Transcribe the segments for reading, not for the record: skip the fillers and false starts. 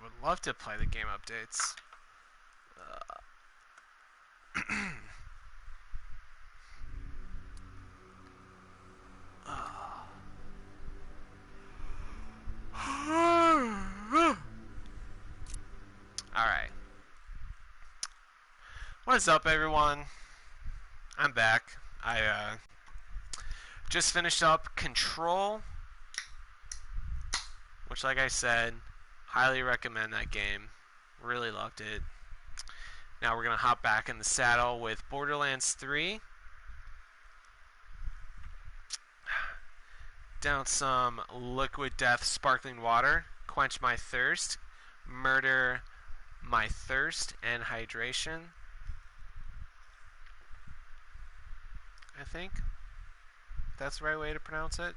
would love to play the game updates. Alright. What is up, everyone? I'm back. I just finished up Control, which, like I said, highly recommend that game. Really loved it. Now we're going to hop back in the saddle with Borderlands 3. Down some liquid death sparkling water, quench my thirst, murder my thirst and hydration. I think that's the right way to pronounce it.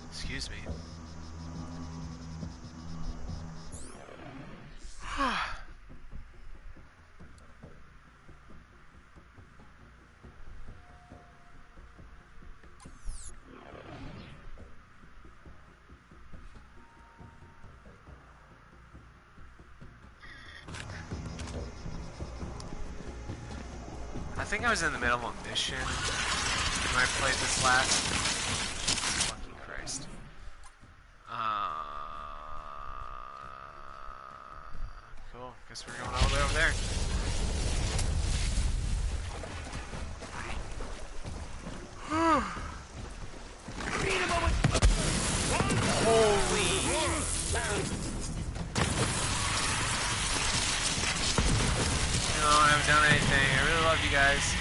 Excuse me. I think I was in the middle of a mission when I played this last. Fucking Christ. Cool. Guess we're going all the way over there. Holy. No, I haven't done anything. I really love you guys.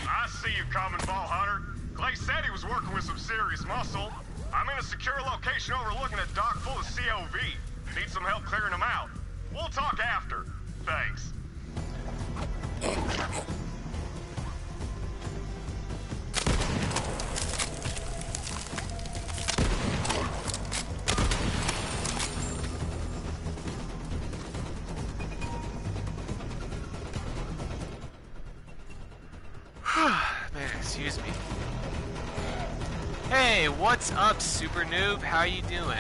I see you coming, Ball Hunter. Clay said he was working with some serious muscle. I'm in a secure location overlooking a dock full of COV. Need some help clearing them out. We'll talk after. Thanks. Man, excuse me. Hey, what's up, super noob? How you doing?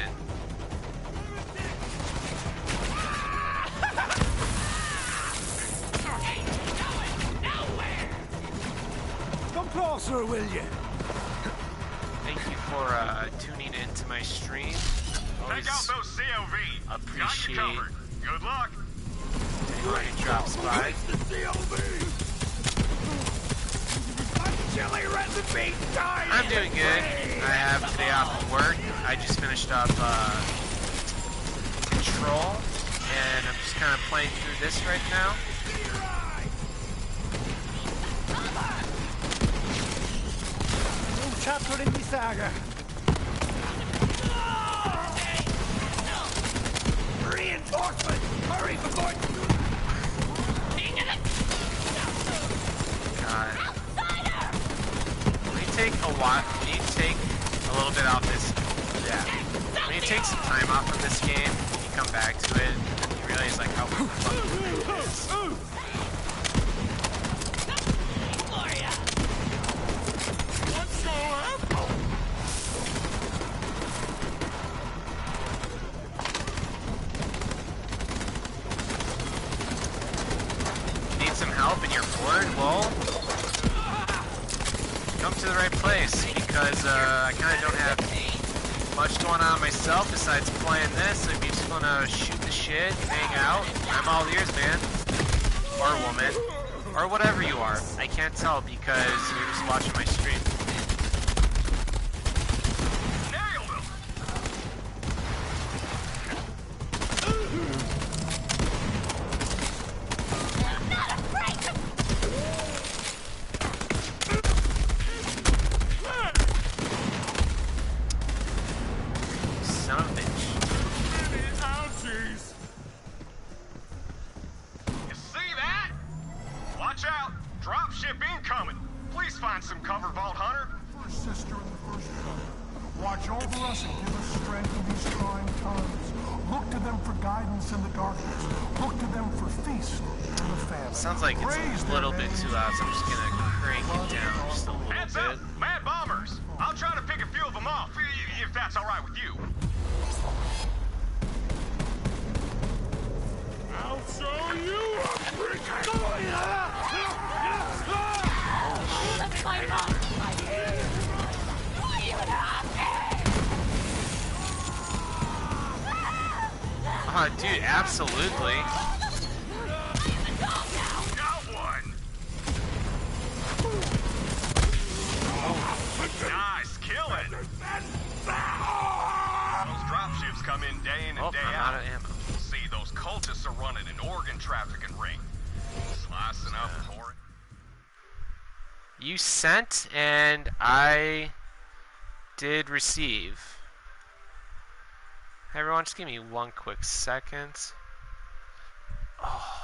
Come closer, will you? Thank you for tuning in to my stream. Always Take out those COV. appreciate Got you covered. Good luck. anyone who drops by. The COV! Chili recipe time! I'm doing good. I have today off of work. I just finished up Control, and I'm just kind of playing through this right now. New chapter in the saga. Reinforcements! Hurry before... God. When you take a while, when you take a little bit off this, when you take some time off from this game, you come back to it, and you realize like how fucking great it is. Need some help and you're bored? Well, come to the right place, because I kind of don't have much going on myself besides playing this. If you just want to shoot the shit, hang out, I'm all ears, man. Or woman. Or whatever you are. I can't tell because you're just watching my stream. Nailed him. Son of a bitch. You see that? Watch out. Dropship incoming. Please find some cover, Vault Hunter. guidance in the darkness. Look to them for feast and the famine. Sounds like it's a little bit too loud, so I'm just gonna crank it down just a little Heads bit. up! Mad bombers! I'll try to pick a few of them off, if that's alright with you. I'll show you a freak! Oh, dude, absolutely. Got one! Nice, kill it! Those dropships come in day in and day I'm out. out of ammo. See, those cultists are running an organ trafficking ring. Slicing up for it. You sent, and I did receive. Hey everyone, just give me one quick second. Oh.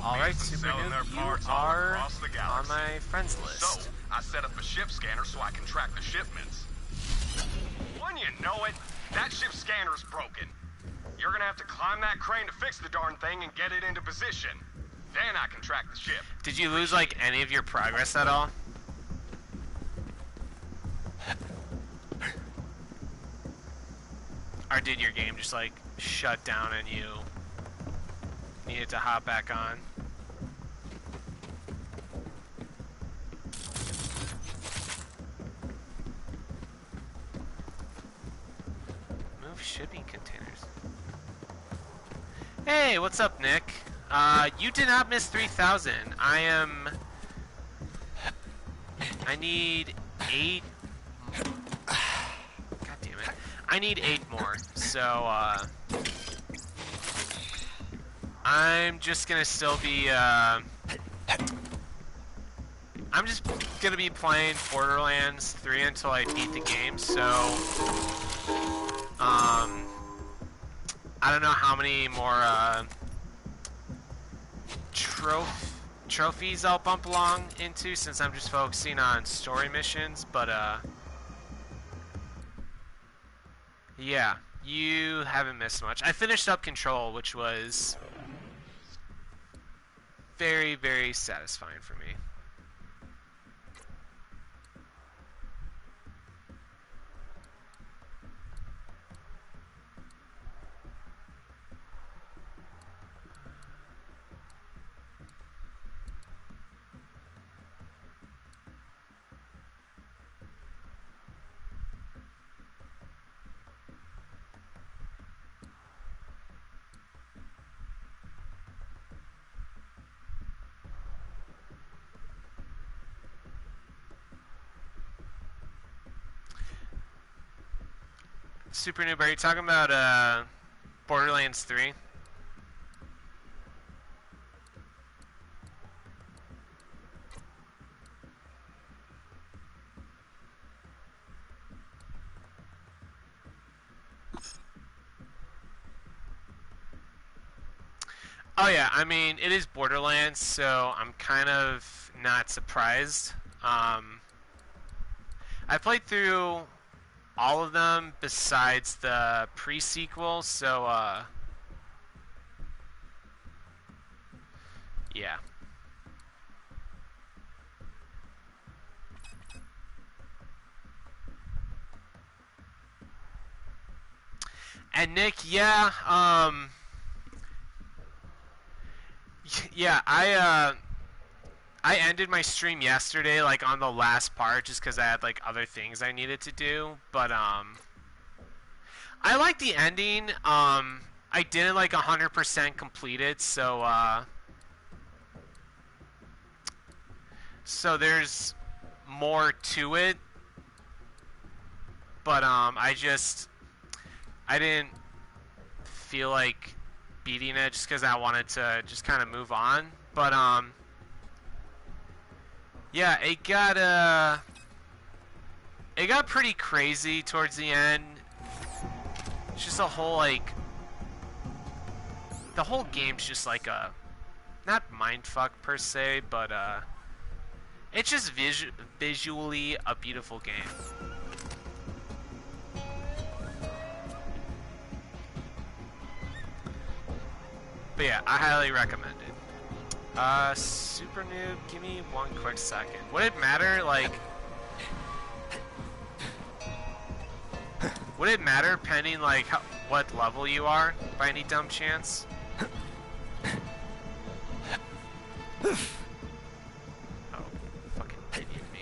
Alright, Super Noob, you are on my friends list. So, I set up a ship scanner so I can track the shipments. When you know it, that ship scanner's broken. You're gonna have to climb that crane to fix the darn thing and get it into position. Then I can track the ship. Did you lose, like, any of your progress at all? Or did your game just, like, shut down and you needed to hop back on? Move shipping containers. Hey, what's up, Nick? You did not miss 3,000. I need 8. God damn it. I need 8 more. So, I'm just gonna still be, I'm just gonna be playing Borderlands 3 until I beat the game, so, I don't know how many more, trophies I'll bump along into since I'm just focusing on story missions, but, yeah, you haven't missed much. I finished up Control, which was very, very satisfying for me. Super Noob, are you talking about Borderlands 3? Oh yeah, I mean, it is Borderlands, so I'm kind of not surprised. I played through all of them besides the pre-sequel, so, yeah. And Nick, yeah, yeah, I ended my stream yesterday, like, on the last part, just because I had, like, other things I needed to do, but, I like the ending. I didn't, like, 100% complete it, so, so there's more to it, but, I didn't feel like beating it just because I wanted to just kind of move on, but, yeah, it got pretty crazy towards the end. It's just a whole, like, the whole game's just like a not mindfuck per se, but it's just visually a beautiful game. But yeah, I highly recommend it. Super noob, give me one quick second. Would it matter, like... Would it matter pending, like, what level you are, by any dumb chance? Oh, fucking idiot me.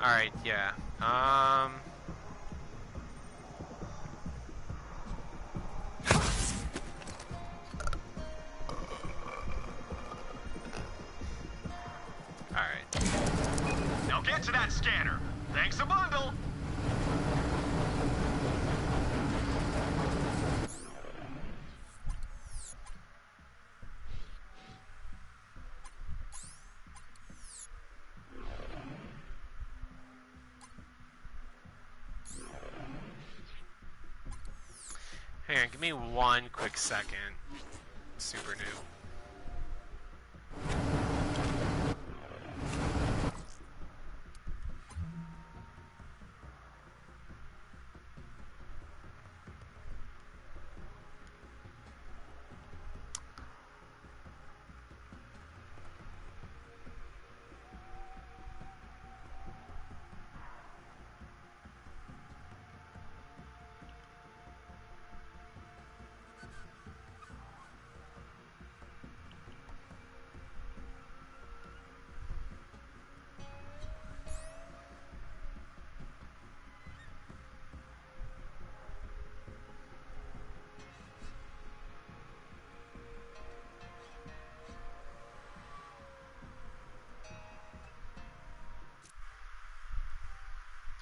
Alright, yeah. Alright. Now get to that scanner. Thanks a bundle. Hang on, give me one quick second. Super new.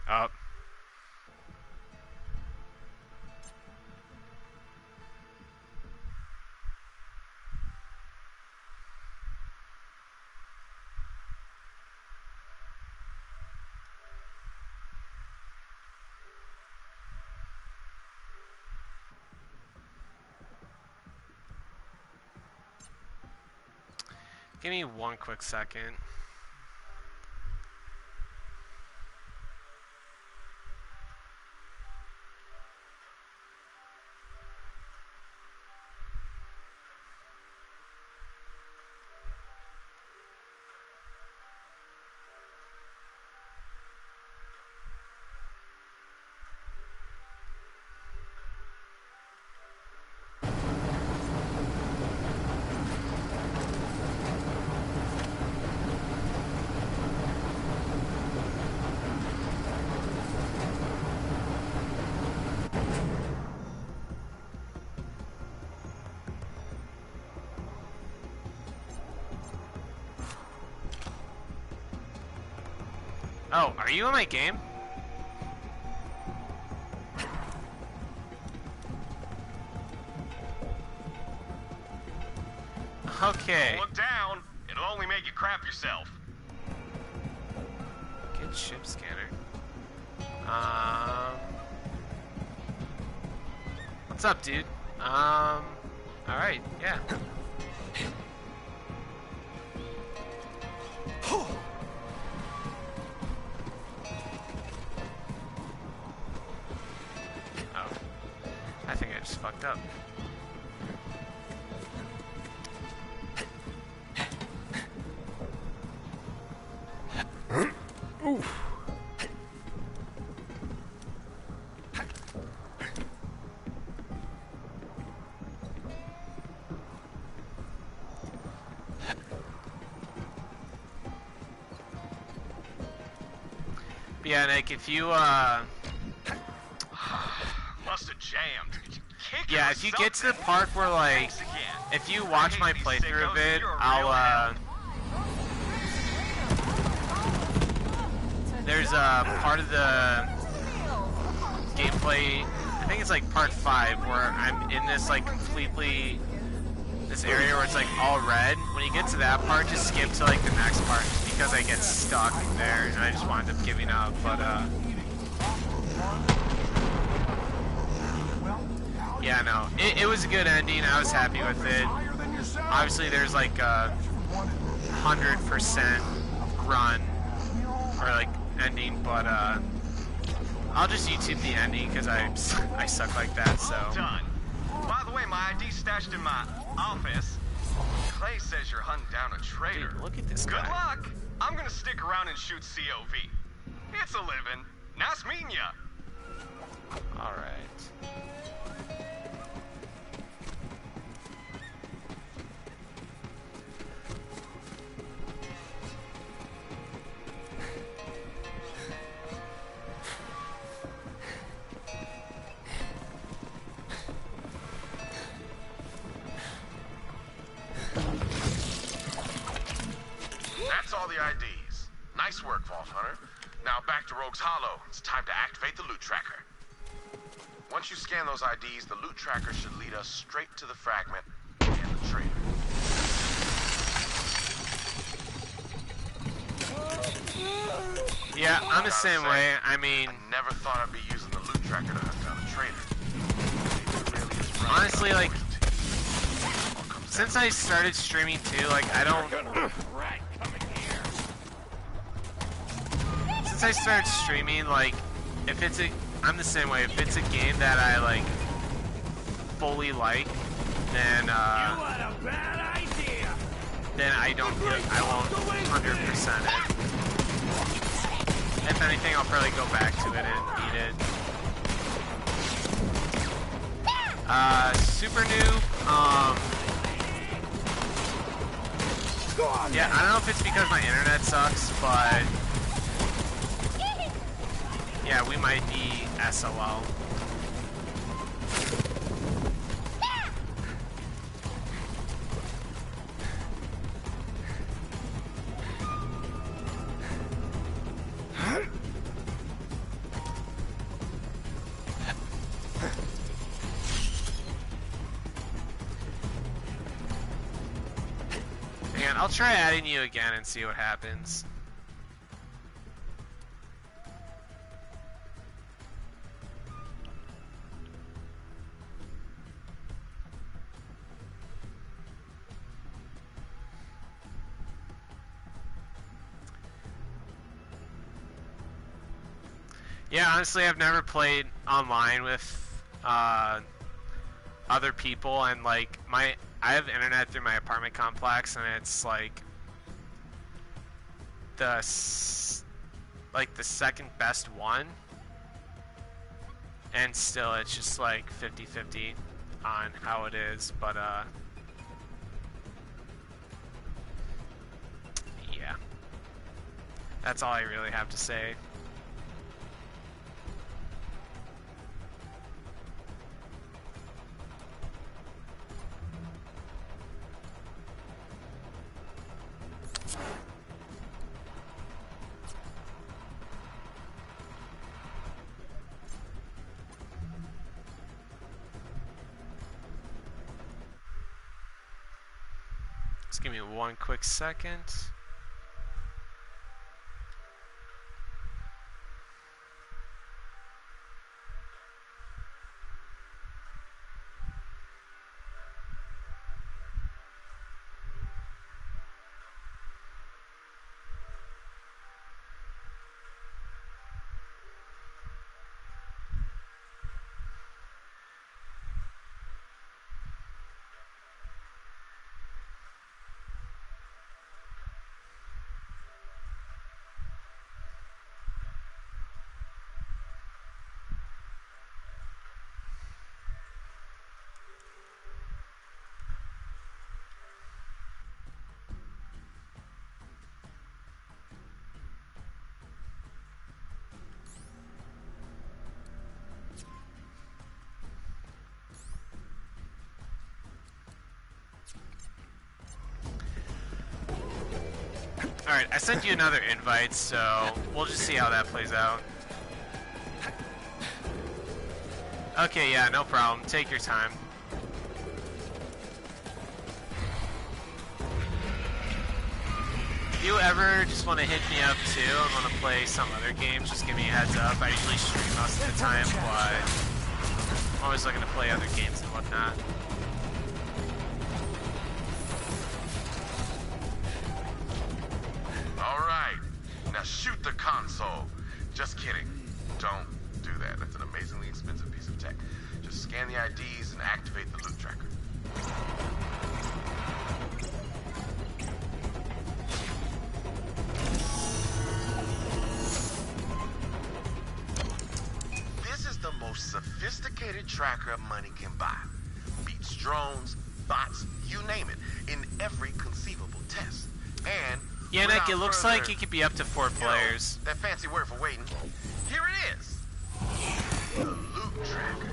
Up. Give me one quick second. Oh, are you in my game? Okay. Look down. It'll only make you crap yourself. Get ship scanner. What's up, dude? Alright, yeah. I think I just fucked up. Oof. But yeah, Nick, if you, Must have jammed. yeah, if you get to the part where, like, if you watch my playthrough of it, I'll, there's a part of the gameplay, I think it's like part 5, where I'm in this, like, completely, this area where it's, like, all red. When you get to that part, just skip to, like, the next part, just because I get stuck there, and I just wind up giving up, but, Yeah, no, it was a good ending. I was happy with it. Obviously, there's like a 100% run or like ending, but I'll just YouTube the ending because I suck like that. So. Done. By the way, my ID's stashed in my office. Clay says you're hunting down a traitor. Dude, look at this Good guy. luck. I'm gonna stick around and shoot COV. It's a living. Nice meeting ya. All right. That's all the IDs. Nice work, Vault Hunter. Now back to Rogue's Hollow. It's time to activate the loot tracker. Once you scan those IDs, the loot tracker should lead us straight to the fragment and the traitor. Yeah, I'm the same way. I mean, I never thought I'd be using the loot tracker to hunt down a traitor. It really is right. honestly, like, since I started streaming too, like, I don't. Since I started streaming, like, if it's a, I'm the same way. If it's a game that I like fully like, then then I don't, I won't 100% it. If anything, I'll probably go back to it and beat it. Super noob. Yeah, I don't know if it's because my internet sucks, but yeah, we might be SOL. And I'll try adding you again and see what happens. Yeah, honestly, I've never played online with other people, and like I have internet through my apartment complex, and it's like the second best one, and still it's just like 50-50 on how it is, but yeah, that's all I really have to say. Just give me one quick second. Alright, I sent you another invite, so we'll just see how that plays out. Okay, yeah, no problem. Take your time. you ever just want to hit me up too and want to play some other games, just give me a heads up. I usually stream most of the time, but I'm always looking to play other games and whatnot. Alright, now shoot the console. Just kidding. Don't do that. That's an amazingly expensive piece of tech. Just scan the IDs and activate the loot tracker. This is the most sophisticated tracker money can buy. Beats drones, bots, you name it, in every conceivable test. And yeah, Nick, it looks like it could be up to 4 players. That fancy word for waiting. Here it is. The loot tracker.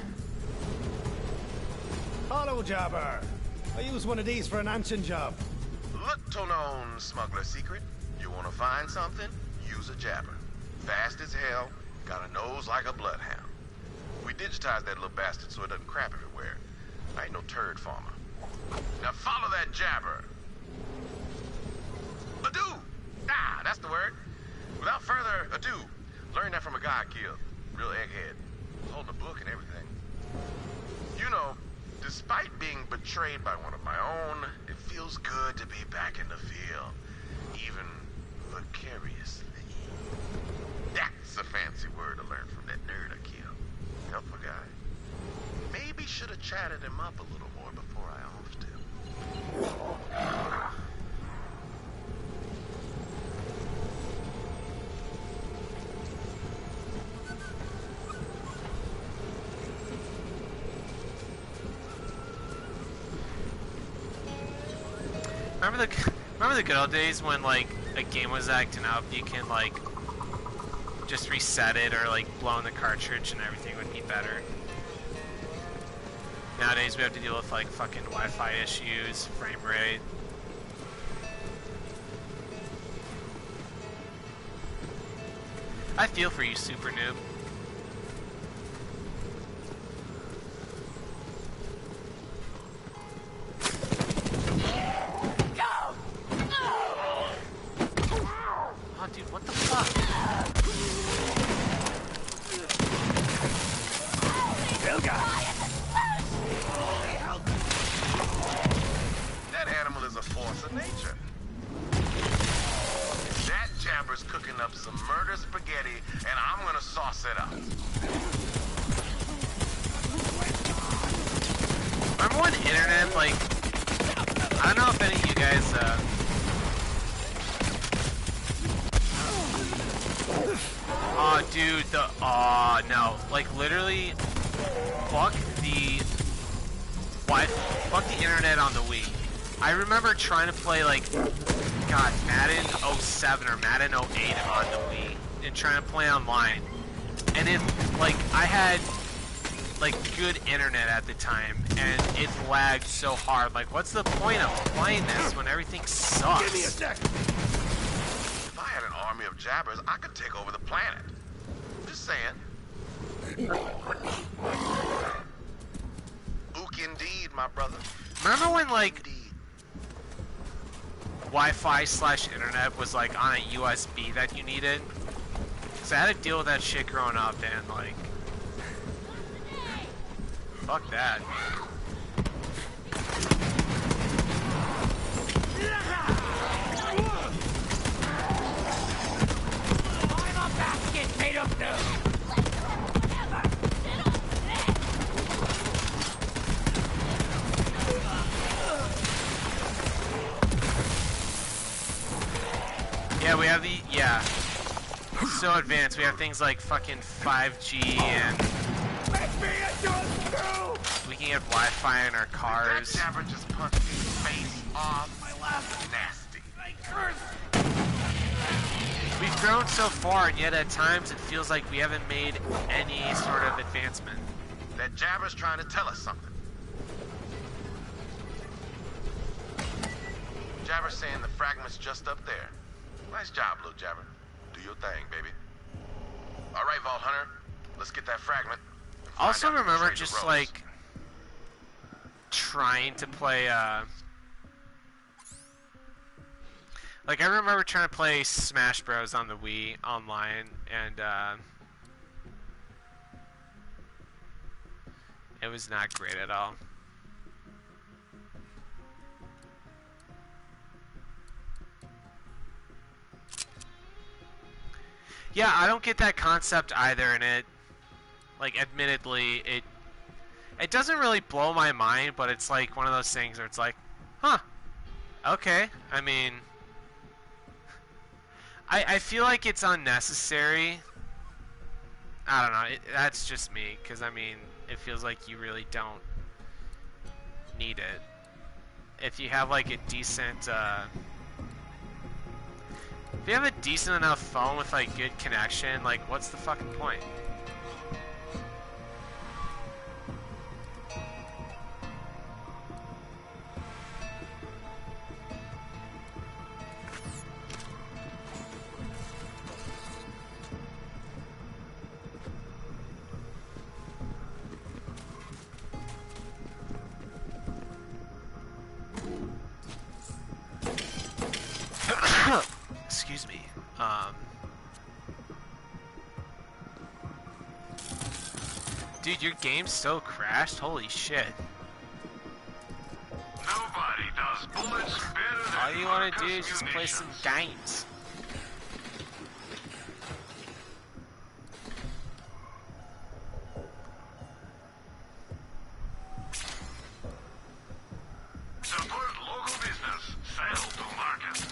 Hello, Jabber. I use one of these for an ancient job. Look to known smuggler secret. You want to find something? Use a jabber. Fast as hell, got a nose like a bloodhound. We digitized that little bastard so it doesn't crap everywhere. I ain't no turd farmer. Now follow that jabber. Ado! Ah, that's the word. Without further ado, learn that from a guy I killed. Real egghead. Holding a book and everything. You know, despite being betrayed by one of my own, it feels good to be back in the field. Even vicariously. That's a fancy word to learn from that nerd I killed. Helpful guy. Maybe should have chatted him up a little more before I offed him. Remember the good old days when like a game was acting up, you can like just reset it or like blow in the cartridge and everything would be better. Nowadays we have to deal with like fucking Wi-Fi issues, frame rate. I feel for you, super noob. Oh, dude, what the fuck? That animal is a force of nature. That jabber's cooking up some murder spaghetti, and I'm gonna sauce it up. Remember when internet, like, I don't know if any of you guys, oh, dude, oh, no. Like, literally, fuck the internet on the Wii. I remember trying to play, like, God, Madden 07 or Madden 08 on the Wii, and trying to play online. And it, like, I had, like, good internet at the time, and it lagged so hard. Like, what's the point of playing this when everything sucks? Give me a sec. If I had an army of jabbers, I could take over the planet. Just saying. Ook indeed, my brother. Remember when, like, Indeed. Wi-Fi/internet was, like, on a USB that you needed? Because I had to deal with that shit growing up, and, like, fuck that. I'm a basket made of nerve. Yeah, we have the, yeah. So advanced. We have things like fucking 5G and we can get Wi-Fi in our cars. That jabber just punched his face off. My last nasty. We've grown so far, and yet at times it feels like we haven't made any sort of advancement. That jabber's trying to tell us something. Jabber's saying the fragment's just up there. Nice job, little jabber. Do your thing, baby. All right, Vault Hunter. Let's get that fragment. Also remember just like Like, I remember trying to play Smash Bros. On the Wii online, and it was not great at all. Yeah, I don't get that concept either, and it, like, admittedly, it doesn't really blow my mind, but it's like one of those things where it's like, huh, okay. I mean, I feel like it's unnecessary. I don't know, that's just me, because, I mean, it feels like you really don't need it. If you have, like, a decent, if you have a decent enough phone with, like, good connection, like, what's the fucking point? Excuse me. Dude, your game still crashed? Holy shit. Nobody does bullets better than All you want to do Marcus is just play some Munitions. games. Support local business. Sell to market.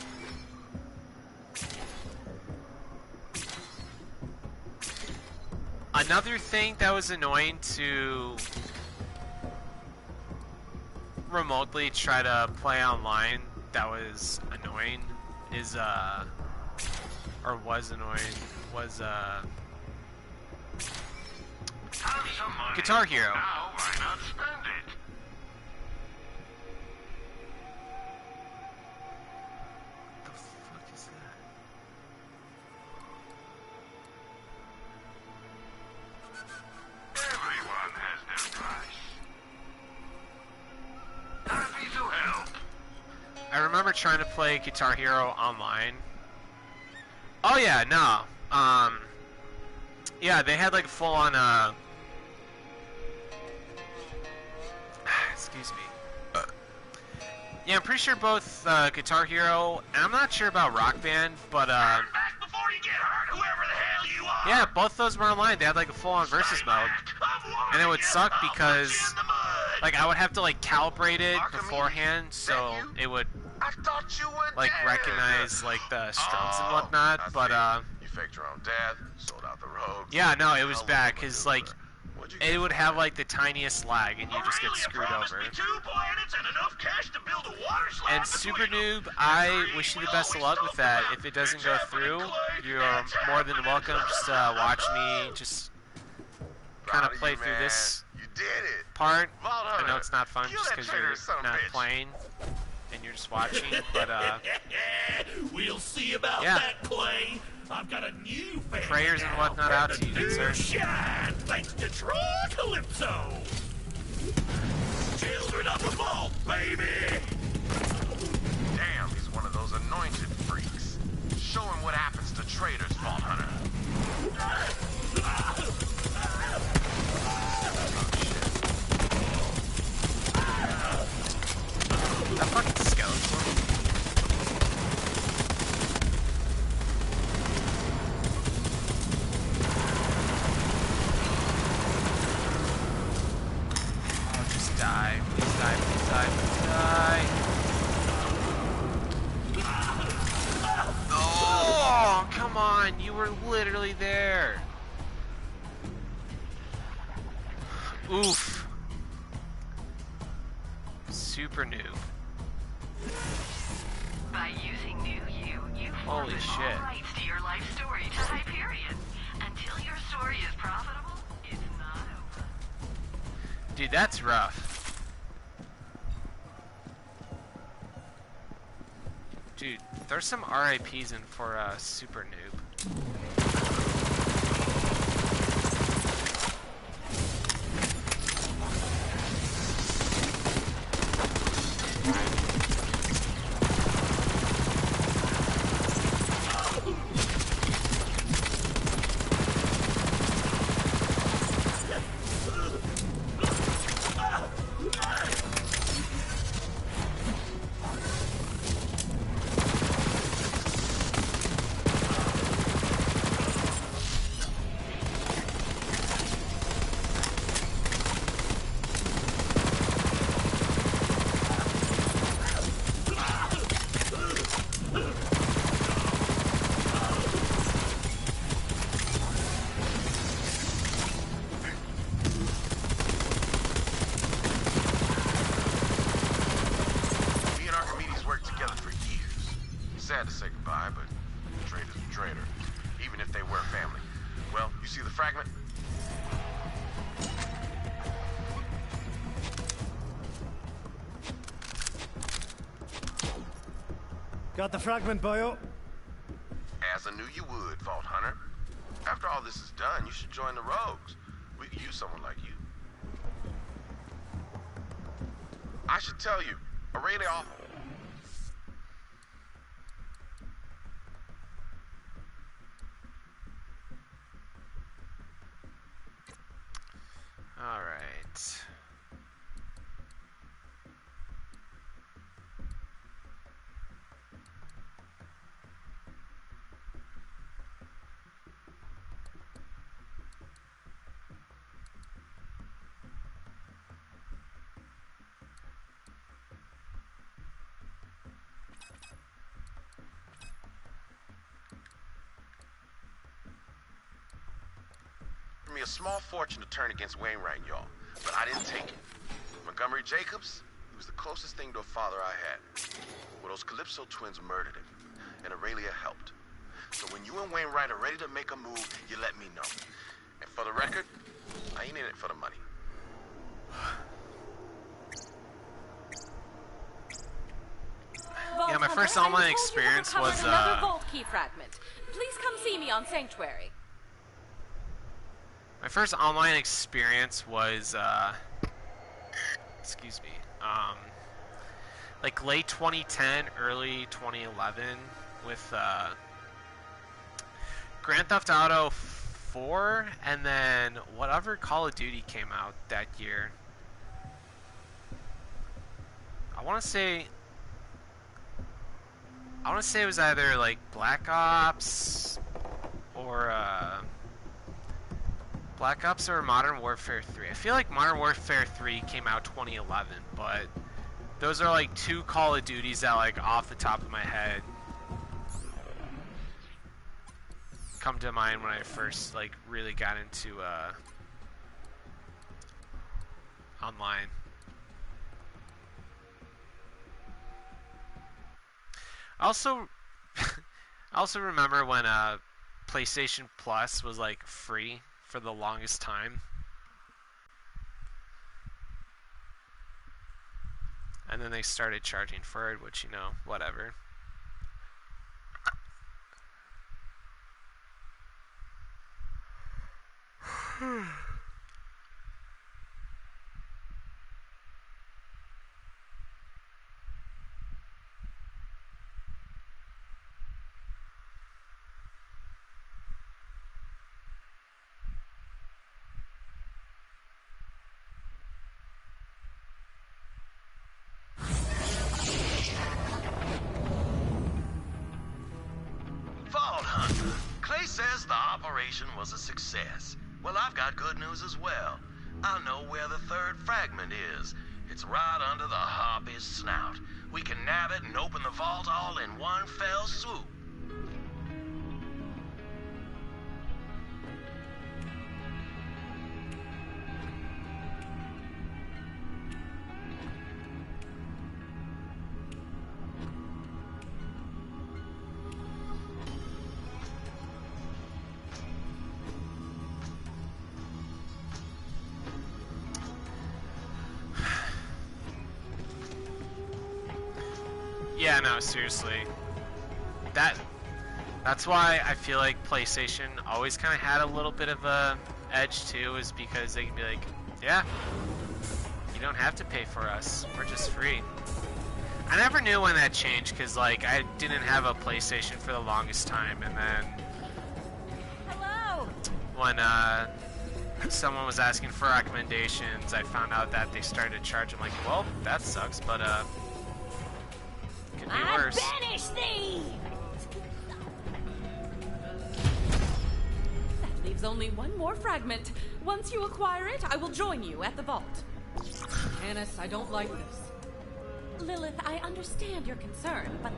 Another thing that was annoying to remotely try to play online that was annoying is or was annoying was Have some money. Guitar Hero. Now why not spend it? What the fuck is that? Everyone has their price. Happy to help. I remember trying to play Guitar Hero online. Oh yeah, no. Yeah, they had like full on excuse me. Yeah, I'm pretty sure both Guitar Hero and I'm not sure about Rock Band, but Back before you get hurt, whoever the hell you are. yeah, both those were online. They had like a full on versus mode. And it would suck because like I would have to like calibrate it beforehand so it would I thought you were like dead. recognize like the strums and whatnot, I but see. You faked your own death, sold out the rogues. yeah, no, it was Hell of a bad because like What'd you it get would for have it? like the tiniest lag and you just get screwed over. Me 2 planets and enough cash to build a water slide And Super Noob, I wish you the best of luck with that. If it doesn't go through, you're more than welcome just to watch me just kind of Proud play you, through man. this You did it. part. Vault I know Hunter, it's not fun kill just that because traitor you're son of a not bitch. playing and you're just watching, but We'll see about yeah. that, Clay. I've got a new fan Prayers and now. whatnot out to you, The good sir. new shine, thanks to Troy Calypso. Children of the vault, baby. Damn, he's one of those anointed freaks. Show him what happens to traitors, Vault Hunter. That fucking skeleton. Oh, just die. Please die, please die, please die. Oh, come on. You were literally there. Oof. Super noob. By using New you Holy forfeit shit. all rights to your life story to Hyperion. Until your story is profitable, it's not over. Dude, that's rough. Dude, there's some RIPs in for Super Noob. fragment? Got the fragment, boyo. As I knew you would, Vault Hunter. After all this is done, you should join the Rogues. We could use someone like you. I should tell you, Aurelia... All right. Me a small fortune to turn against Wainwright, y'all, but I didn't take it. Montgomery Jacobs, he was the closest thing to a father I had. Well, those Calypso twins murdered him, and Aurelia helped. So when you and Wainwright are ready to make a move, you let me know. And for the record, I ain't in it for the money. Yeah, my first online experience was another vault key fragment. Please come see me on Sanctuary. my first online experience was excuse me, like late 2010, early 2011 with Grand Theft Auto 4, and then whatever Call of Duty came out that year. I want to say it was either like Black Ops or Modern Warfare 3. I feel like Modern Warfare 3 came out 2011, but those are like two Call of Duties that, like, off the top of my head come to mind when I first, like, really got into online. I also remember when PlayStation Plus was like free for the longest time, and then they started charging for it, which, you know, whatever. Clay says the operation was a success. Well, I've got good news as well. I know where the third fragment is. It's right under the Harpy's snout. We can nab it and open the vault all in one fell swoop. Yeah, no, seriously. That's why I feel like PlayStation always kind of had a little bit of a edge too, is because they can be like, yeah, you don't have to pay for us, we're just free. I never knew when that changed, because like I didn't have a PlayStation for the longest time, and then Hello. when someone was asking for recommendations, I found out that they started charging. Like, well, that sucks, but could be worse. Banish thee! That leaves only one more fragment. Once you acquire it, I will join you at the vault. Janice, I don't like this. Lilith, I understand your concern, but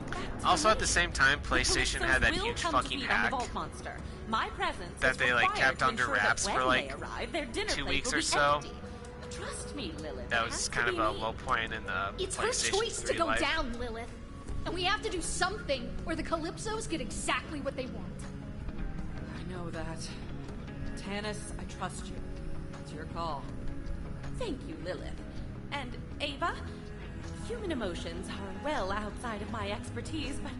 also at the same time, PlayStation had that huge fucking hack My presence that they like kept under wraps for like 2 weeks or so. Trust me, Lilith. That was kind of a low point in the It's her PlayStation choice 3 to go life. down, Lilith. And we have to do something, or the Calypsos get exactly what they want. I know that. Tannis, I trust you. It's your call. Thank you, Lilith. And Ava, human emotions are well outside of my expertise, but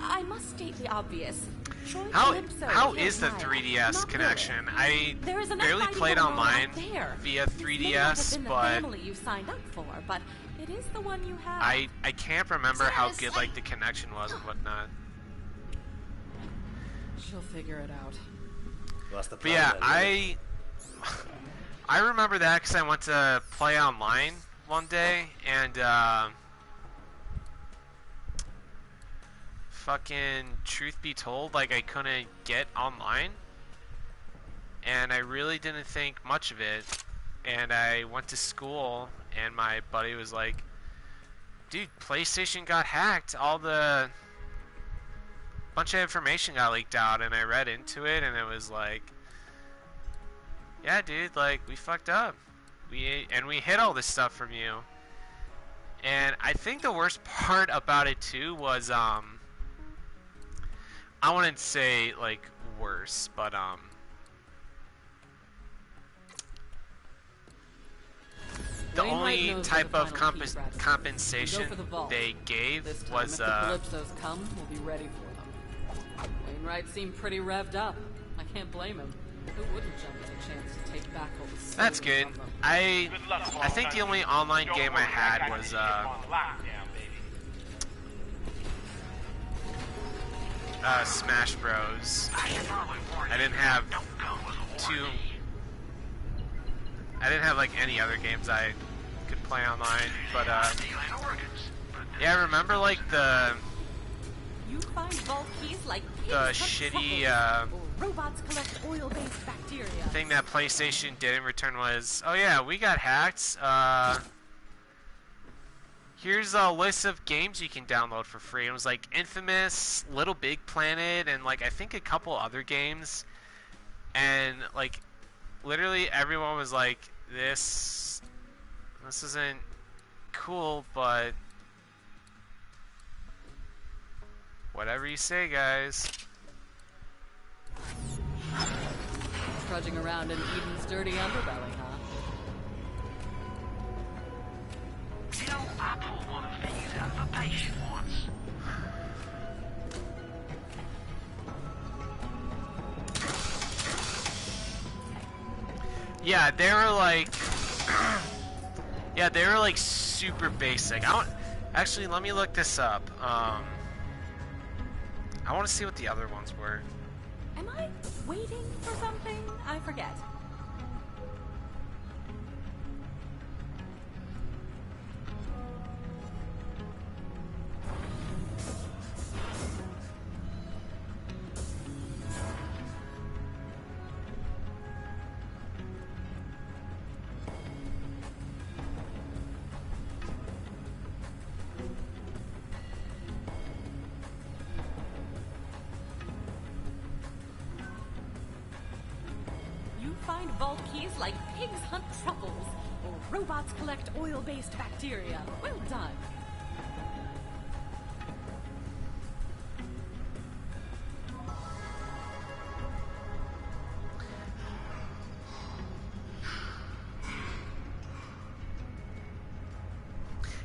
I must state the obvious. Troy Calypso How killed is the Maya, 3DS not connection? Lilith. I There is enough barely fighting played going on online out there. via This may not have 3DS, been the but family you signed up for, but it is the one you have. I can't remember how Yes, good like the connection was and whatnot. She'll figure it out. Well, that's the But yeah, problem, I remember that because I went to play online one day and fucking truth be told, like I couldn't get online, and I really didn't think much of it. And I went to school, and my buddy was like, "Dude, PlayStation got hacked. All the bunch of information got leaked out," and I read into it, and it was like, yeah, dude, like, we fucked up. We hid all this stuff from you. And I think the worst part about it, too, was, I wouldn't say, like, worse, but, the only type of compensation they gave was, if the Calypsos come, we'll be ready for them. Wainwright seemed pretty revved up. I can't blame him. Who wouldn't jump at a chance to take back all the That's good. I think the only online game I had was Smash Bros. I didn't have like any other games I could play online, but yeah, I remember like the You find vault keys like shitty robots collect oil-based bacteria. thing that PlayStation didn't return was, oh yeah, we got hacked. Here's a list of games you can download for free. It was like Infamous, Little Big Planet, and like I think a couple other games. And like literally everyone was like, this isn't cool, but whatever you say, guys. Trudging around in Eden's dirty underbelly, huh? You know, I pulled one of these out of a patient once. Yeah, they were like, yeah, they were like super basic. Actually, let me look this up. I want to see what the other ones were. Am I waiting for something? I forget. Find vault keys like pigs hunt truffles, or robots collect oil-based bacteria. Well done.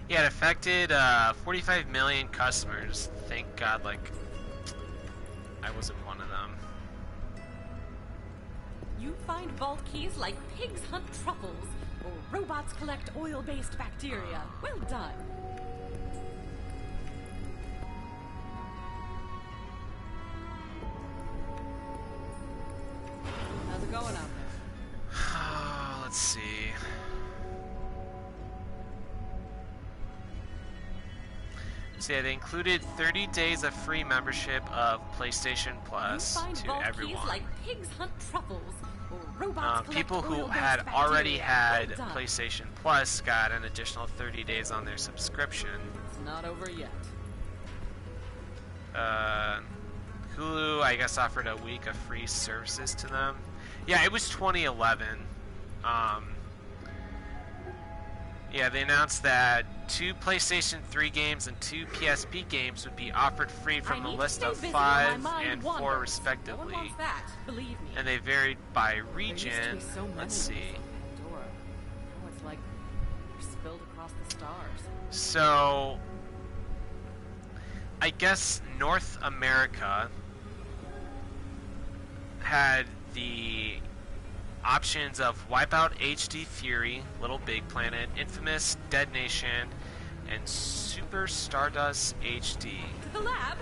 Yeah, it affected 45 million customers. Thank God, like, I wasn't one of them. You find vault keys like pigs hunt truffles, or robots collect oil-based bacteria. Well done. How's it going out there? Let's see. So yeah, they included 30 days of free membership of PlayStation Plus to everyone. Keys like pigs hunt truffles, or robots people who collect had oil-based already had bacteria. PlayStation Plus got an additional 30 days on their subscription. It's not over yet. Hulu, I guess, offered a week of free services to them. Yeah, it was 2011. Yeah, they announced that 2 PlayStation 3 games and 2 PSP games would be offered free from the list of 5 and 4 respectively. No one wants that, believe me. And they varied by There region. used to be so many Let's see. Pandora. Now it's like they're spilled across the stars. So, I guess North America had the options of Wipeout HD Fury, Little Big Planet, Infamous, Dead Nation, and Super Stardust HD. To the lab.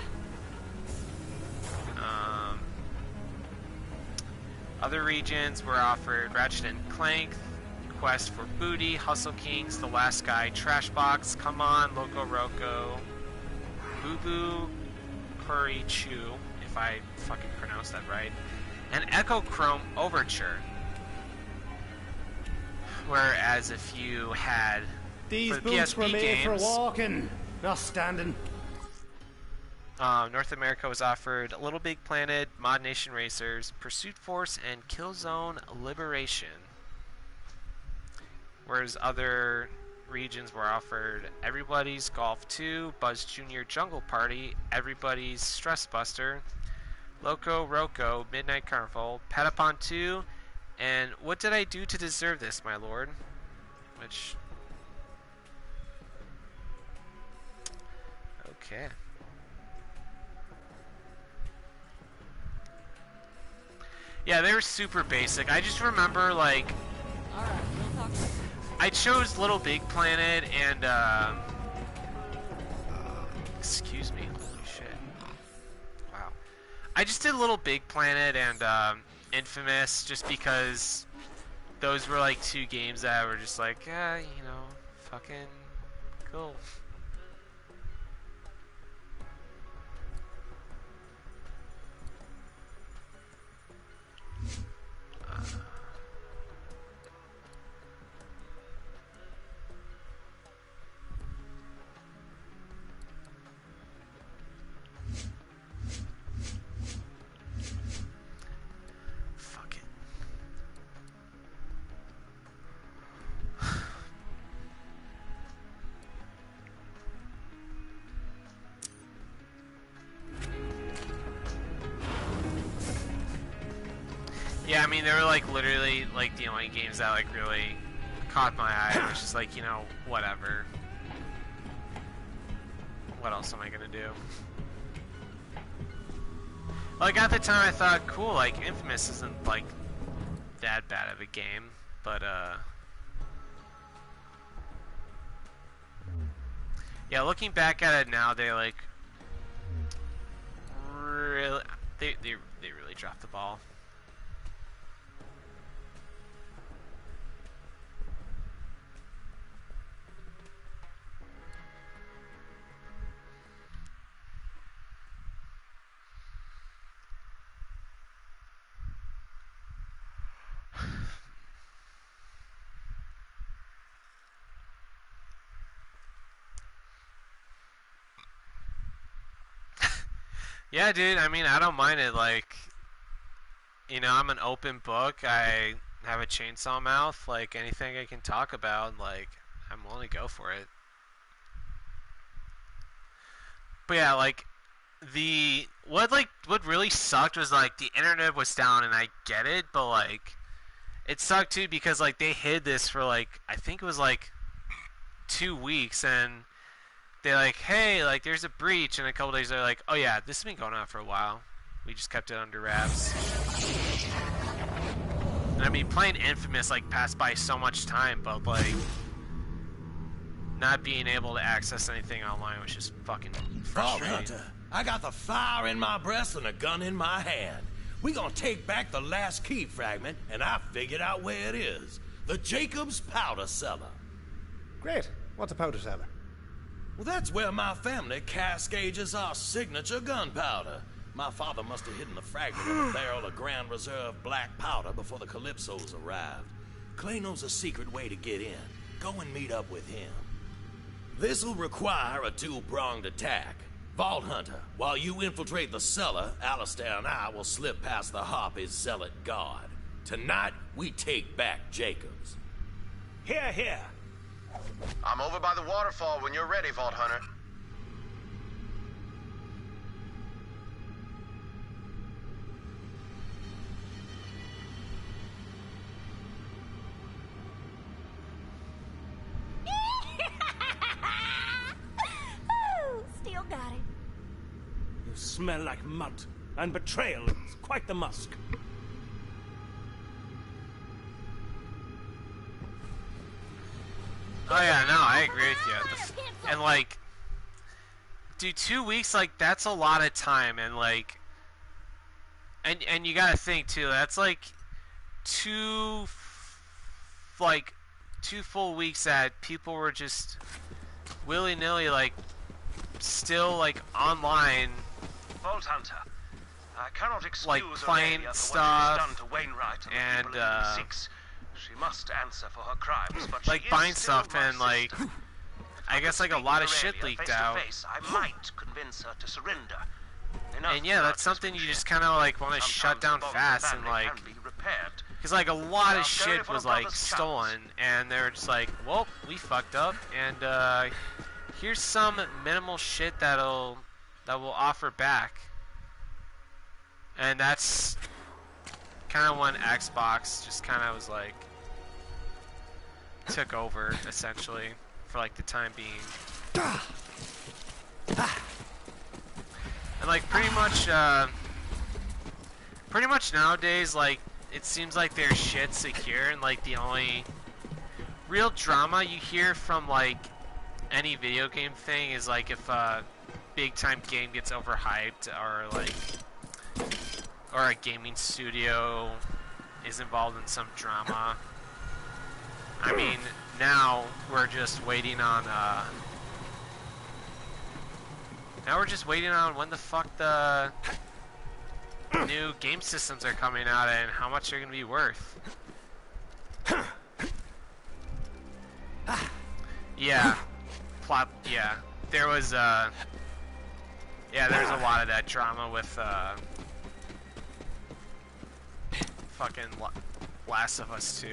Other regions were offered Ratchet and Clank, Quest for Booty, Hustle Kings, The Last Guy, Trash Box, Come On, Loco Roco, Boo Boo Curry Chew, if I fucking pronounced that right, and Echo Chrome Overture. Whereas if you had These for the boots PSP were made games, for walking, not standing. North America was offered Little Big Planet, Mod Nation Racers, Pursuit Force, and Killzone Liberation. Whereas other regions were offered Everybody's Golf 2, Buzz Jr. Jungle Party, Everybody's Stress Buster, Loco Roco, Midnight Carnival, Patapon 2, and What Did I Do to Deserve This, My Lord? Which... Okay. Yeah, they were super basic. I just remember, like... Alright, we'll talk. I chose Little Big Planet and, excuse me, holy shit. Wow. I just did Little Big Planet and, Infamous just because those were, like, 2 games that were just like, yeah, you know, fucking cool. Fuck it. Yeah, I mean, they were like literally like the only games that like really caught my eye. It was just like, you know, whatever. What else am I gonna do? Like at the time I thought, cool, like Infamous isn't like that bad of a game, but yeah, looking back at it now, they like really they really dropped the ball. Yeah, dude, I mean, I don't mind it, like, you know, I'm an open book, I have a chainsaw mouth, like, anything I can talk about, like, I'm willing to go for it. But yeah, like, what really sucked was, like, the internet was down, and I get it, but, like, it sucked, too, because, like, they hid this for, like, I think it was, like, 2 weeks, and they're like, hey, like, there's a breach, and a couple days they're like, oh yeah, this has been going on for a while. We just kept it under wraps. And I mean, playing Infamous, like, passed by so much time, but, like, not being able to access anything online was just fucking frustrating. Vault Hunter, I got the fire in my breast and a gun in my hand. We gonna take back the last key fragment, and I figured out where it is. The Jacobs Powder Cellar. Great. What's a powder cellar? Well, that's where my family cascages our signature gunpowder. My father must have hidden the fragment in a barrel of Grand Reserve black powder before the Calypsos arrived. Clay knows a secret way to get in. Go and meet up with him. This'll require a two-pronged attack. Vault Hunter, while you infiltrate the cellar, Alistair and I will slip past the Harpy's zealot guard. Tonight, we take back Jacobs. Here, here. I'm over by the waterfall when you're ready, Vault Hunter. Still got it. You smell like mud, and betrayal is quite the musk. Oh yeah, no, I agree with you. And like, dude, 2 weeks, like, that's a lot of time, and like, and you gotta think too, that's like two full weeks that people were just willy-nilly, like, still like online, Vault Hunter, I cannot excuse like, a playing lady after stuff, what she's done to Wainwright and the people in E6. She must answer for her crimes, but like, she buying is still stuff, my and like, sister. I guess like a lot of shit Aurelia, leaked face to out. face, I might convince her to surrender. Enough And yeah, that's blood has something been you shed. just kind of like want to shut Sometimes down the bonds of fast, and family like, can be repaired. because like a lot Now, of shit go for was a like brother's stolen, and they were just like, well, we fucked up, and here's some minimal shit that will offer back. And that's kind of when Xbox just kind of was like, took over essentially for like the time being. And like pretty much nowadays, like, it seems like their shit's secure, and like the only real drama you hear from like any video game thing is like if a big time game gets overhyped, or a gaming studio is involved in some drama. I mean, now we're just waiting on when the fuck the new game systems are coming out and how much they're gonna be worth. Yeah. Yeah. There was there's a lot of that drama with fucking Last of Us 2.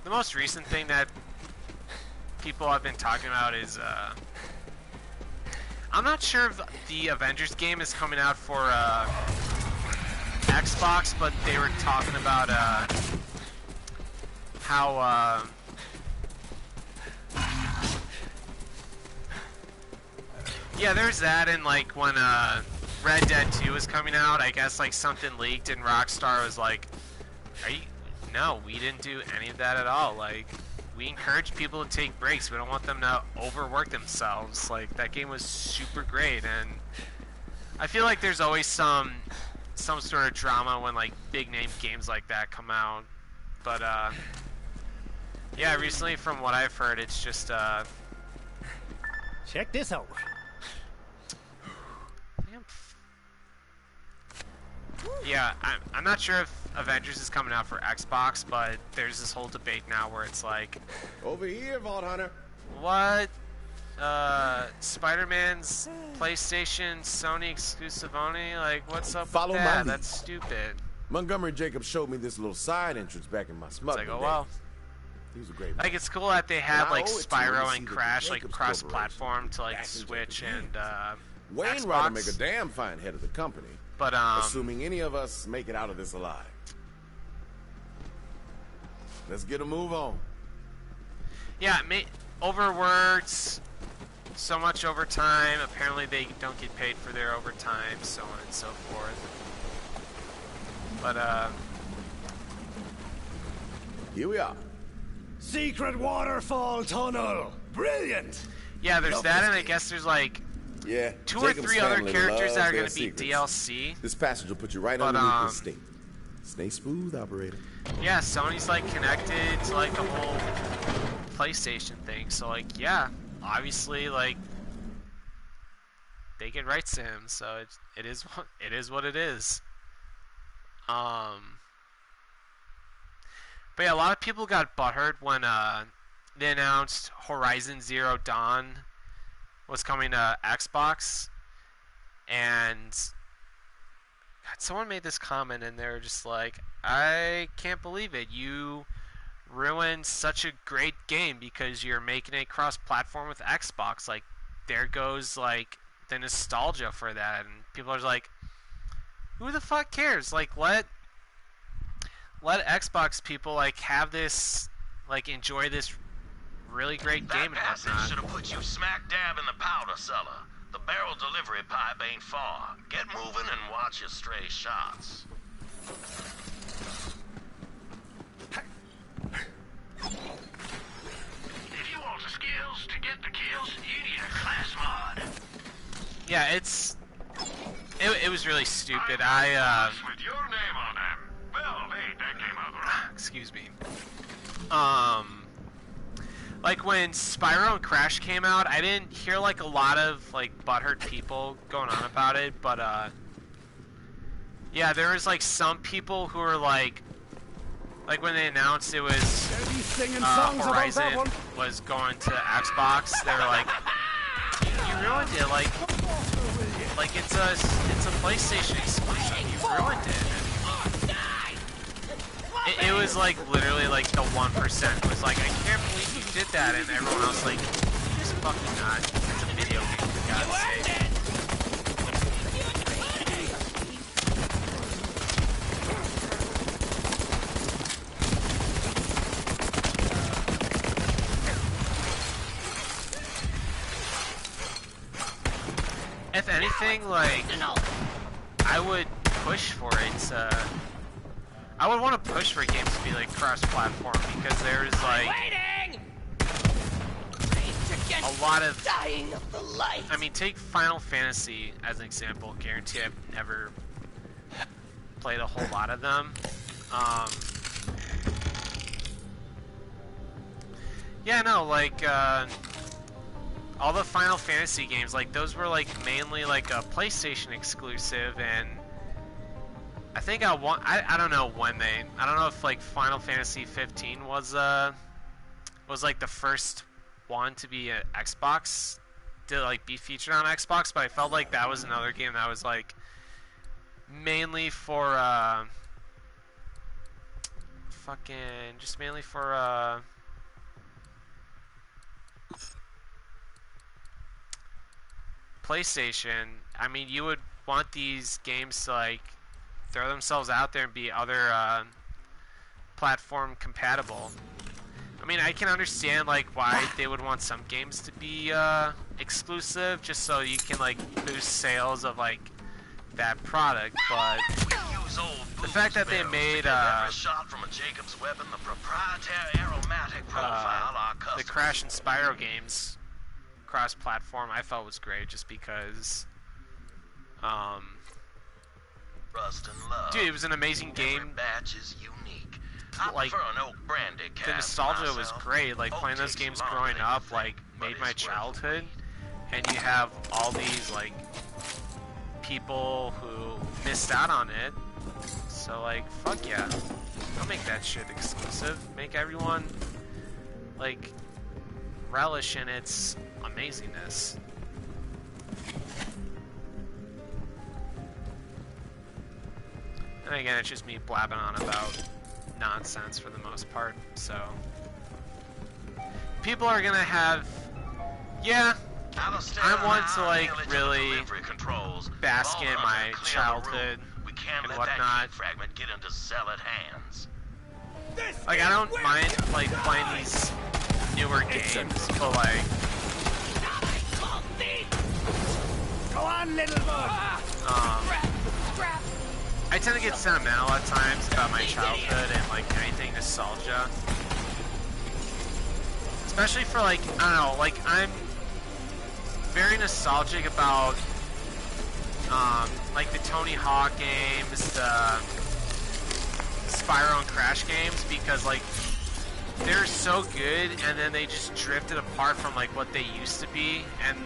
The most recent thing that people have been talking about is I'm not sure if the Avengers game is coming out for Xbox, but they were talking about how yeah, there's that, and like when Red Dead 2 was coming out, I guess like something leaked and Rockstar was like, no, we didn't do any of that at all. Like, we encourage people to take breaks. We don't want them to overwork themselves. Like, that game was super great, and I feel like there's always some sort of drama when like big name games like that come out. But yeah, recently from what I've heard, it's just Check this out. yeah, I'm not sure if Avengers is coming out for Xbox, but there's this whole debate now where it's like, over here, Vault Hunter. What? Spider-Man's PlayStation, Sony exclusive only? Like, what's up Follow with my that? lead. That's stupid. Montgomery Jacobs showed me this little side entrance back in my It's smuggling like, oh well. days. He was a great man. Like, it's cool that they have And I like owe it to him to Spyro see and that the Crash like Jacobs cross-platform to like back into Switch the and Wayne ought to make a Xbox. damn fine head of the company. But assuming any of us make it out of this alive. Let's get a move on. yeah, overworked, so much overtime. Apparently, they don't get paid for their overtime, so on and so forth. But here we are. Secret waterfall tunnel. Brilliant. yeah, there's Love that, this and I game. guess there's like Yeah. 2 or Jacobs 3 other family characters that are loves going to their be secrets. DLC. This passage will put you right But, underneath the state. Stay smooth, operator. Yeah, Sony's like connected to like the whole PlayStation thing, so like yeah, obviously like they get rights to him, so it is what it is. But yeah, a lot of people got butthurt when they announced Horizon Zero Dawn was coming to Xbox, and God, someone made this comment and they were just like, I can't believe it. You ruined such a great game because you're making it cross-platform with Xbox. Like, there goes, like, the nostalgia for that. And people are like, who the fuck cares? Like, let Xbox people, like, have this, like, enjoy this really great game and That passage whatnot. should have put you smack dab in the powder cellar. The barrel delivery pipe ain't far. Get moving and watch your stray shots. If you want the skills to get the kills, you need a class mod. Yeah, it was really stupid. With your name on them. Well, hey, that came out right. Excuse me. Like when Spyro and Crash came out, I didn't hear like a lot of like butthurt people going on about it, but yeah, there was like some people who were like when they announced it was Horizon was going to Xbox, they were like, you ruined it, like it's a PlayStation exclusive, you ruined it. It was like literally like the 1% was like, I can't believe you did that, and everyone else like, just fucking not. It's a video game, for God's sake. If anything, like, I would push for it. I would want to push for games to be like cross-platform because there's like a lot of. I mean, take Final Fantasy as an example. Guarantee I've never played a whole lot of them. Yeah, no, like all the Final Fantasy games, like those were like mainly like a PlayStation exclusive, and I think I don't know when I don't know if like Final Fantasy 15 was like the first one to be an Xbox, to like be featured on Xbox, but I felt like that was another game that was like mainly for PlayStation. I mean, you would want these games to like throw themselves out there and be other platform compatible. I mean, I can understand like why they would want some games to be exclusive, just so you can like boost sales of like that product. But the fact that they made the Crash and Spyro games cross-platform, I felt was great, just because dude, it was an amazing game. Like, the nostalgia was great. Like, playing those games growing up, like, made my childhood. And you have all these, like, people who missed out on it. So, like, fuck yeah. Don't make that shit exclusive. Make everyone, like, relish in its amazingness. And again, it's just me blabbing on about nonsense for the most part, so people are gonna have, yeah, I want to like really bask in my childhood and whatnot. Like, I don't mind like playing these newer games, but like, go on, little boy. I tend to get sentimental at times about my childhood and like anything nostalgia. Especially for like, I don't know, like I'm very nostalgic about like the Tony Hawk games, the Spyro and Crash games, because like they're so good and then they just drifted apart from like what they used to be, and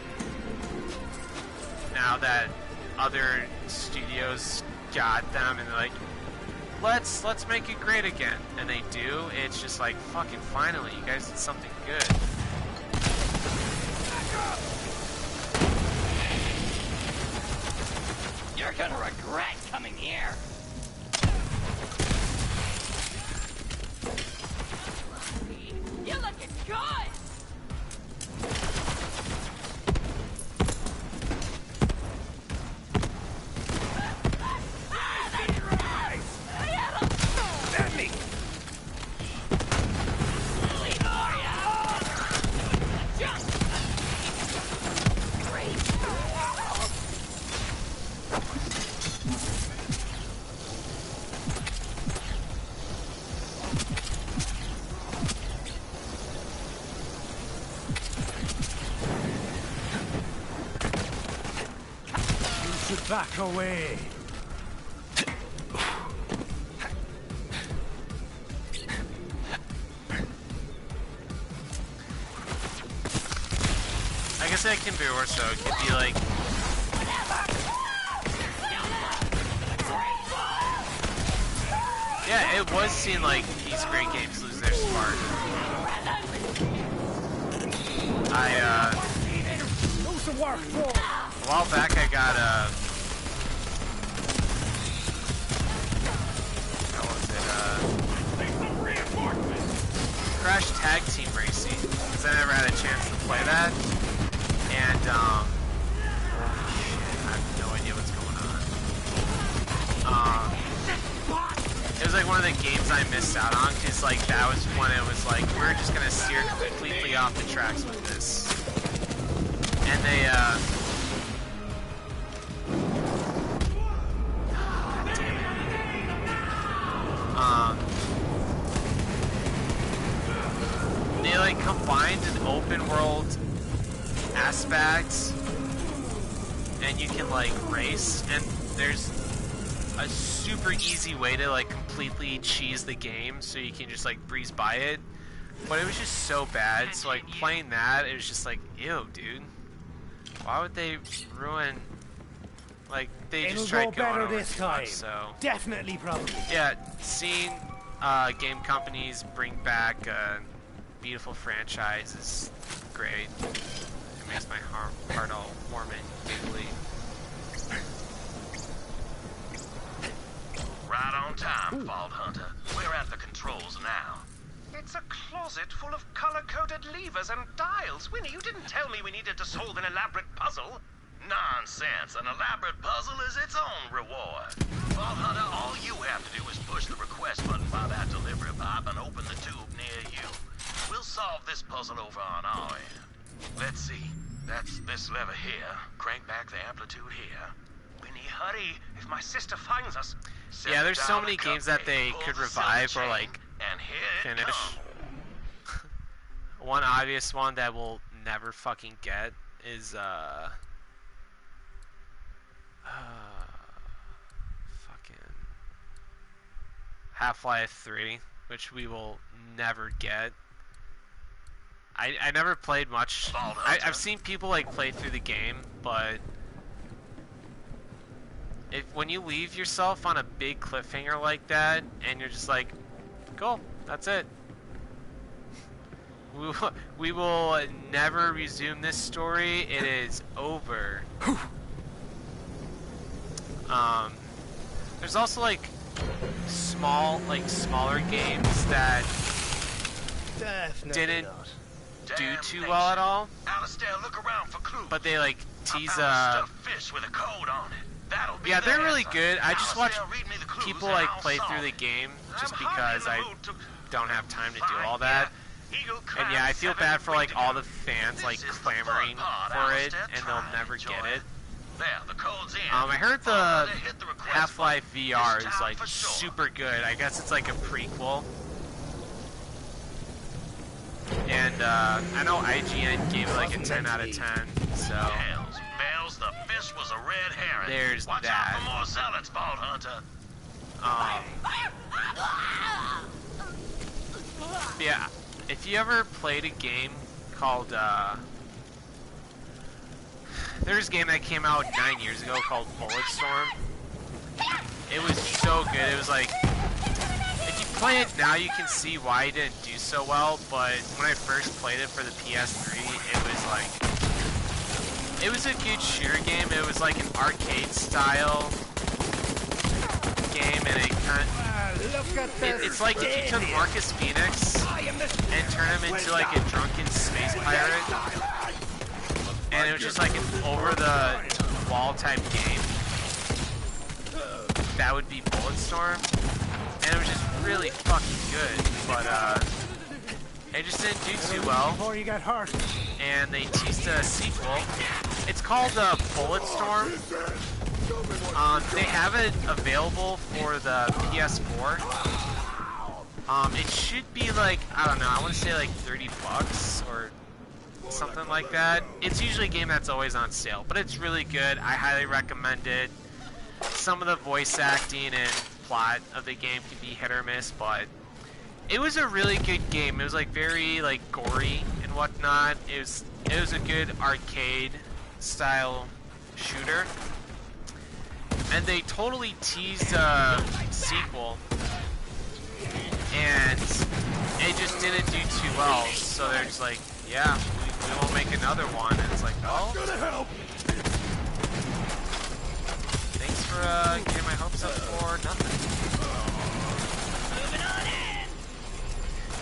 now that other studios got them and they're like, let's make it great again, and they do, it's just like, fucking finally, you guys did something good. gonna regret coming here. You're looking good! Back away. I guess that can be worse though. It could be like... Yeah, it was seen like these great games lose their spark. A while back I got how was it? Crash Tag Team Racing, because I never had a chance to play that. And oh shit, I have no idea what's going on. It was like one of the games I missed out on, because like that was when it was like we're just gonna steer completely off the tracks with this. And they they like combined an open world aspect, and you can like race, and there's a super easy way to like completely cheese the game so you can just like breeze by it, but it was just so bad. So like playing that, it was just like, ew, dude, why would they ruin, like they just tried going over this too time. much, so Definitely, probably. yeah, seeing game companies bring back a beautiful franchise is great. It makes my heart all warm and giggly. Right on time, Vault Hunter. We're at the controls now. It's a closet full of color-coded levers and dials. Winnie, you didn't tell me we needed to solve an elaborate puzzle. Nonsense. An elaborate puzzle is its own reward. Vault Hunter, all you have to do is push the request button by that delivery pipe and open the tube near you. We'll solve this puzzle over on our end. Let's see. That's this lever here. Crank back the amplitude here. Winnie, hurry. If my sister finds us... Yeah, there's so many games that they could revive or like and here finish. One obvious one that we'll never fucking get is fucking Half-Life 3, which we will never get. I never played much. I've seen people like play through the game, but when you leave yourself on a big cliffhanger like that, and you're just like, cool, that's it. We will never resume this story. It is over. There's also like smaller games that didn't do too well at all. Alistair, look around for clues. But they like tease fish with a code on it. That'll be yeah, they're really answer. good. I just watch Alistair, people like play through the game just because I don't have time to do all that. And yeah, I feel bad for like all the fans like clamoring for it, and they'll never get it. There, the code's in. I heard the Half-Life VR is like super good. I guess it's like a prequel. And I know IGN gave it like a 10 out of 10. So Bells, the fish was a red herring. There's Watch that. out for more zealots, Vault Hunter. Yeah, if you ever played a game called there's a game that came out 9 years ago called Bulletstorm. It was so good. It was like, if you play it now, you can see why it didn't do so well. But when I first played it for the PS3, it was a good shooter game. It was like an arcade style game, and it kind of it's like if you took Marcus Phoenix and turned him into like a drunken space pirate, and it was just like an over-the-wall type game. That would be Bulletstorm, and it was just really fucking good, but it just didn't do too well. Before you got hurt. And they teased a sequel. It's called Bulletstorm. They have it available for the PS4. It should be like, I don't know, I want to say like $30 or something like that. It's usually a game that's always on sale, but it's really good. I highly recommend it. Some of the voice acting and plot of the game can be hit or miss, but it was a really good game. It was like very like gory and whatnot. It was a good arcade style shooter. And they totally teased a sequel, and it just didn't do too well. So they're just like, yeah, we won't make another one. And it's like, oh, thanks for getting my hopes up for nothing.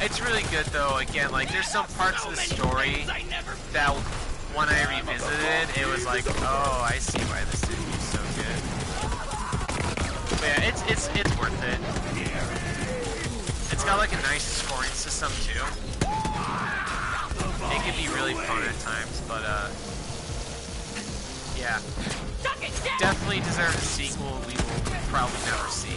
It's really good though. Again, like there's some parts of the story that when I revisited, it was like, oh, I see why this didn't do so good. But yeah, it's worth it. It's got like a nice scoring system too. It can be really fun at times, but yeah, definitely deserves a sequel we will probably never see.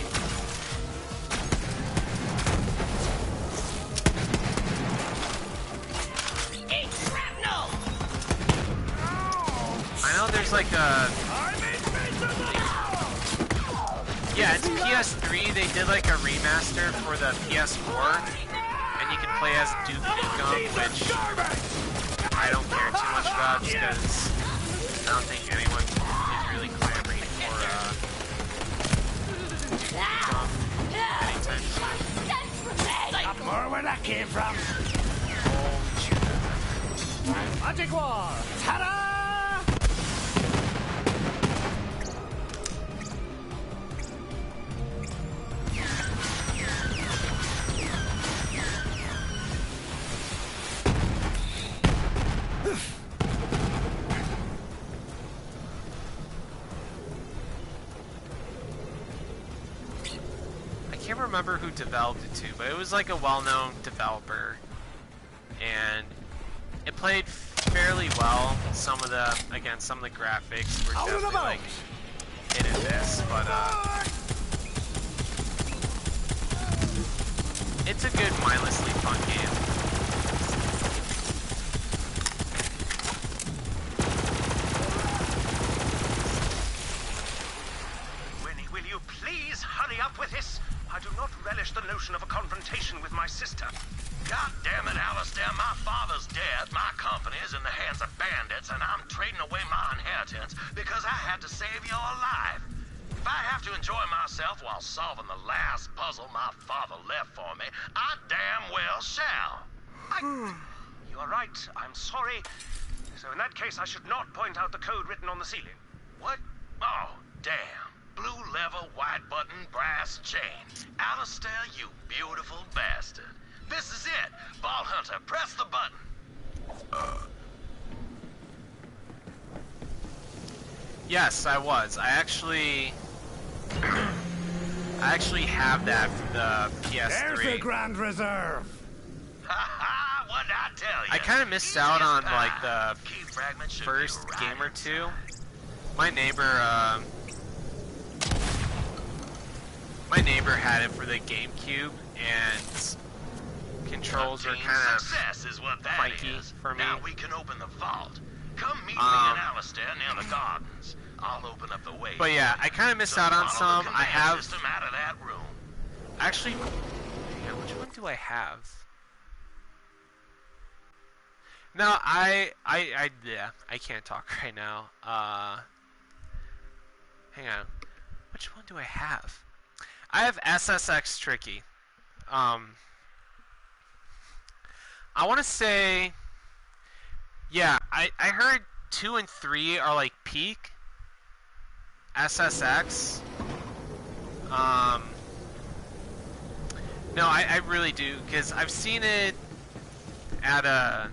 I know there's like a... Yeah, it's PS3. They did like a remaster for the PS4. And you can play as Duke Nukem, which I don't care too much about just because I don't think anyone is really clamoring for Duke Nukem anytime soon. Not more where that came from. Holy shit. Magic War! Ta-da! I can't remember who developed it too, but it was like a well-known developer, and it played fairly well. Some of the graphics were definitely like hit and miss, but it's a good mindlessly fun game. Winnie, will you please hurry up with this? I do not relish the notion of a confrontation with my sister. God damn it, Alistair, my father's dead, my company is in the hands of bandits, and I'm trading away my inheritance because I had to save your life. If I have to enjoy myself while solving the last puzzle my father left for me, I damn well shall. You are right. I'm sorry. So in that case, I should not point out the code written on the ceiling. What? Oh, damn. Blue lever, white button, brass chain. Alistair, you beautiful bastard. This is it. Ball Hunter, press the button. Yes, I was. I actually have that for the PS3. There's the Grand Reserve. Ha what'd I tell you? I kind of missed out on like the first game or two. My neighbor had it for the GameCube, and controls are kind of funky for me. Now we can open the vault. Come meet me and Alistair near the gardens. I'll open up the way. But yeah, I kind of missed out on some. I have out of that room. actually. Yeah, which one do I have? No, yeah, I can't talk right now. Hang on. Which one do I have? I have SSX Tricky. I want to say, yeah, I heard 2 and 3 are like peak SSX. No, I really do, because I've seen it at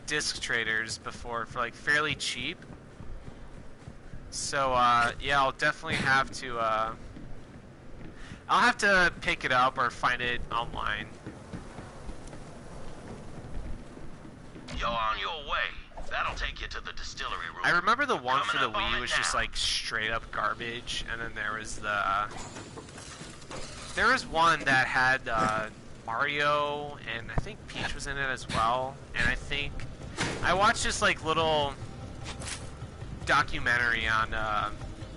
disc traders before for like fairly cheap. So yeah, I'll definitely have to I'll have to pick it up or find it online. You're on your way. That'll take you to the distillery room. I remember the one for the Wii was just like straight up garbage, and then there was one that had Mario, and I think Peach was in it as well. And I think I watched this like little documentary on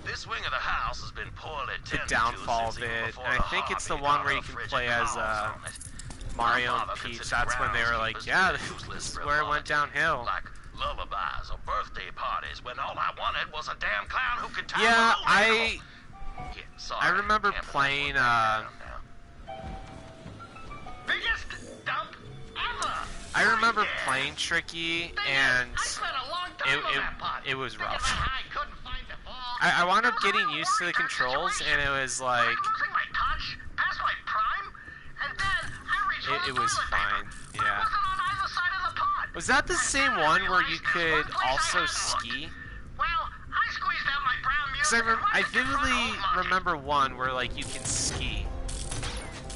this wing of the house has been poorly the downfall of it, and I think it's the one where you can play as Mario and Peach. That's when they were like, yeah, this is where it went downhill. Like lullabies or birthday parties when all I wanted was a damn clown who could tie yeah, I remember playing Biggest dump ever. I remember playing Tricky, and it was rough. I wound up getting used to the controls, and it was like it was fine. Yeah. Was that the same one where you could also ski? Because I vividly remember one where like you can ski,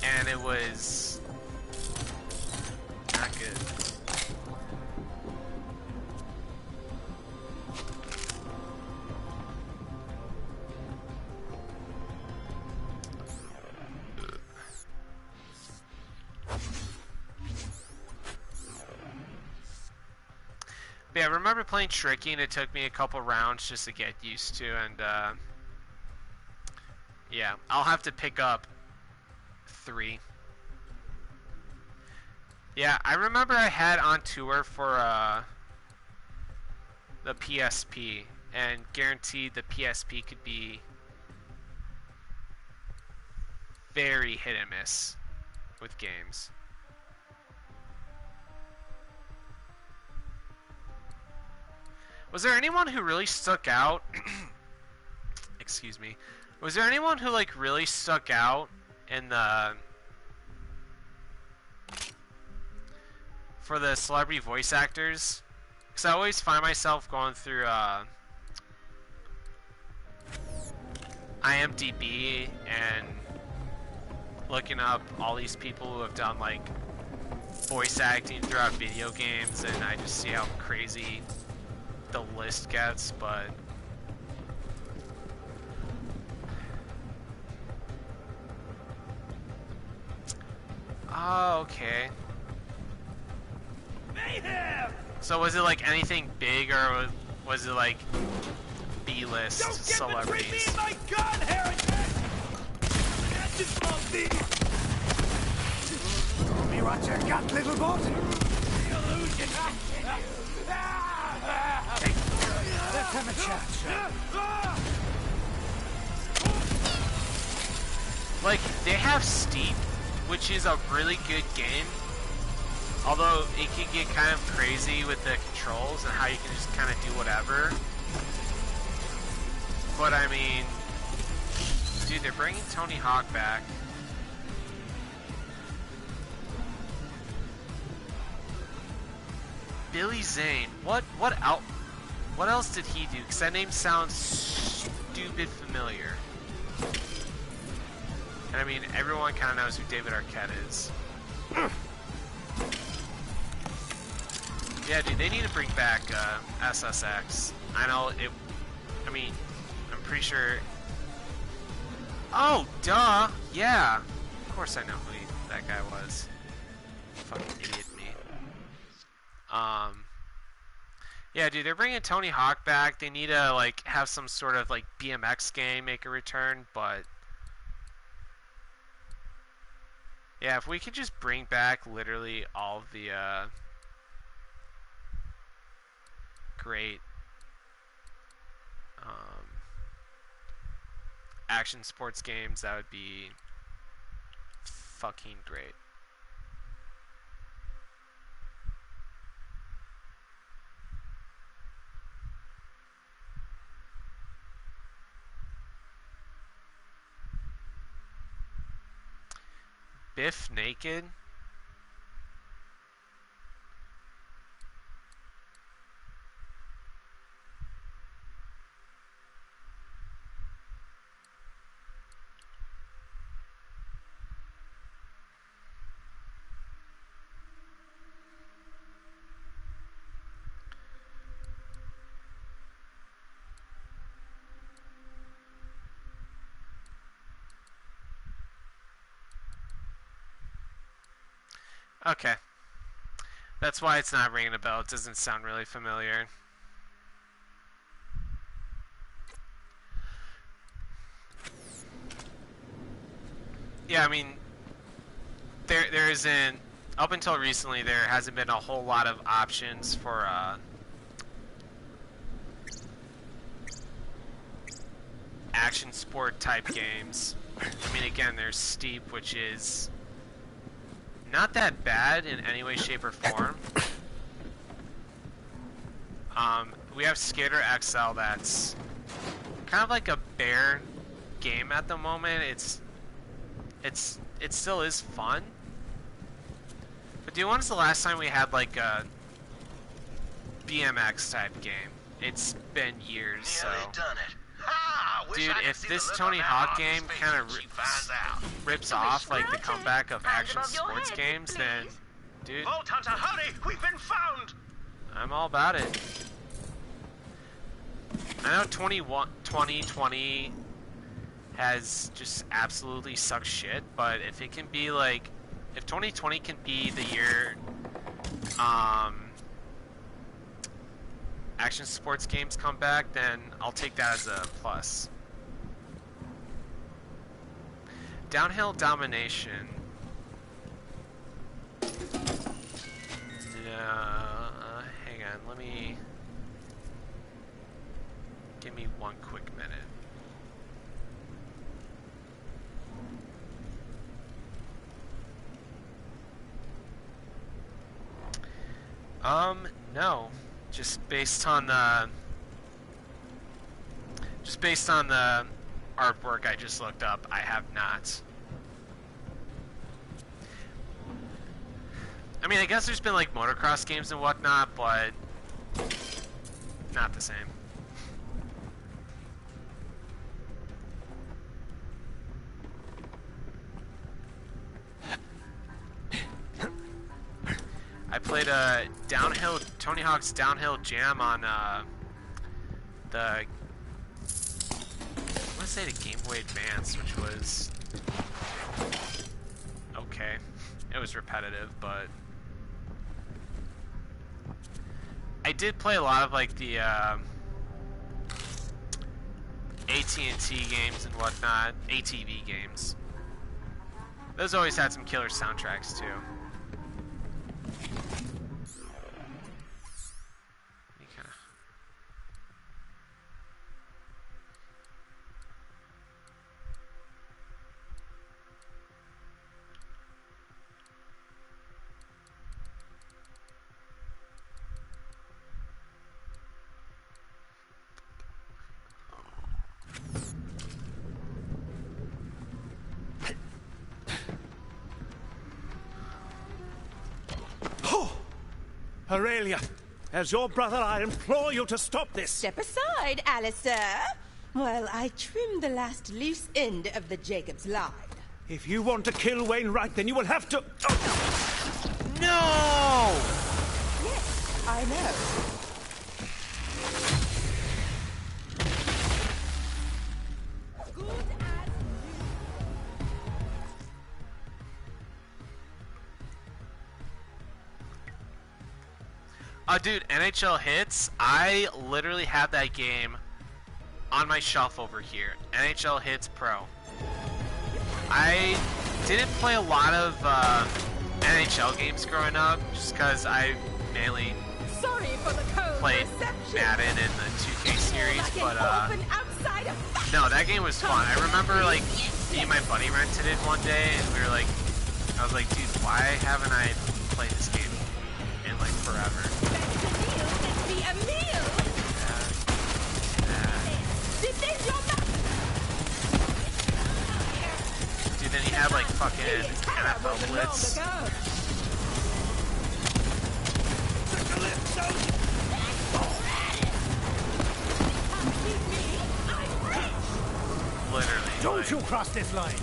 and it was not good. But yeah, I remember playing Tricky, and it took me a couple rounds just to get used to, and yeah, I'll have to pick up 3. Yeah, I remember I had on tour for the PSP, and guaranteed the PSP could be very hit and miss with games. Was there anyone who really stuck out? Excuse me. Was there anyone who like really stuck out in for the celebrity voice actors? Because I always find myself going through IMDb and looking up all these people who have done like voice acting throughout video games, and I just see how crazy the list gets. But oh, okay. Mayhem! So was it like anything big, or was it like B-list celebrities? Don't get between me and my gun, heretic! That's just my thing. Show me what you got, little bot. Illusion. Let's have a chat, sir. Like, they have Steep, which is a really good game. Although it can get kind of crazy with the controls and how you can just kind of do whatever. But I mean, dude, they're bringing Tony Hawk back. Billy Zane, what else did he do? Because that name sounds stupid familiar. And I mean, everyone kind of knows who David Arquette is. Yeah, dude, they need to bring back SSX. I know it. I mean, I'm pretty sure. Oh, duh. Yeah. Of course I know who that guy was. Fucking idiot me. Yeah, dude, they're bringing Tony Hawk back. They need to like have some sort of like BMX game make a return, but yeah, if we could just bring back literally all of the great action sports games, that would be fucking great. Biff naked? Okay. That's why it's not ringing a bell. It doesn't sound really familiar. Yeah, I mean, there isn't, up until recently, there hasn't been a whole lot of options for action sport type games. I mean, again, there's Steep, which is not that bad in any way, shape, or form. We have Skater XL that's kind of like a bare game at the moment. It still is fun. But dude, when was the last time we had like a BMX type game? It's been years, so. Done it. Dude, if this Tony Hawk game kind of rips off like the comeback of action sports games, then, dude, Vault Hunter, hurry! We've been found! I'm all about it. I know 2020 has just absolutely sucked shit, but if it can be like, if 2020 can be the year action sports games come back, then I'll take that as a plus. Downhill Domination. Hang on, let me... Give me one quick minute. No. Just based on the artwork I just looked up, I have not. I mean, I guess there's been like motocross games and whatnot, but not the same. I played a Tony Hawk's Downhill Jam on the, I want to say the Game Boy Advance, which was okay. It was repetitive, but I did play a lot of like the AT&T games and whatnot, ATV games. Those always had some killer soundtracks too. Aurelia, as your brother, I implore you to stop this. Step aside, Alistair, while I trim the last loose end of the Jacob's line. If you want to kill Wainwright, then you will have to... No! Yes, I know. Dude, NHL Hits, I literally have that game on my shelf over here. NHL Hits Pro. I didn't play a lot of NHL games growing up, just because I mainly played Madden and the 2K series, but no, that game was fun. I remember like me and my buddy rented it one day, and we were like, I was like, dude, why haven't I played this game in like forever? Dude, then he had like fucking in NFL Blitz. Literally. Don't you cross this line!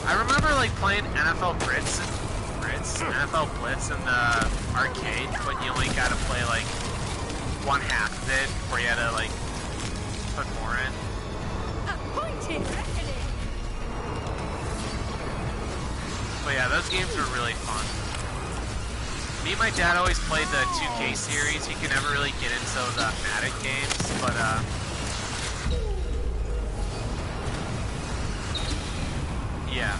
I remember like playing NFL Blitz in the arcade, but you only got to play like one half of it, where you had to like put more in. But yeah, those games were really fun. Me and my dad always played the 2K series. You can never really get into the Madden games, but yeah.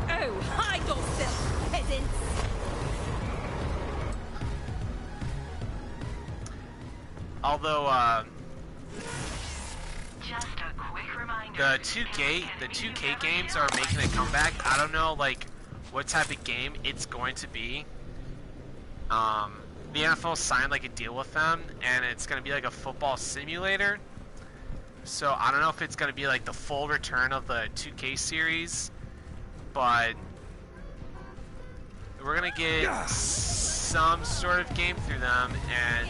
Oh, hide yourself, peasants! Although, Just a quick reminder. the 2K games are making a comeback. I don't know, like, what type of game it's going to be. The NFL signed, like, a deal with them, and it's going to be, like, a football simulator. So, I don't know if it's going to be, like, the full return of the 2K series, but we're going to get some sort of game through them, and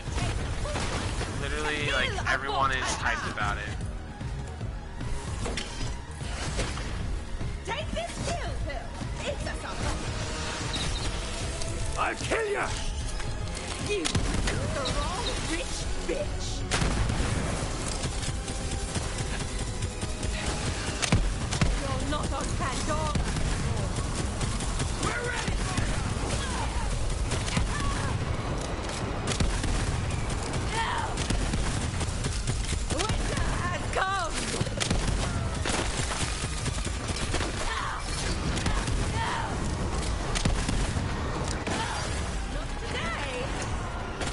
literally, like, everyone is hyped about it. Take this kill pill! It's a sucker! I'll kill you! You, the wrong rich bitch! You're not on Pandora! We're ready for you! Winter has come!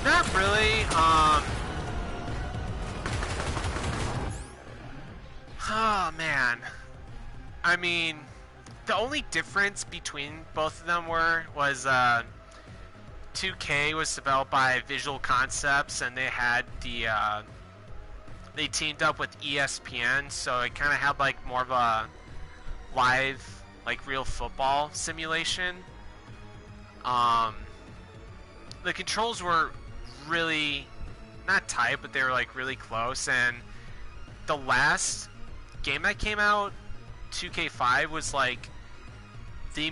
Not really, oh man. I mean, the only difference between both of them was 2K was developed by Visual Concepts, and they had they teamed up with ESPN, so it kind of had like more of a live, like real football simulation. The controls were really not tight, but they were like really close, and the last game that came out, 2K5, was like the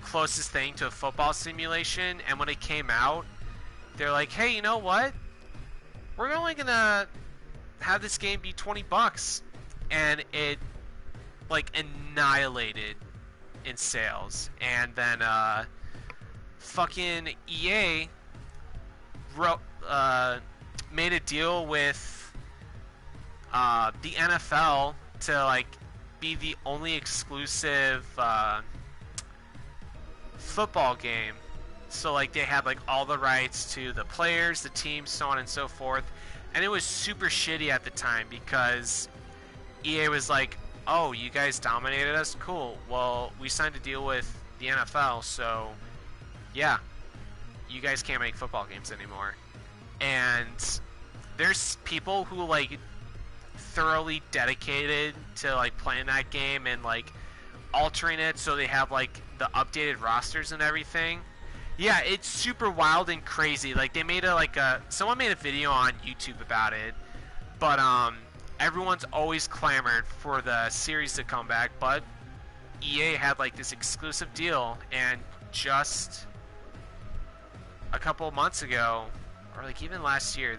closest thing to a football simulation. And when it came out, they're like, hey, you know what, we're only gonna have this game be $20, and it like annihilated in sales. And then fucking EA made a deal with the NFL to like be the only exclusive football game. So like they had like all the rights to the players, the teams, so on and so forth. And it was super shitty at the time because EA was like, oh, you guys dominated us? Cool. Well, we signed a deal with the NFL, so yeah, you guys can't make football games anymore. And there's people who like thoroughly dedicated to like playing that game and like altering it so they have like the updated rosters and everything. Yeah, it's super wild and crazy. Like they made someone made a video on YouTube about it, but everyone's always clamored for the series to come back. But EA had like this exclusive deal, and just a couple of months ago, or like even last year,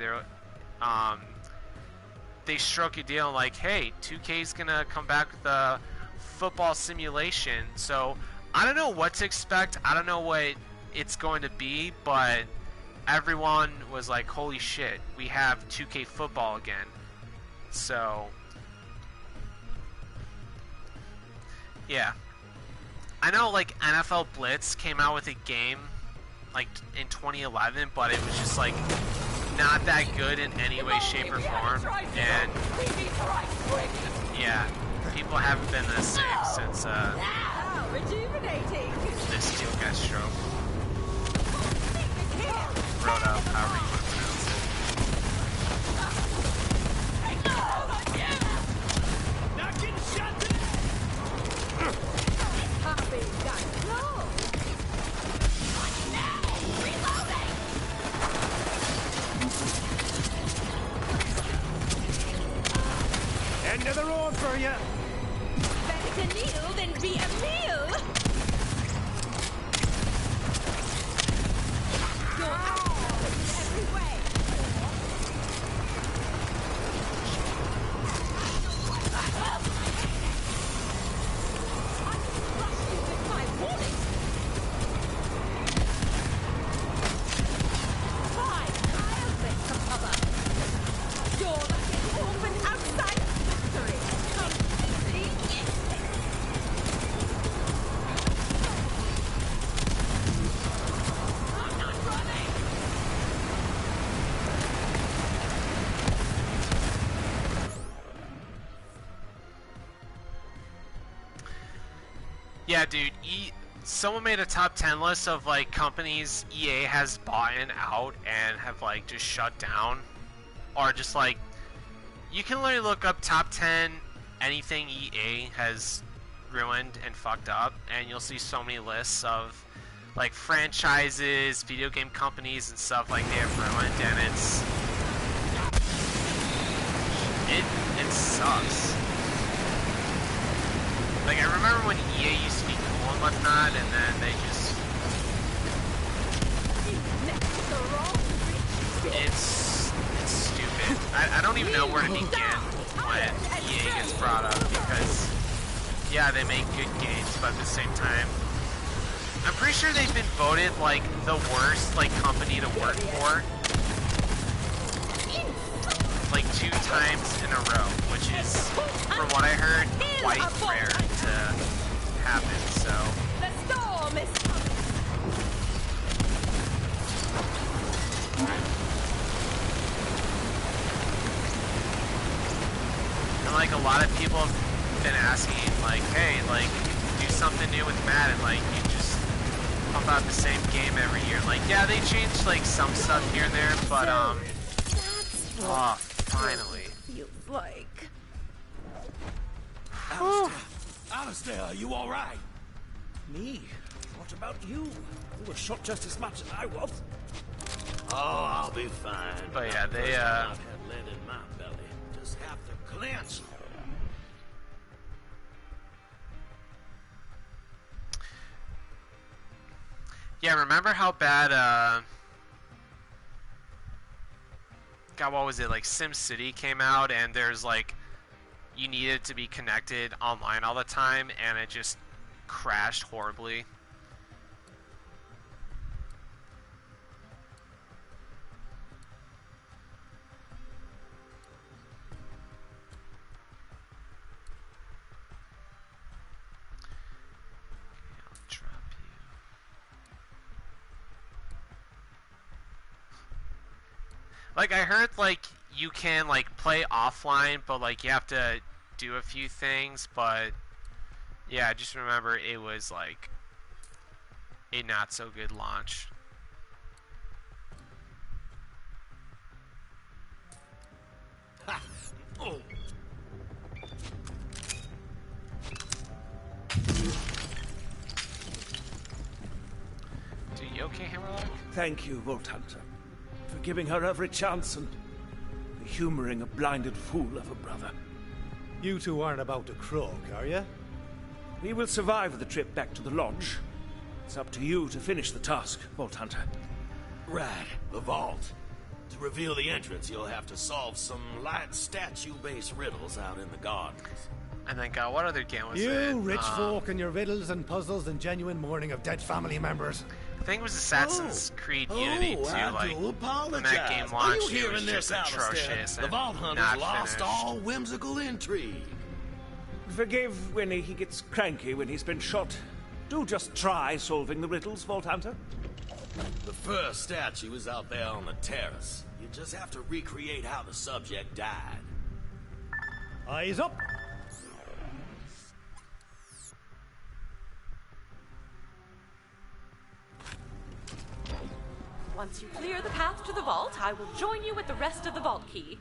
they struck a deal like, hey, 2K's gonna come back with a football simulation. So I don't know what to expect. I don't know what it's going to be, but everyone was like, holy shit, we have 2K football again. So yeah, I know like NFL Blitz came out with a game like in 2011, but it was just like not that good in any way, shape, or form. And yeah, people haven't been the same since How rejuvenating! This steel guy stroke. Wrote out however you want to pronounce it. Not getting shot Happy got close! End of the road for you. Better to kneel than be a meal! You're out in every way! I can crush you with my warning! Fine, I'll make some cover! You're like an orphan outside factory! Come see? I'm not running! Yeah, dude. Someone made a top 10 list of like companies EA has bought out and have like just shut down, or just like you can literally look up top 10 anything EA has ruined and fucked up, and you'll see so many lists of like franchises, video game companies, and stuff like they have ruined, and it sucks. Like, I remember when EA used to be cool and whatnot, and then they just... It's stupid. I don't even know where to begin when EA gets brought up, because, yeah, they make good games, but at the same time... I'm pretty sure they've been voted, like, the worst, like, company to work for, like 2 times in a row, which is, from what I heard, quite rare to happen, so... The storm is coming! And like a lot of people have been asking, like, hey, like, do something new with Madden, like, you just pump out the same game every year. Like, yeah, they changed, like, some stuff here and there, but, oh, finally. Feels like... Alistair, are you all right? Me? What about you? You were shot just as much as I was. Oh, I'll be fine. But yeah, they, I've had lead in my belly. Just have to clench. Yeah, remember how bad, God, what was it, like, SimCity came out, and there's, like, you needed to be connected online all the time, and it just crashed horribly. Like, I heard, like, you can, like, play offline, but, like, you have to do a few things, but, yeah, I just remember it was, like, a not-so-good launch. Ha! Oh! Dude, you okay, Hammerlock? Thank you, Vault Hunter, for giving her every chance and humoring a blinded fool of a brother. You two aren't about to croak, are you? We will survive the trip back to the lodge. It's up to you to finish the task, Vault Hunter. Right, the vault. To reveal the entrance, you'll have to solve some light statue-based riddles out in the gardens. And then, God, what other game was it? You rich folk and your riddles and puzzles and genuine mourning of dead family members. I think it was Assassin's Creed Unity too. I like do apologize. when that game launched, Are you it hearing was this, just Alistair? atrocious. The and Vault Hunters not lost finished. all whimsical intrigue. Forgive when he gets cranky when he's been shot. Do just try solving the riddles, Vault Hunter. The first statue is out there on the terrace. You just have to recreate how the subject died. Eyes up! Once you clear the path to the vault, I will join you with the rest of the vault key.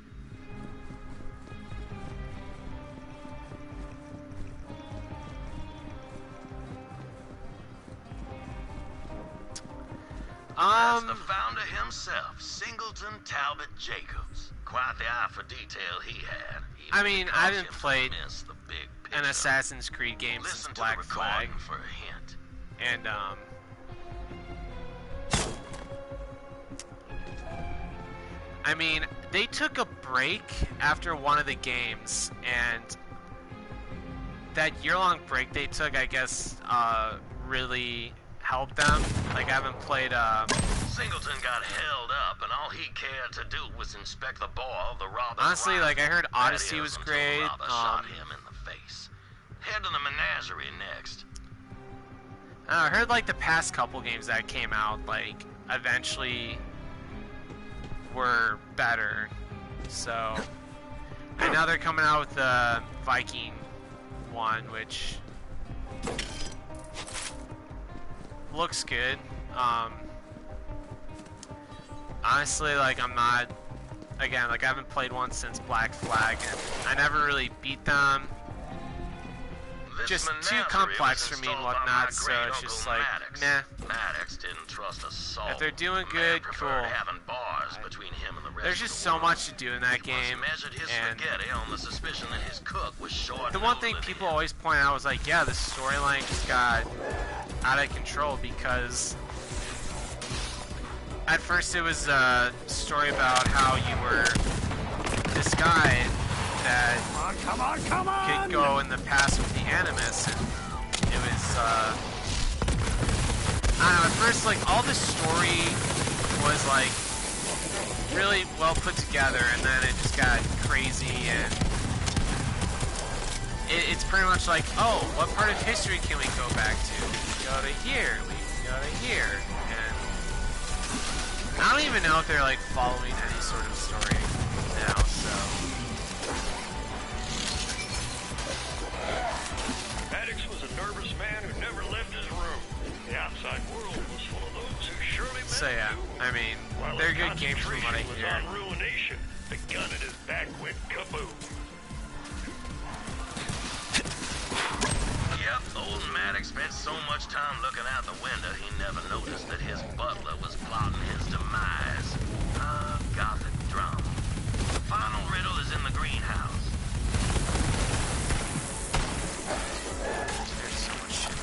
That's the founder himself, Singleton Talbot Jacobs. Quite the eye for detail he had. I mean, I haven't played an Assassin's Creed game since Black Flag. For a hint. And, I mean, they took a break after one of the games, and that year-long break they took, I guess, really helped them. Like, I haven't played, Singleton got held up, and all he cared to do was inspect the ball of the robber. Honestly, like, I heard Odyssey was great. Shot him in the face. Head to the menagerie next. I heard, like, the past couple games that came out, like, eventually were better. So, and now they're coming out with the Viking one, which looks good. Honestly, like, I'm not, again, like, I haven't played one since Black Flag, and I never really beat them. Just too complex for me and whatnot, so it's just like, nah. Maddox didn't trust a soul. If they're doing good, cool. Having bars between him and the rest There's just so much to do in that game, and on the suspicion that his cook was short. The one thing people always point out was like, yeah, the storyline just got out of control because at first it was a story about how you were this guy that could go in the past with the Animus, and it was, I don't know, at first, like, all the story was, like, really well put together, and then it just got crazy, and it's pretty much like, oh, what part of history can we go back to? We can go to here, we can go to here, and I don't even know if they're, like, following any sort of story now, so... Maddox was a nervous man who never left his room. The outside world was full of those who surely meant So yeah, I mean, they're good games from what I hear. on ruination, the gun at his back went kaboom. Yep, old Maddox spent so much time looking out the window he never noticed that his butler was plotting his demise. Gothic drum. The final riddle is in the greenhouse. There's so much shit.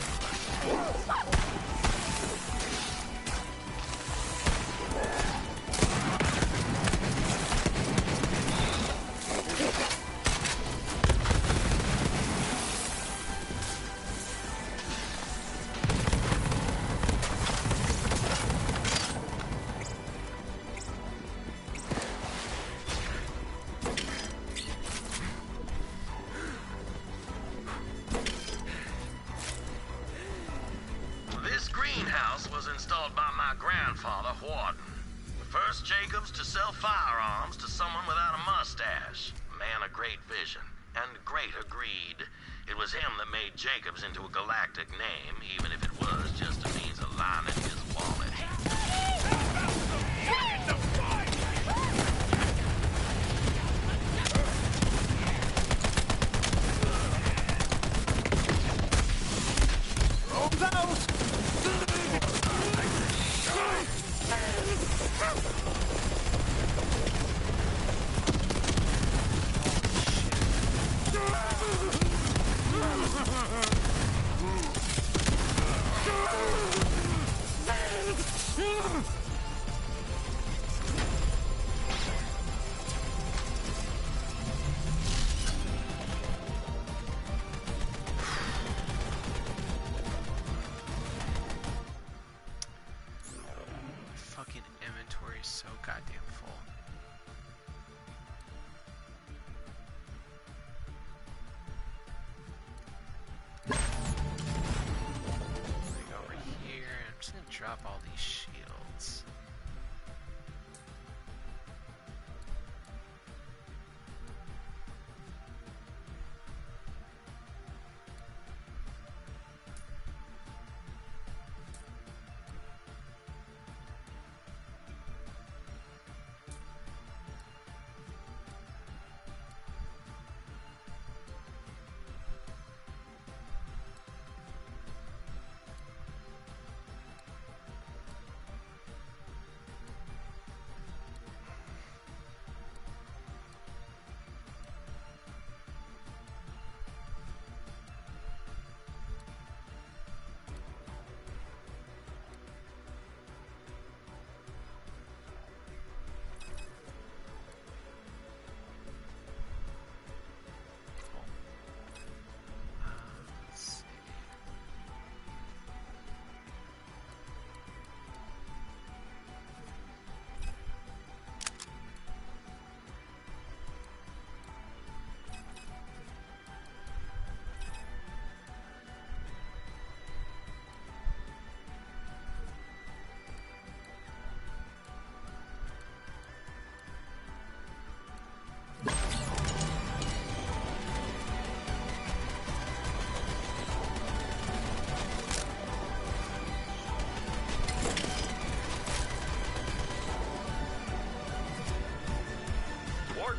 This greenhouse was installed by my grandfather, Warden. The first Jacobs to sell firearms to someone without a mustache. A man of great vision and greater greed. It was him that made Jacobs into a galactic name, even if it was just a means of lining his wallet.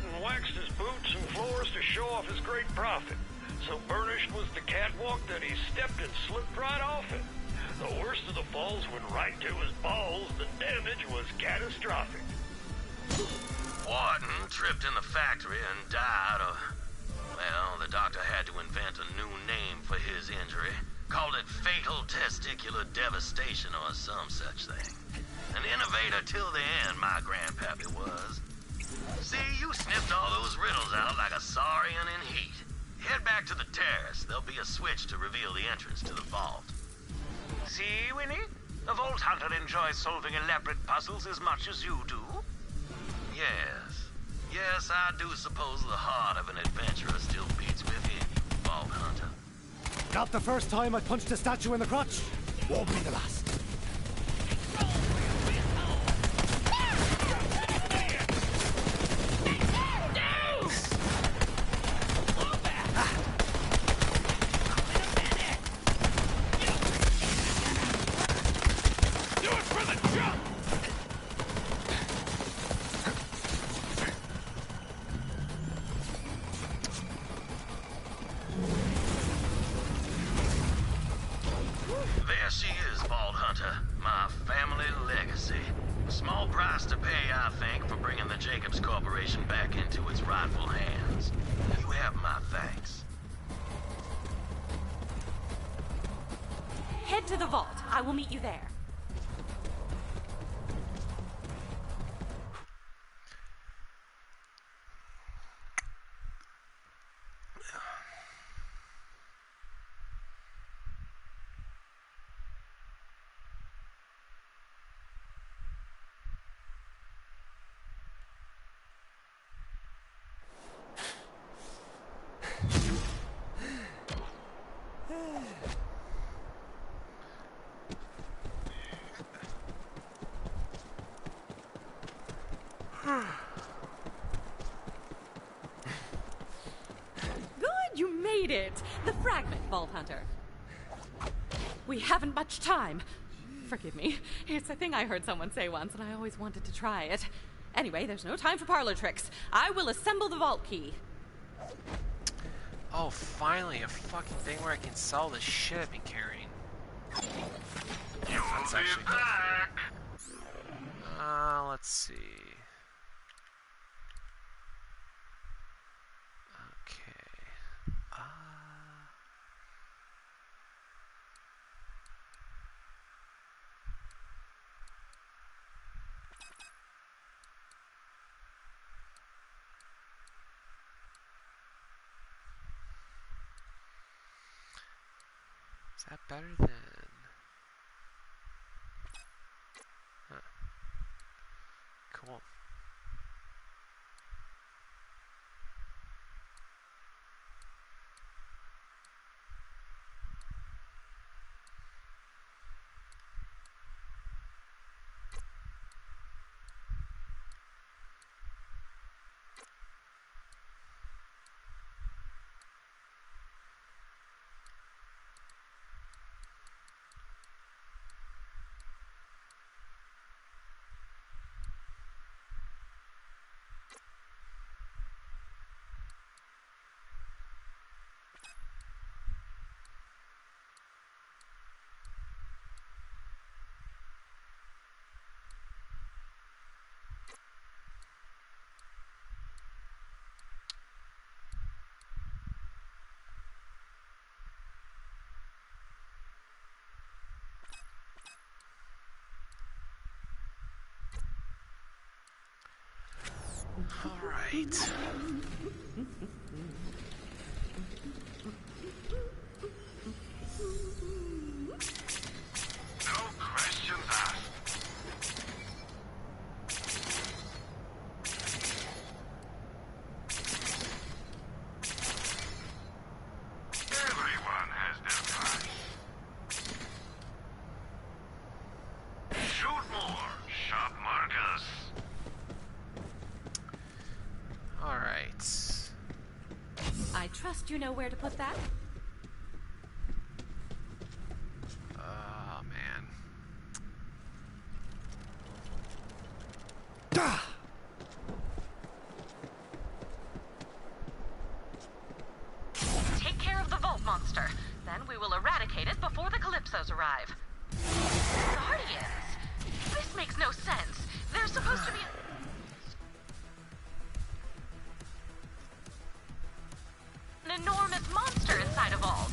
and waxed his boots and floors to show off his great profit. So burnished was the catwalk that he stepped and slipped right off it. The worst of the falls went right to his balls. The damage was catastrophic. Warden tripped in the factory and died of... Well, the doctor had to invent a new name for his injury. Called it fatal testicular devastation or some such thing. An innovator till the end, my grandpappy was. See, you sniffed all those riddles out like a saurian in heat. Head back to the terrace. There'll be a switch to reveal the entrance to the vault. See, Winnie? The Vault Hunter enjoys solving elaborate puzzles as much as you do. Yes. Yes, I do suppose the heart of an adventurer still beats within you, Vault Hunter. Not the first time I punched a statue in the crotch. Won't be the last. There she is, Vault Hunter. My family legacy. A small price to pay, I think, for bringing the Jacobs Corporation back into its rightful hands. You have my thanks. Head to the vault. I will meet you there. Good, you made it! The fragment, Vault Hunter. We haven't much time. Forgive me. It's a thing I heard someone say once, and I always wanted to try it. Anyway, there's no time for parlor tricks. I will assemble the vault key. Oh, finally, a fucking thing where I can sell the shit I've been carrying. That's actually back. Let's see. Okay. Is that better than... Huh. Cool. All right. No questions asked. Everyone has their price. Shoot more, sharp Marcus. All right. I trust you know where to put that. Oh, man. before the Calypsos arrive. Guardians? This makes no sense. There's supposed to be an enormous monster inside a vault.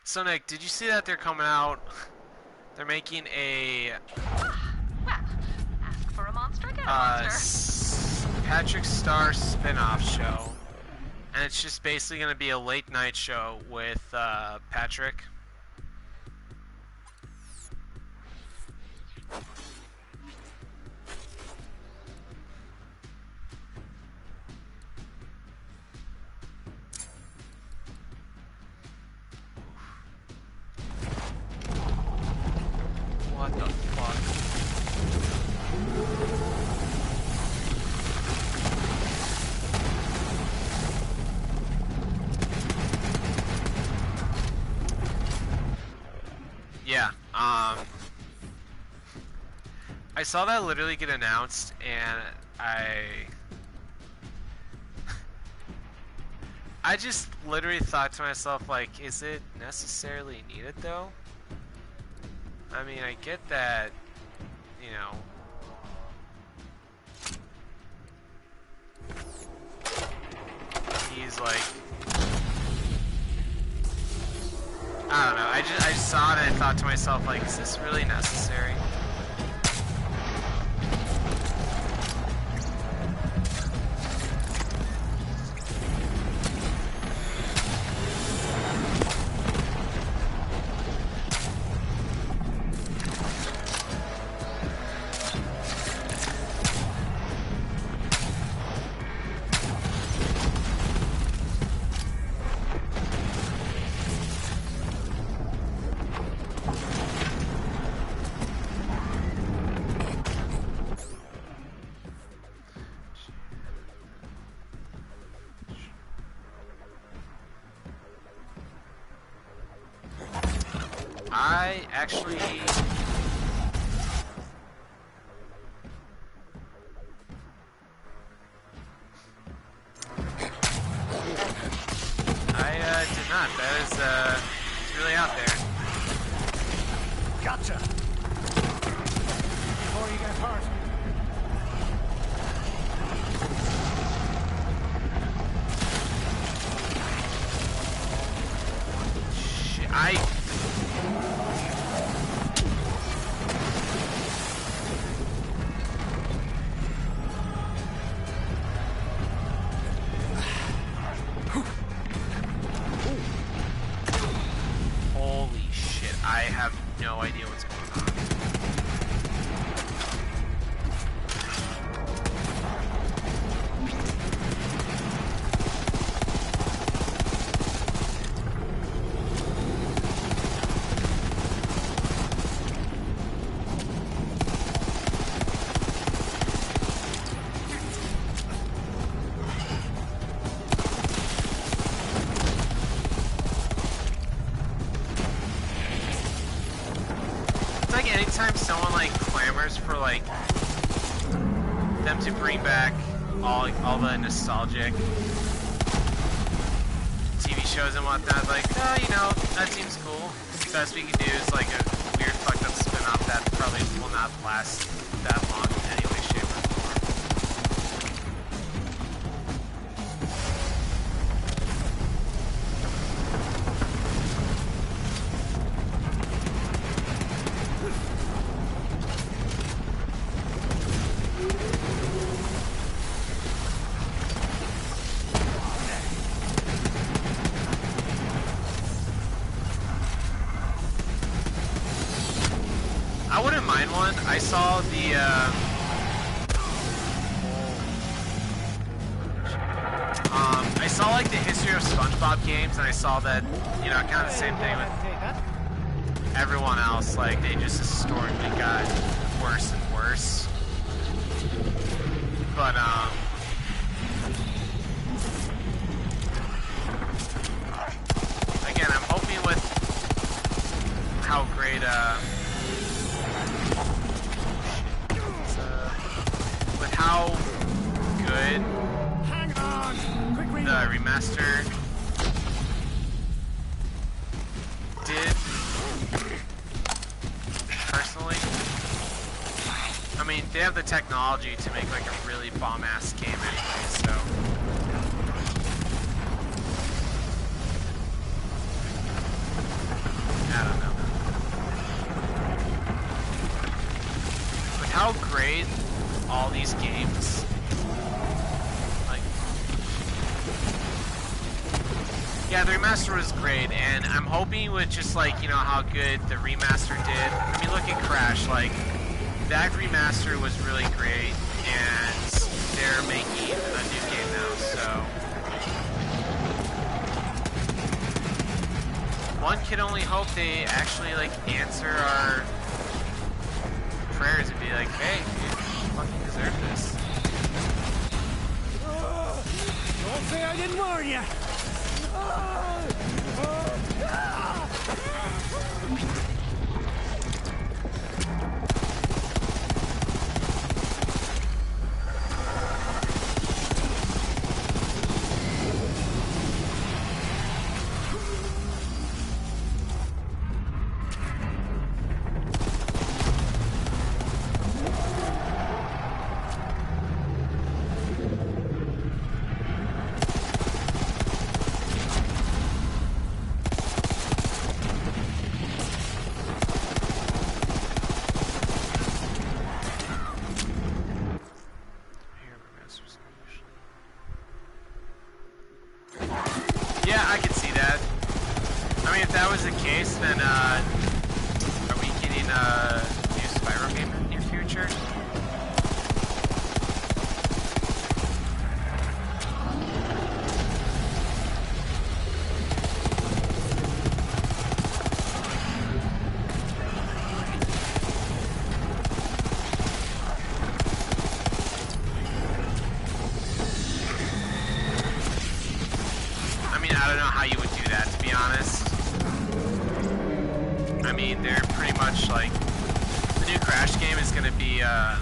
So Nick, did you see that they're coming out? They're making a Well, ask for a monster, get a monster. Patrick Star spin-off show, and it's just basically going to be a late night show with Patrick. What the fuck? Yeah, I saw that literally get announced, and I just literally thought to myself, like, is it necessarily needed, though? I mean, I get that, you know, he's like, I don't know, I just saw it and I thought to myself, like, is this really necessary? I actually... did not. That is, it's really out there. Gotcha! Before you get hurt. Shit, holy shit, I have no idea what's going on. Anytime someone like clamors for like them to bring back all the nostalgic TV shows and whatnot, like, oh, you know, that seems cool. The best we can do is like a weird fucked up spin-off that probably will not last that long in any way, shape, or form. I wouldn't mind online one. I saw the I saw like the history of SpongeBob games, and I saw that, you know, kind of the same thing with everyone else. Like, they just historically got worse and worse. But again, I'm hoping with how great with how good the remaster did, personally. I mean, they have the technology to make like a really bomb-ass game anyway, so. I don't know. With how great all these games, like, yeah, the remaster was great, and I'm hoping with just like, you know, how good the remaster did. I mean, look at Crash, like, that remaster was really great, and they're making a new game now, so one can only hope they actually like answer our prayers and be like, hey, dude, you fucking deserve this. Don't say I didn't warn you. Yeah, I could see that. I mean, if that was the case, then, are we getting a new Spyro game in the near future? I don't know how you would do that, to be honest. I mean, they're pretty much like, the new Crash game is gonna be, Well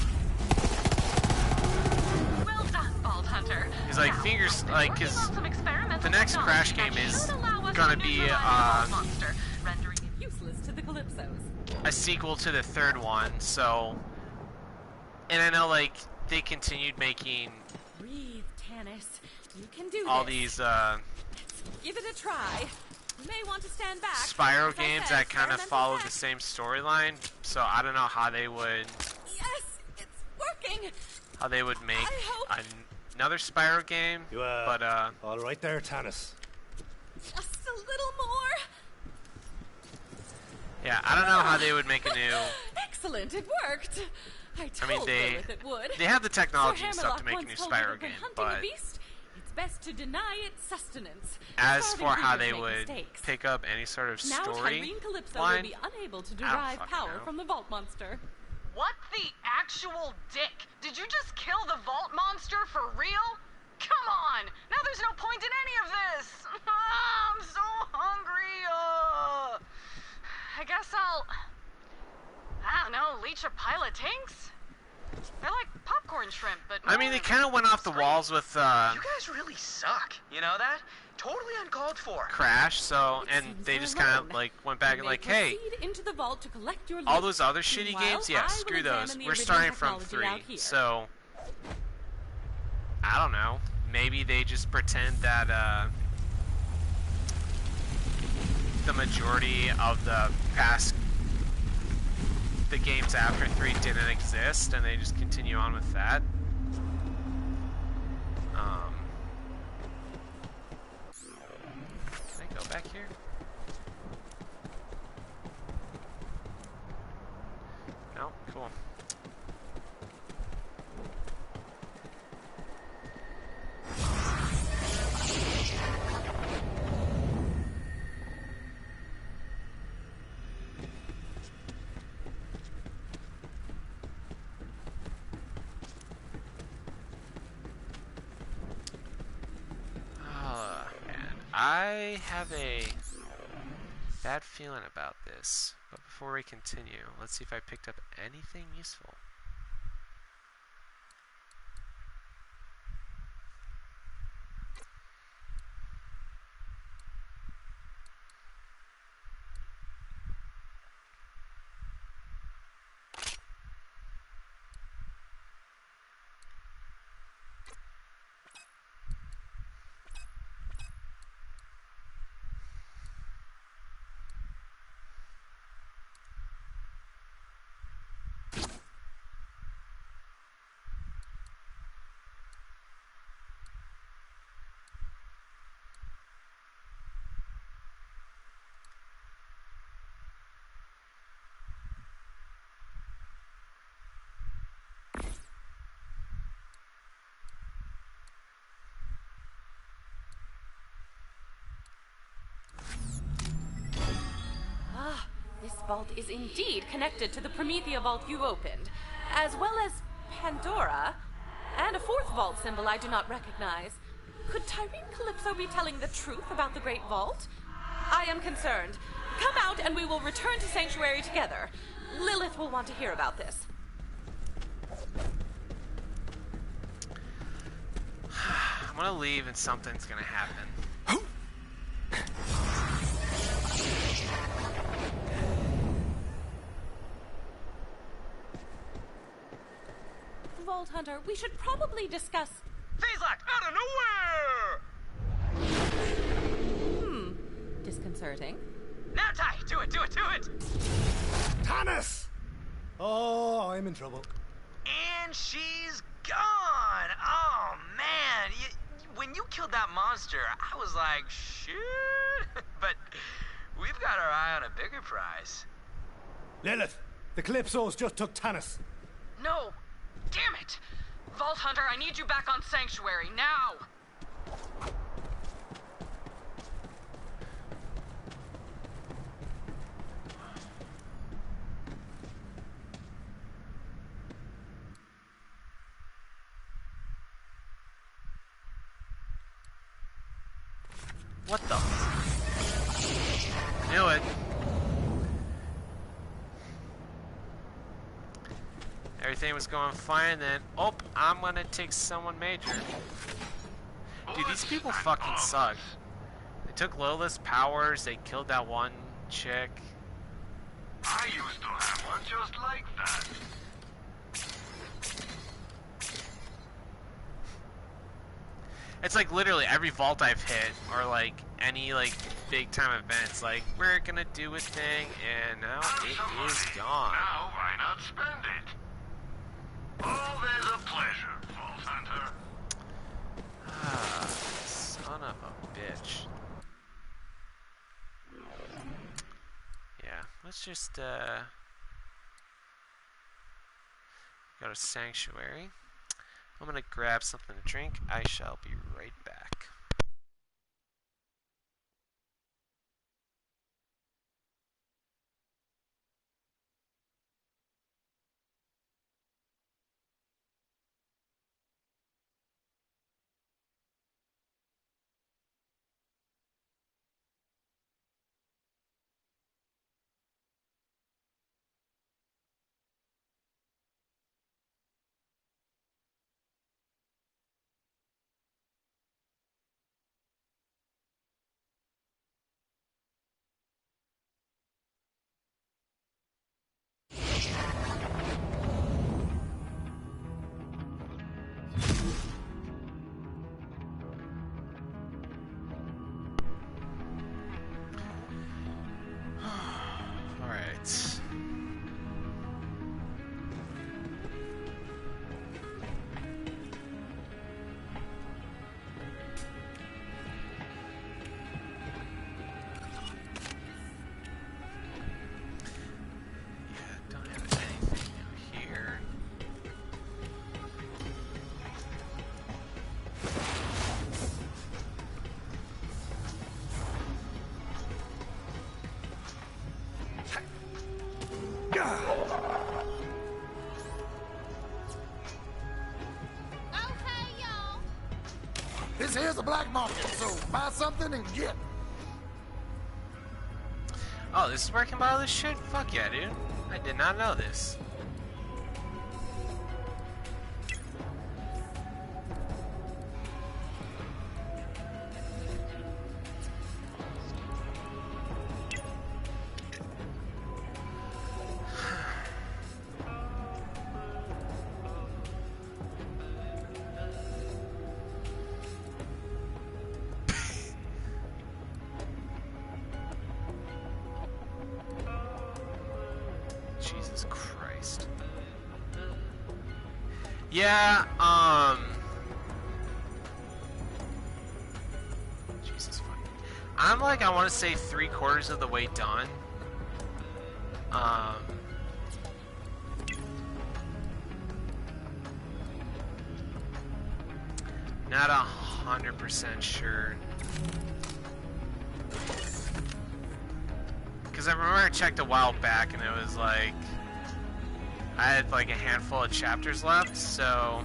done, Vault Hunter. is like fingers, like, cause the next Crash game is gonna be, rendering it useless to the Calypsos. a sequel to the third one, so, and I know, like, they continued making Breathe, Tannis. You can do all this. these, Give it a try. You may want to stand back. Spyro games that kind of follow the same storyline, so I don't know how they would. Yes, it's working. How they would make another Spyro game, but all right there, Tannis. Just a little more. Yeah, I don't know how they would make a new. Excellent, it worked. I told mean, Lilith it would. they have the technology Sir and stuff to Hammerlock make a new once told me Spyro that when game, hunting but a beast, it's best to deny its sustenance. as Starving for how creatures they make would mistakes. pick up any sort of Now story Tyrene Calypso line, will be unable to I don't derive fucking power know. from the Vault Monster. What the actual dick? Did you just kill the Vault Monster for real? Come on! Now there's no point in any of this! I'm so hungry! I guess I don't know, leech a pile of tinks? They're like popcorn shrimp, but I mean, they kind of went off the walls with You guys really suck. You know that? Totally uncalled for. Crash, so, and they just kind of like went back and like, hey, Into the vault to collect your all loot. those other shitty Meanwhile, games, yeah, I will screw those. examine the We're original starting from technology out 3, here. so I don't know. Maybe they just pretend that the majority of the games after 3 didn't exist, and they just continue on with that. Can I go back here? No, Cool. Man. I have a bad feeling about this. But before we continue, let's see if I picked up anything useful. This vault is indeed connected to the Promethea vault you opened, as well as Pandora, and a fourth vault symbol I do not recognize. Could Tyrene Calypso be telling the truth about the Great Vault? I am concerned. Come out and we will return to Sanctuary together. Lilith will want to hear about this. I'm gonna leave and something's gonna happen. Vault Hunter, we should probably discuss... Phase lock out of nowhere! Disconcerting. Now, Ty, do it! Thomas! Oh, I'm in trouble. And she's gone! Oh, man! When you killed that monster, I was like, shoot! But we've got our eye on a bigger prize. Lilith, the Calypsos just took Tannis. No! Damn it! Vault Hunter, I need you back on Sanctuary, now! What the? Knew it. Everything was going fine, then, oh, I'm gonna take someone major. Dude, these people fucking suck. They took Lola's powers, they killed that one chick. I used to have one just like that. It's like literally every vault I've hit, or like any like big time events, like we're gonna do a thing, and now it is gone. Now why not spend it? Always a pleasure, Vault Hunter. Ah, son of a bitch. Yeah, let's just go to Sanctuary. I'm gonna grab something to drink. I shall be right back. This here's a black market, so buy something and get. Oh, this is where I can buy all this shit? Fuck yeah, dude. I did not know this. Jesus Christ. Yeah, Jesus fucking. I'm like, I want to say 3/4 of the way done. Not 100% sure. Because I remember I checked a while back and it was like I had like a handful of chapters left, so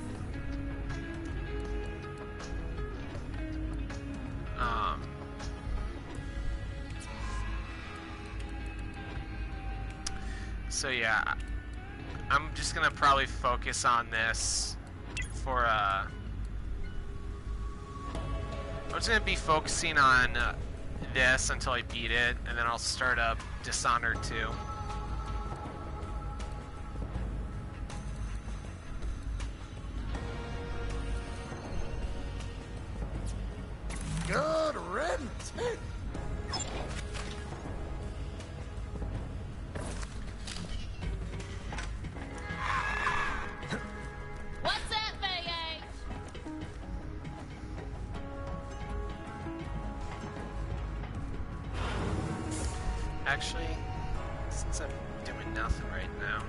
yeah, I'm just gonna probably focus on this for I'm just gonna be focusing on this until I beat it, and then I'll start up Dishonored 2. Good riddance. What's that, V8? Actually, since I'm doing nothing right now,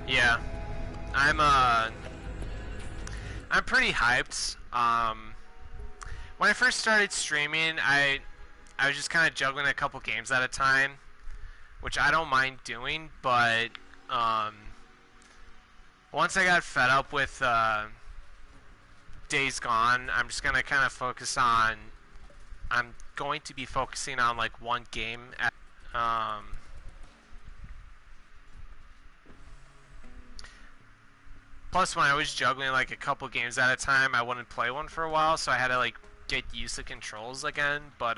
yeah, I'm pretty hyped. When I first started streaming, I was just kind of juggling a couple games at a time, which I don't mind doing, but once I got fed up with Days Gone, I'm just gonna kind of focus on. I'm going to be focusing on like one game at plus, when I was juggling like a couple games at a time, I wouldn't play one for a while, so I had to like get used to controls again. But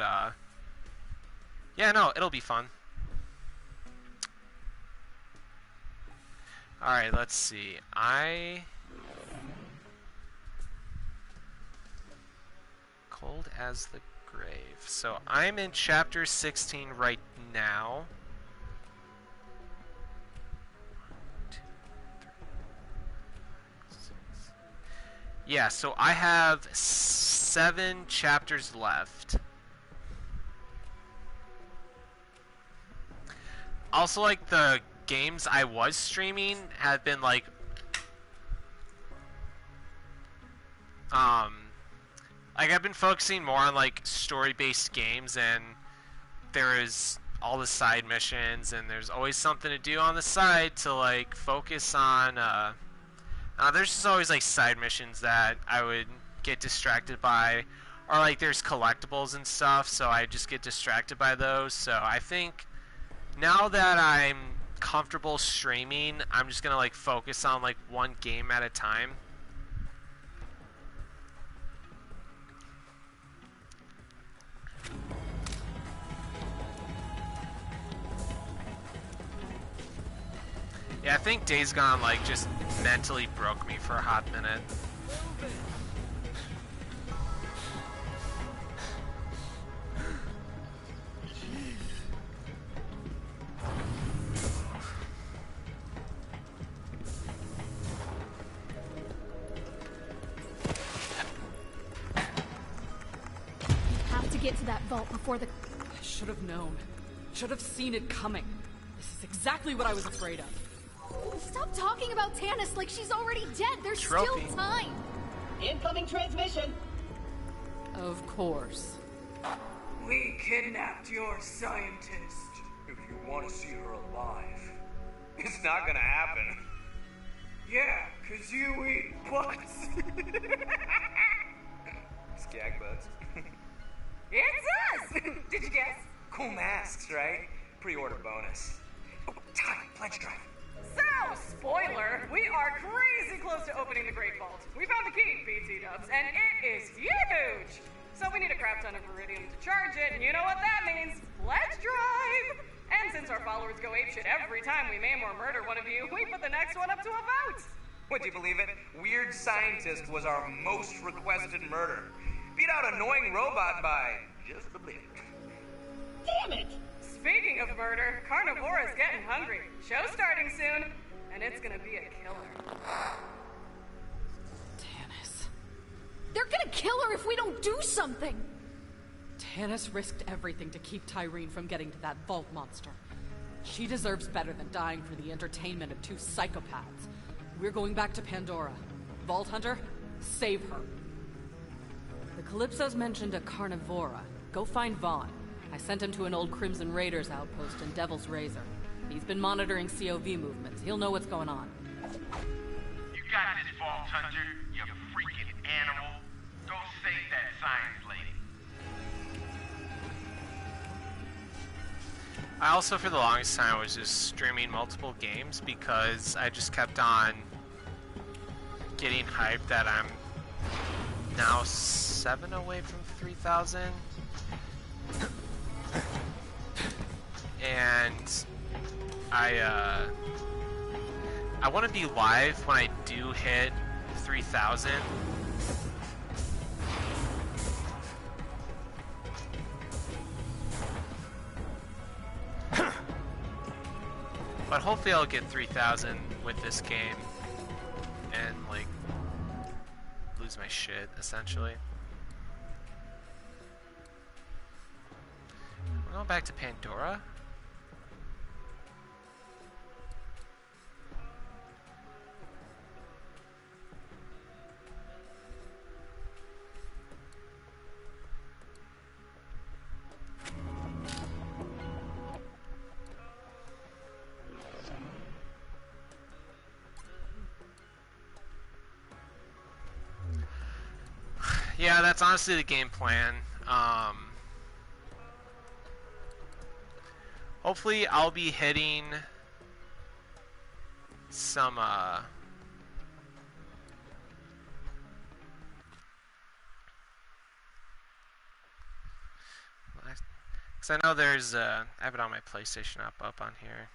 yeah, no, it'll be fun. All right, let's see. Cold as the grave. So I'm in chapter 16 right now. Yeah, so I have 7 chapters left. Also, like, the games I was streaming have been, like, I've been focusing more on, like, story-based games, and there is all the side missions, and there's always something to do on the side to, like, focus on, there's just always like side missions that I would get distracted by, or like there's collectibles and stuff, so I just get distracted by those. So I think now that I'm comfortable streaming, I'm just gonna like focus on like one game at a time. Yeah, I think Days Gone like just mentally broke me for a hot minute. We have to get to that vault before the... I should have known. Should have seen it coming. This is exactly what I was afraid of. Stop talking about Tannis like she's already dead. There's Trophy. still time. Incoming transmission. Of course. We kidnapped your scientist. If you want to see her alive, it's not gonna happen. Yeah, 'cause you eat butts. Skag butts. It's us! Did you guess? Cool masks, right? Pre-order bonus. Oh, time, pledge drive. So, spoiler, we are crazy close to opening the Great Vault. We found the key, BT dubs, and it is huge! So we need a crap ton of iridium to charge it, and you know what that means. Pledge drive! And since our followers go apeshit every time we maim or murder one of you, we put the next one up to a vote! Would you believe it? Weird Scientist was our most requested murder. Beat out Annoying Robot by just a bit. Damn it! Speaking of murder, Carnivora is getting hungry. Show's starting soon, and it's gonna be a killer. Tannis. They're gonna kill her if we don't do something. Tannis risked everything to keep Tyreen from getting to that vault monster. She deserves better than dying for the entertainment of two psychopaths. We're going back to Pandora. Vault Hunter, save her. The Calypso's mentioned a Carnivora. Go find Vaughn. I sent him to an old Crimson Raiders outpost in Devil's Razor. He's been monitoring COV movements. He'll know what's going on. You got this, Vault Hunter, you freaking animal. Go save that science lady. I also, for the longest time, was just streaming multiple games because I just kept on getting hyped that I'm now 7 away from 3,000. And I want to be live when I do hit 3,000. But hopefully I'll get 3,000 with this game and like lose my shit essentially. We're going back to Pandora. Yeah, that's honestly the game plan. Hopefully I'll be hitting some because I know there's I have it on my PlayStation up on here.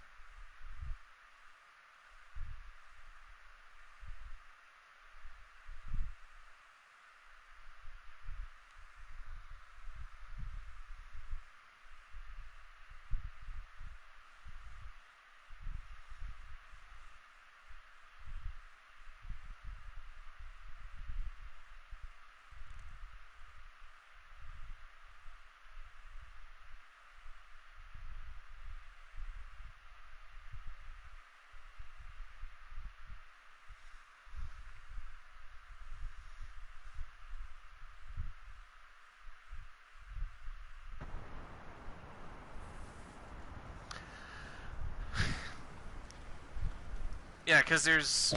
Yeah, because there's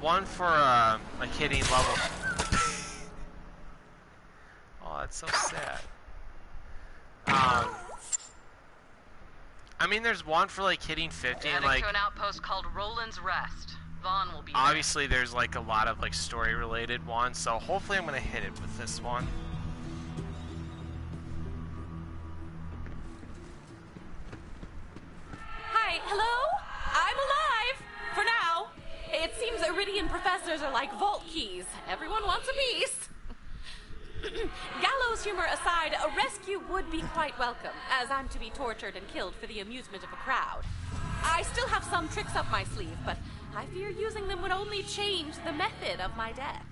one for like hitting level. Oh, that's so sad. I mean, there's one for like hitting 50 and like. To an outpost called Roland's Rest. Vaughn will be. Obviously, there's like a lot of like story-related ones, so hopefully I'm gonna hit it with this one. Hi, hello? I'm alive! For now. It seems Iridian professors are like vault keys. Everyone wants a piece. Gallows humor aside, a rescue would be quite welcome, as I'm to be tortured and killed for the amusement of a crowd. I still have some tricks up my sleeve, but I fear using them would only change the method of my death.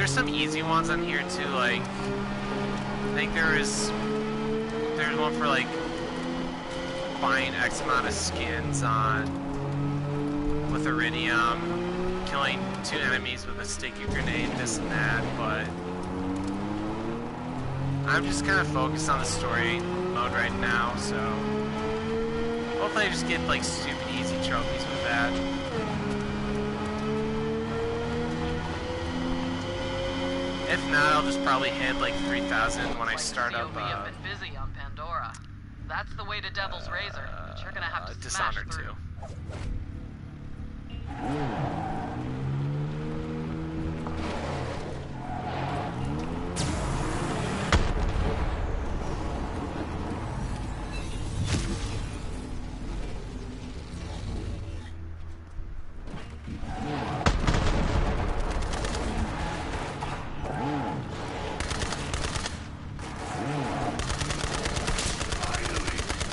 there's some easy ones on here too. Like I think there's one for like buying X amount of skins on with iridium, killing 2 enemies with a sticky grenade, this and that. But I'm just kind of focused on the story mode right now, so hopefully I just get like stupid easy trophies with that. If not, I'll just probably hit like 3,000 when I start up. have been busy on Pandora. That's the way to Devil's Razor, but you're gonna have to smash Dishonored through. 2.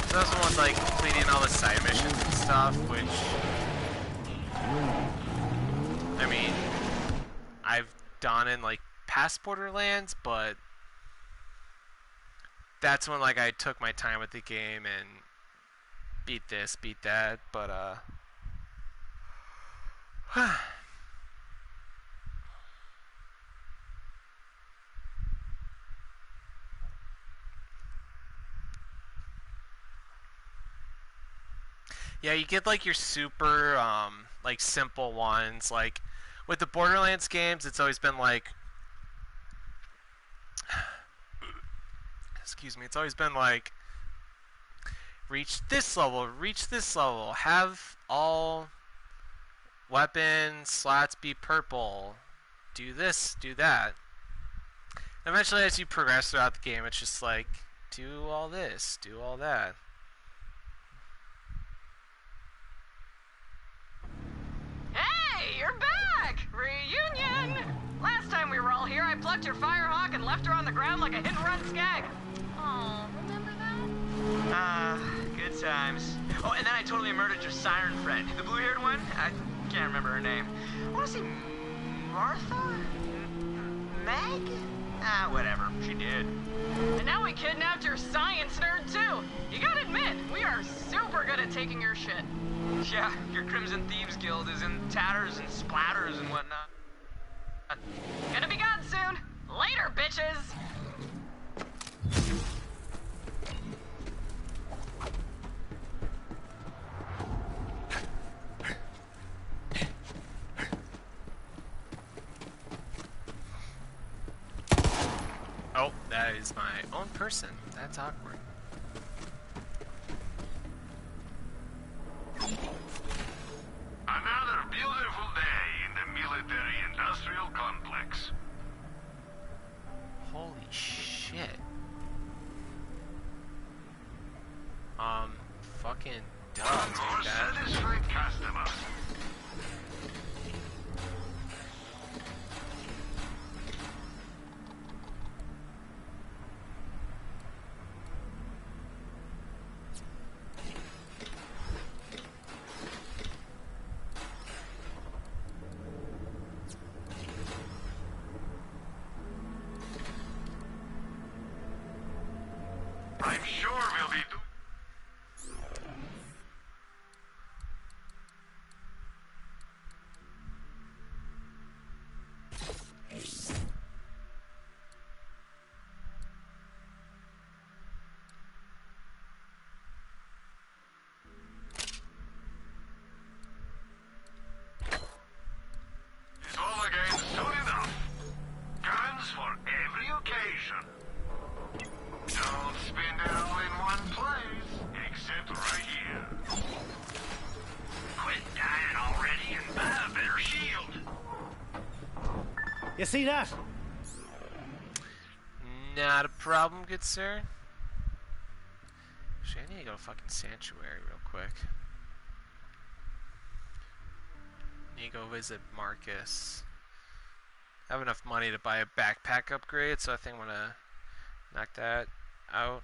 So that's the ones like completing all the side missions and stuff, which, I mean, I've done in like past Borderlands, but that's when like I took my time with the game and beat this, beat that, but yeah, you get like your super like simple ones. Like with the Borderlands games, it's always been like excuse me, it's always been like reach this level, have all weapon slots be purple, do this, do that. Eventually as you progress throughout the game, it's just like do all this, do all that. Hey, you're back! Reunion! Last time we were all here, I plucked your Firehawk and left her on the ground like a hit-and-run skag. Oh, remember that? Good times. Oh, and then I totally murdered your siren friend. The blue-haired one? I can't remember her name. I want to say Martha? Meg? Whatever. She did. And now we kidnapped your science nerd, too. You gotta admit, we are super good at taking your shit. Yeah, your Crimson Thieves Guild is in tatters and splatters and whatnot. Gonna be gone soon. Later, bitches! Oh, that is my own person. That's awkward. Another beautiful day in the military-industrial complex. Holy shit. Fucking duh, More dude, that. satisfied customers. I'm sure we'll be It's all again soon enough. Guns for every occasion. Don't spend it all in one place, except right here. Quit dying already and buy a better shield. You see that? Not a problem, good sir. Actually, I need to go to fucking Sanctuary real quick. Need to go visit Marcus. I have enough money to buy a backpack upgrade, so I think I'm gonna knock that out.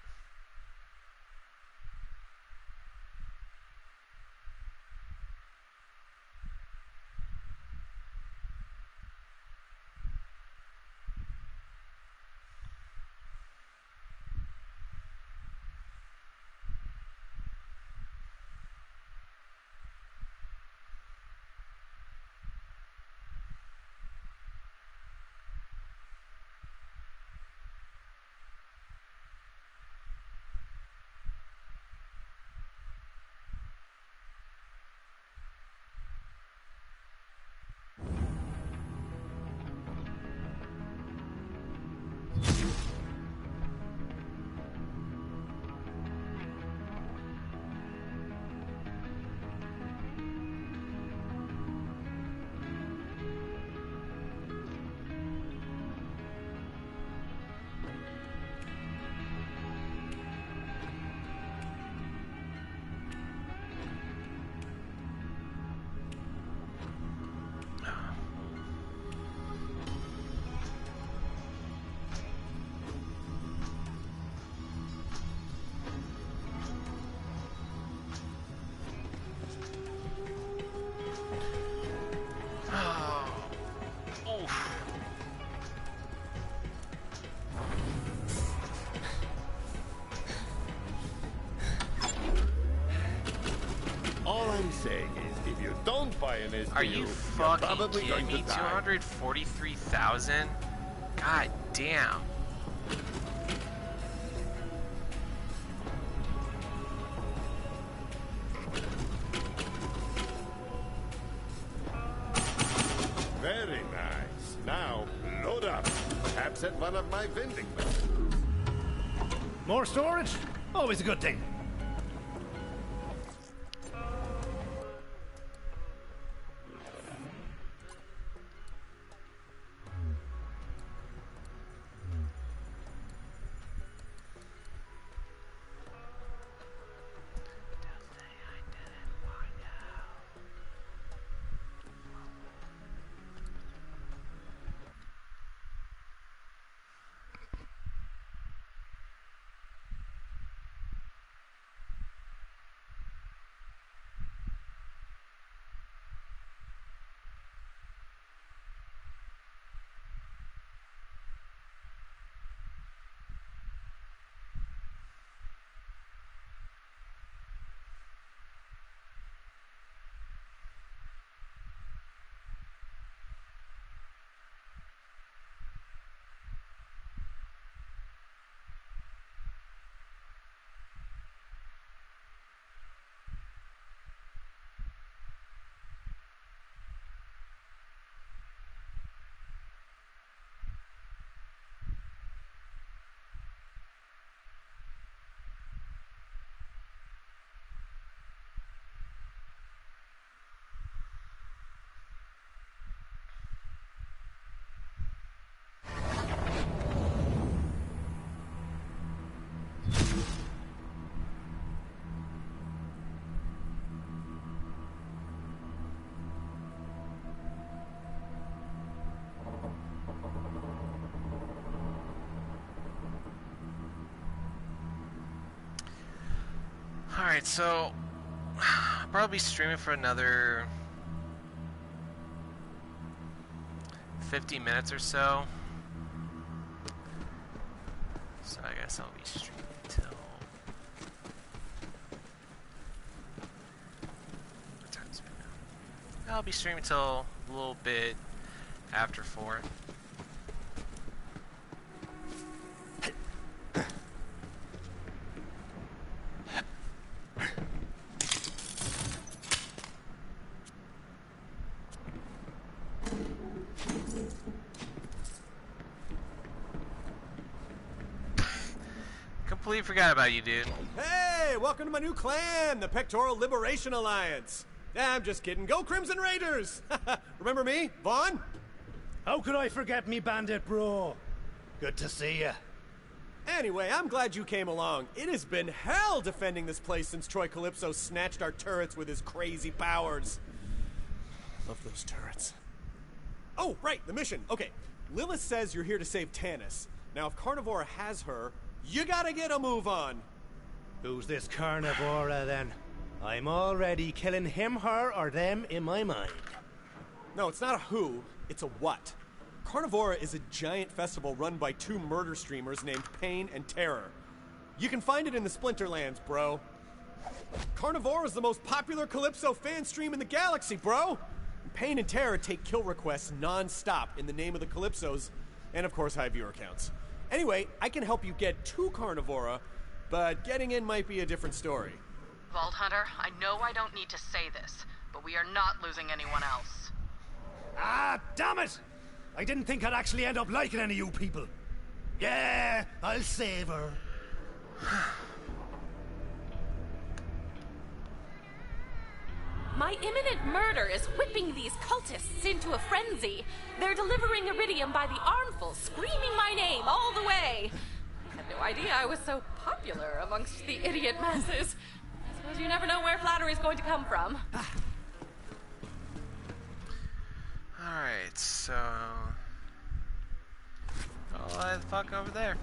saying is, if you don't buy an SBU, Are you you're fucking probably kidding going me? to die. 243,000? God damn. Very nice. Now, load up. Perhaps at one of my vending machines. More storage? Always a good thing. Alright, so I'll probably be streaming for another 50 minutes or so. So I guess I'll be streaming till what time is it now? I'll be streaming till a little bit after 4. Completely forgot about you, dude. Hey, welcome to my new clan, the Pectoral Liberation Alliance. I'm just kidding. Go Crimson Raiders! Remember me, Vaughn? How could I forget me bandit bro? Good to see ya. Anyway, I'm glad you came along. It has been hell defending this place since Troy Calypso snatched our turrets with his crazy powers. Love those turrets. Oh, right, the mission. Okay, Lilith says you're here to save Tanis. Now, if Carnivora has her, you gotta get a move on. Who's this Carnivora then? I'm already killing him, her, or them in my mind. No, it's not a who, it's a what. Carnivora is a giant festival run by 2 murder streamers named Pain and Terror. You can find it in the Splinterlands, bro. Carnivora is the most popular Calypso fan stream in the galaxy, bro. Pain and Terror take kill requests non-stop in the name of the Calypsos, and of course high viewer counts. Anyway, I can help you get to Carnivora, but getting in might be a different story. Vault Hunter, I know I don't need to say this, but we are not losing anyone else. Ah, damn it! I didn't think I'd actually end up liking any of you people. Yeah, I'll save her. My imminent murder is whipping these cultists into a frenzy. They're delivering iridium by the armful, screaming my name all the way. I had no idea I was so popular amongst the idiot masses. I suppose you never know where flattery's going to come from. Alright, so... oh, why the fuck over there?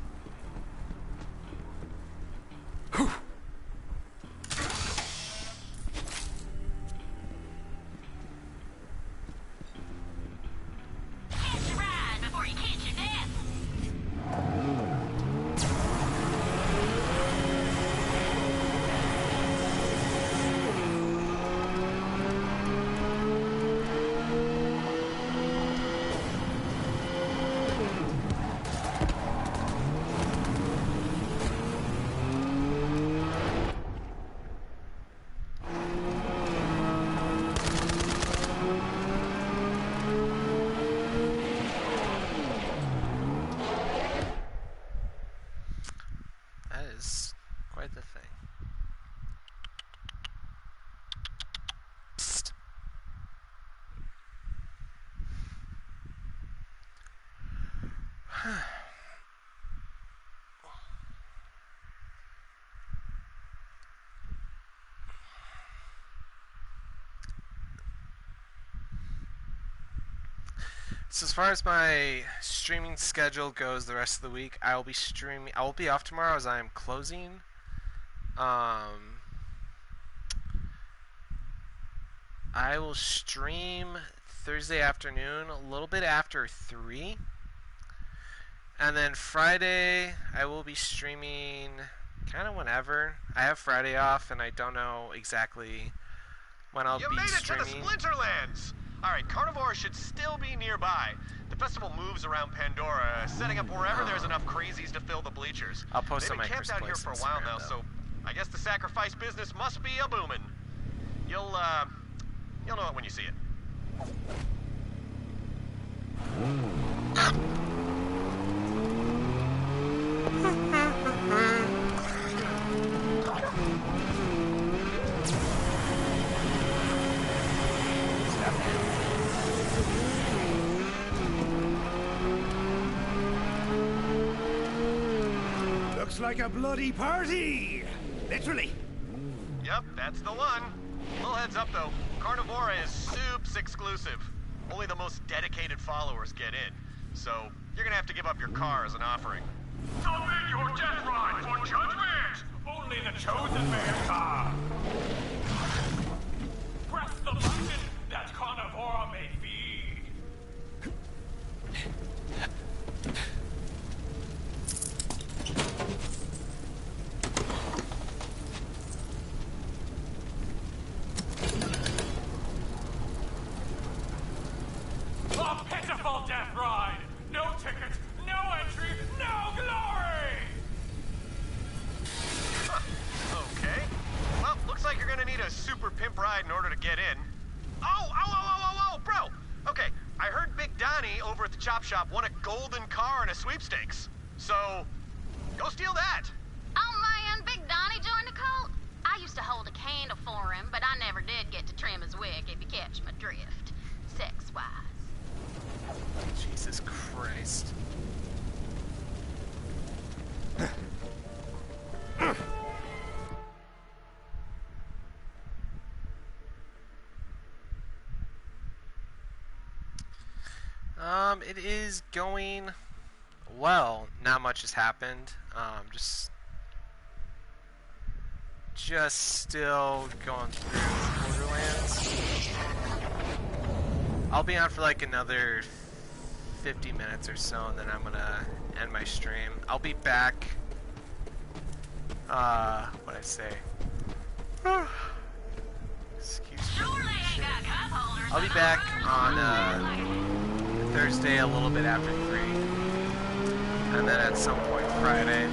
thing. Psst. So as far as my streaming schedule goes the rest of the week, I will be off tomorrow as I am closing. I will stream Thursday afternoon, a little bit after 3. And then Friday, I will be streaming kind of whenever. I have Friday off, and I don't know exactly when I'll be streaming. You made it to the Splinterlands! Alright, Carnivore should still be nearby. The festival moves around Pandora, setting up wherever there's enough crazies to fill the bleachers. I'll post They've on been my camped out here for a while now, so I guess the sacrifice business must be a booming. You'll know it when you see it. Looks like a bloody party! Literally. Yep, that's the one. Little heads up though, Carnivora is soups exclusive. Only the most dedicated followers get in. So, you're gonna have to give up your car as an offering. Submit your death ride for judgment! Only the chosen may enter! Press the button that Carnivora may feed! A pitiful death ride! No ticket, no entry, no glory! Huh. Okay. Well, looks like you're gonna need a super pimp ride in order to get in. Oh, bro! Okay, I heard Big Donnie over at the chop shop won a golden car in a sweepstakes. So, go steal that! Oh man, Big Donnie joined the cult? I used to hold a candle for him, but I never did get to trim his wig, if you catch my drift. Sex-wise. Jesus Christ. It is going well. Not much has happened. Just still going through Borderlands. I'll be on for like another 50 minutes or so, and then I'm gonna end my stream. I'll be back. What'd I say? Excuse me. I'll be back on Thursday a little bit after 3, and then at some point Friday.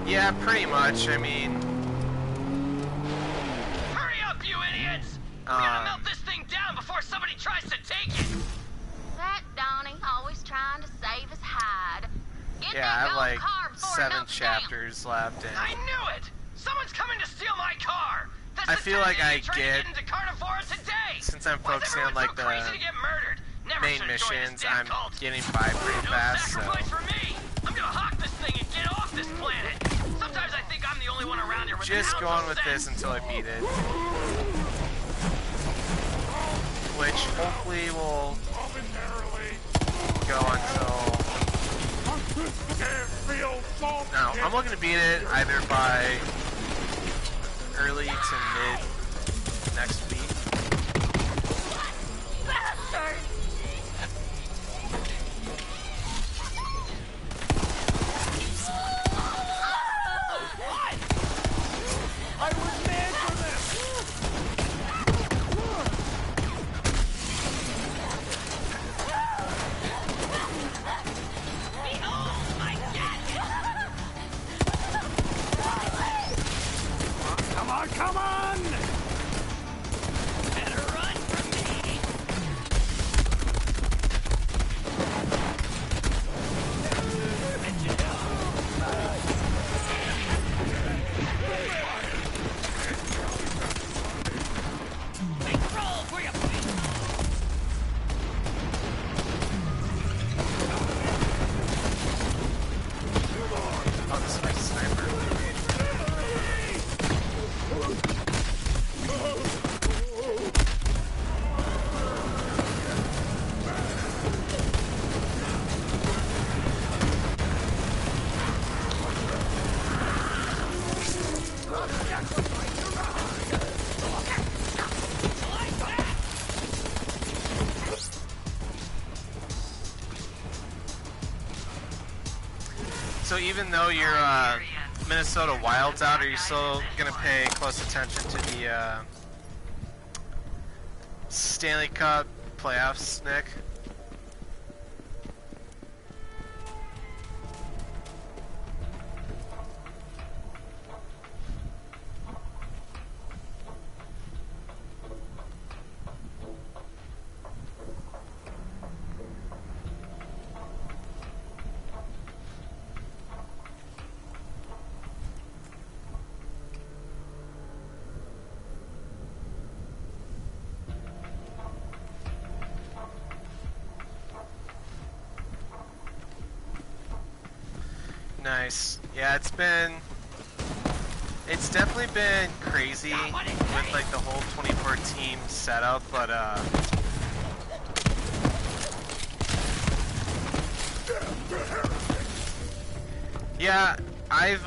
Yeah, pretty much. I mean, Hurry up, you idiots! We gotta melt this thing down before somebody tries to take it! That Donnie, always trying to save his hide. Get yeah, that I have gold like car before it 7 melts down. chapters left, and I knew it! Someone's coming to steal my car! That's I the feel kind like of I idiot trying to get, get into Carnivora today! since I'm Why is focusing on everyone like so crazy to get murdered? Never main should've joined missions, this damn I'm cult. getting by pretty No fast, so sacrifice for me! I'm gonna hawk this thing and get off this planet! Sometimes I think I'm the only one around here with just an go ounce on of with this sense. until I beat it. Which hopefully will go until... No, I'm looking to beat it either by to mid next week. I was made for this! Come on, come on! Better run from me! Oh, this is my sniper. So even though your Minnesota Wild's out, are you still gonna pay close attention to the Stanley Cup playoffs, Nick? Nice. Yeah, it's definitely been crazy with like the whole 24 team setup, but yeah, I've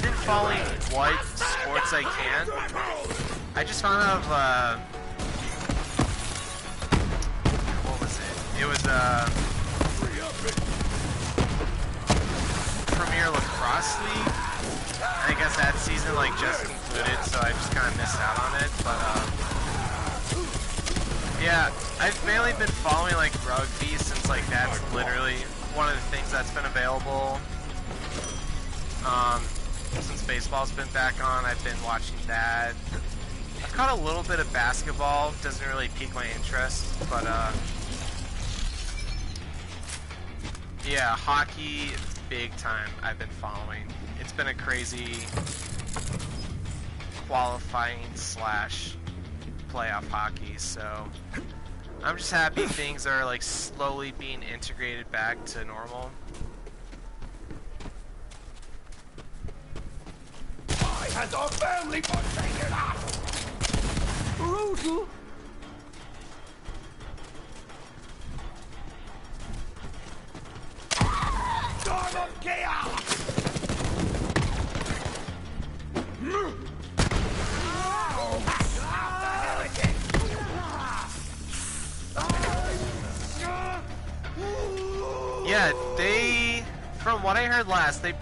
been following what sports I can. I just found out of what was it? It was Premier Lacrosse League. I guess that season like just concluded, so I just kind of missed out on it. But yeah, I've mainly been following like rugby since like that's literally one of the things that's been available. Since baseball's been back on, I've been watching that. I've caught a little bit of basketball. Doesn't really pique my interest, but yeah, hockey. Big time I've been following. It's been a crazy qualifying / playoff hockey, so I'm just happy things are like slowly being integrated back to normal. I had our family taken off! Brutal! Storm of chaos! Yeah, from what I heard last, they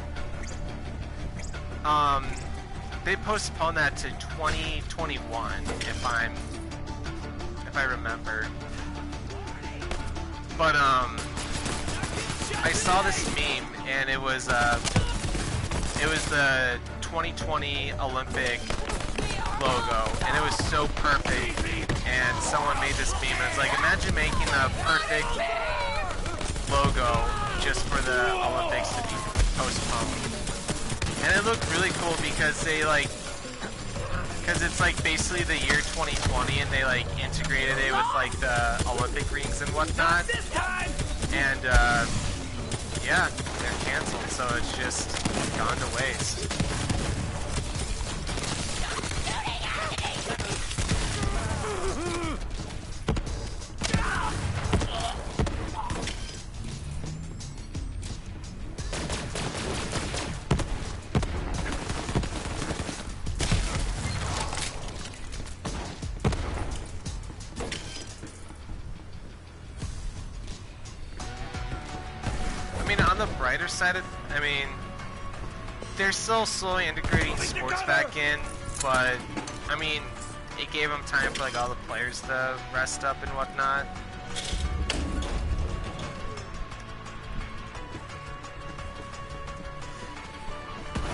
postponed that to 2021, if I remember. But I saw this meme, and it was the 2020 Olympic logo, and it was so perfect. And someone made this meme, and it's like, imagine making a perfect logo just for the Olympics to be postponed. And it looked really cool because it's like basically the year 2020, and they like integrated it with like the Olympic rings and whatnot. And yeah, they're canceled, so it's just gone to waste. brighter side of, I mean, they're still slowly integrating sports back in, but I mean, it gave them time for like all the players to rest up and whatnot.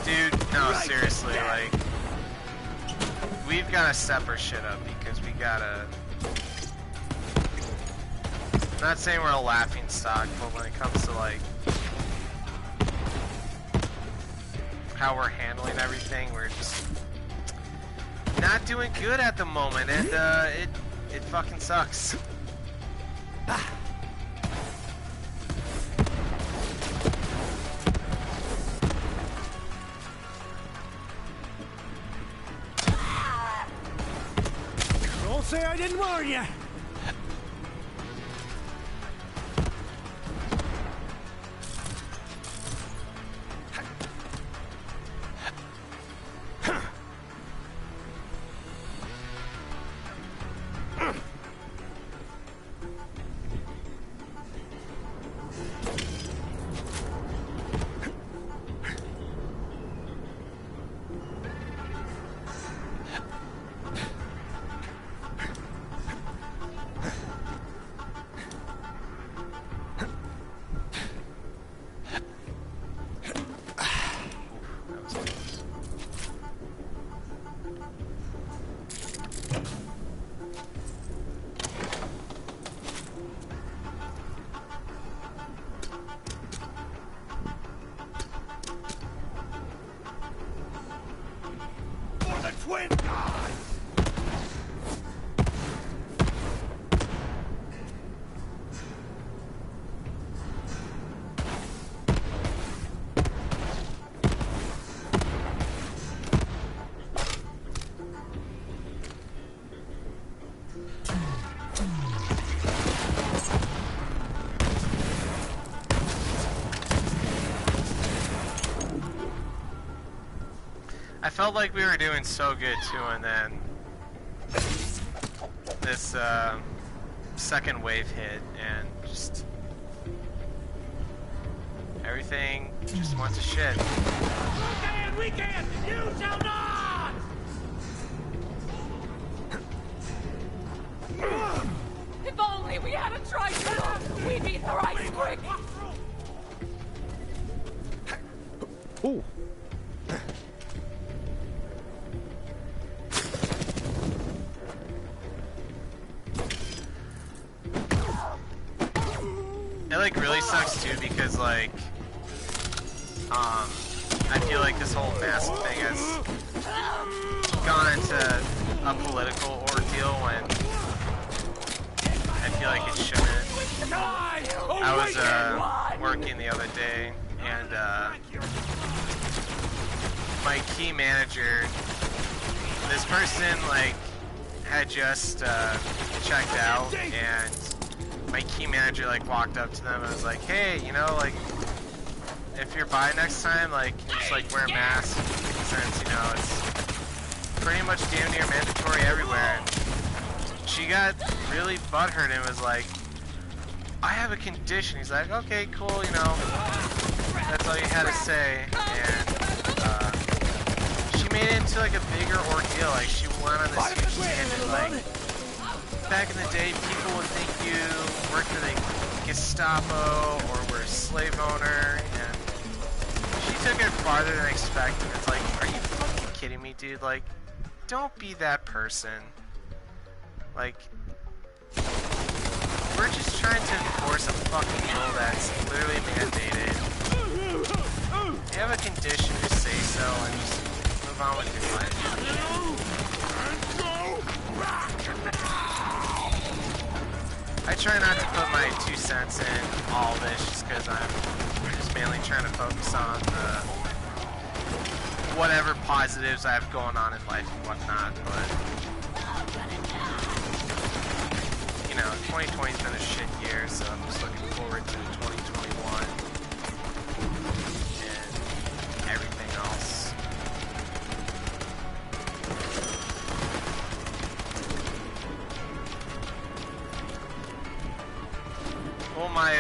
Dude, no, seriously, like, we've got to step our shit up because we gotta. I'm not saying we're a laughing stock, but when it comes to like how we're handling everything, we're just not doing good at the moment, and it fucking sucks. Don't say I didn't warn you. Twin! I felt like we were doing so good too, and then this second wave hit, and just everything just went to shit. We can! You shall not! If only we had a tricycle, we'd be thrice quick! Ooh. It like really sucks too because like I feel like this whole mask thing has gone into a political ordeal when I feel like it shouldn't. I was working the other day and my key manager, this person like had just checked out, and my key manager like walked up to them and was like, hey, you know, like, if you're by next time, like, can you just like wear a mask, since, you know, it's pretty much damn near mandatory everywhere. And she got really butthurt and was like, I have a condition. He's like, okay, cool, you know, that's all you had to say. And she made it into like a bigger ordeal. Like, she went on this huge tangent, like, back in the day, people would think you worked for the Gestapo or were a slave owner, and she took it farther than expected. It's like, are you fucking kidding me, dude? Like, don't be that person. Like, we're just trying to enforce a fucking rule that's literally mandated. If you have a condition, just say so and just move on with your life. I try not to put my 2 cents in all this just because I'm just mainly trying to focus on whatever positives I have going on in life and whatnot, but you know, 2020's been a shit year, so I'm just looking forward to 2021 and everything else. Well, my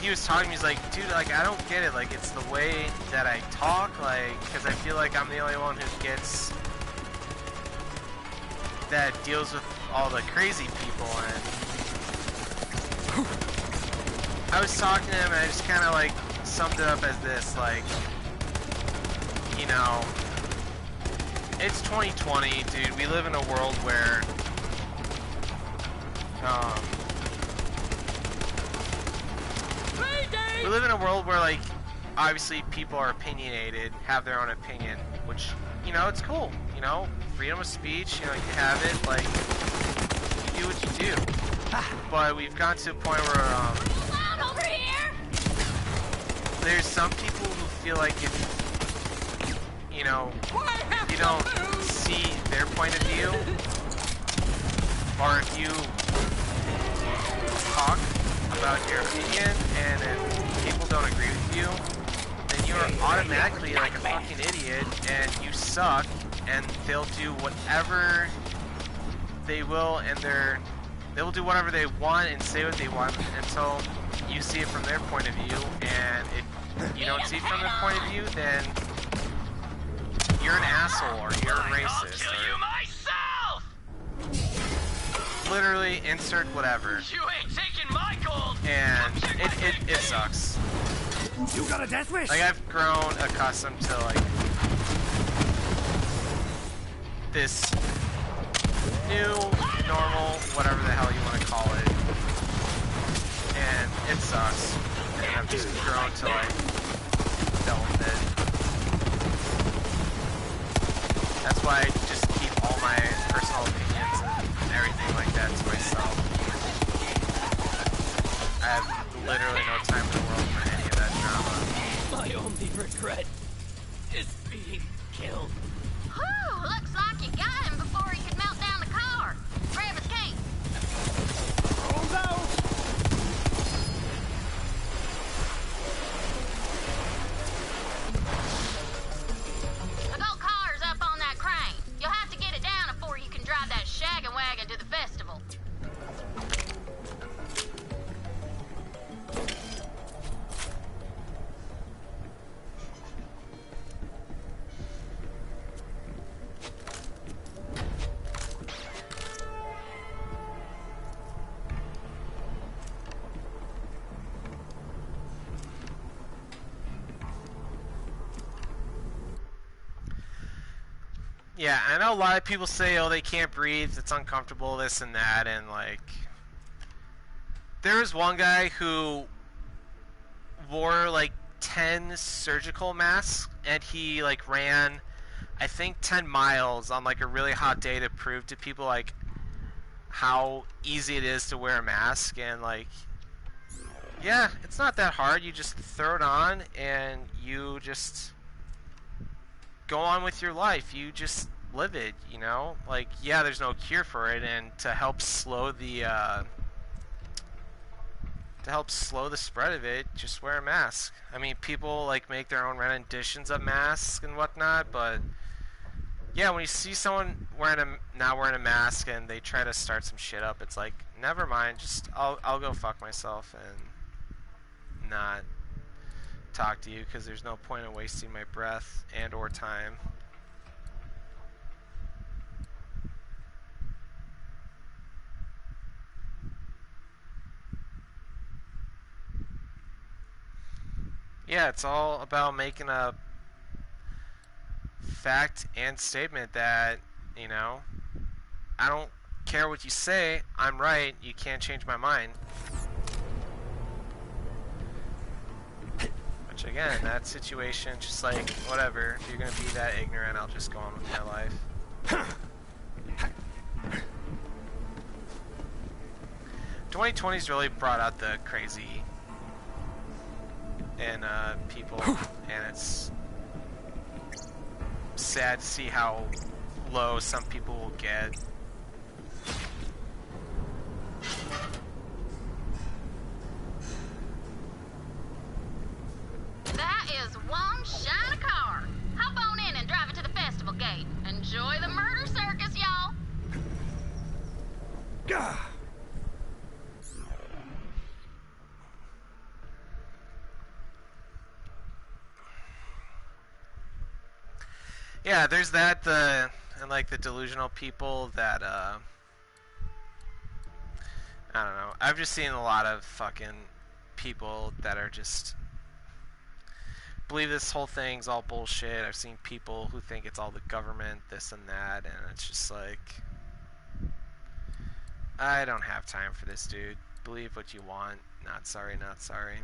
he was talking, he's like, dude, like, I don't get it. Like, it's the way that I talk, like, because I feel like I'm the only one who gets, that deals with all the crazy people. And I was talking to him, and I just kind of, like, summed it up as this, like, you know, it's 2020, dude. We live in a world where, we live in a world where, like, obviously people are opinionated, have their own opinion, which, you know, it's cool, you know, freedom of speech, you know, you have it, like, you do what you do. But we've gotten to a point where, over here! There's some people who feel like if, you know, you don't see their point of view, or if you talk about your opinion and if people don't agree with you, then you are automatically like a fucking idiot and you suck, and they'll do whatever they will, and they will do whatever they want and say what they want until you see it from their point of view. And if you don't see it from their point of view, then you're an asshole or you're a racist. I'll kill you myself! Literally insert whatever. You ain't taking my gold! And it sucks. You got a death wish? Like, I've grown accustomed to, like, this new normal, whatever the hell you want to call it. And it sucks. And I've just grown to, like, deal with it. That's why I just keep all my personal opinions and everything like that to myself. I have literally no time in the world for any of that drama. My only regret is being killed. Whew, looks like you got him before he could melt down the car. Grab his key. Rolls out! The gold car's up on that crane. You'll have to get it down before you can drive that shaggin' wagon to the festival. Yeah, I know a lot of people say, oh, they can't breathe, it's uncomfortable, this and that, and, like, there was one guy who wore, like, 10 surgical masks, and he, like, ran, I think, 10 miles on, like, a really hot day to prove to people, like, how easy it is to wear a mask, and, like, yeah, it's not that hard. You just throw it on, and you just go on with your life. You just live it, you know? Like, yeah, there's no cure for it, and to help slow the spread of it, just wear a mask. I mean, people, like, make their own renditions of masks and whatnot, but yeah, when you see someone not wearing a mask and they try to start some shit up, it's like, never mind, just I'll go fuck myself and not talk to you, because there's no point in wasting my breath and or time. Yeah, it's all about making a fact and statement that, you know, I don't care what you say, I'm right, you can't change my mind. Which, again, that situation, just like, whatever, if you're gonna be that ignorant, I'll just go on with my life. 2020's really brought out the crazy in people, and it's sad to see how low some people will get. That is one shiny car. Hop on in and drive it to the festival gate. Enjoy the murder circus, y'all. Yeah, there's that, and like the delusional people that, I don't know. I've just seen a lot of fucking people that are just believe this whole thing's all bullshit. I've seen people who think it's all the government, this and that, and it's just like, I don't have time for this, dude. Believe what you want. Not sorry, not sorry.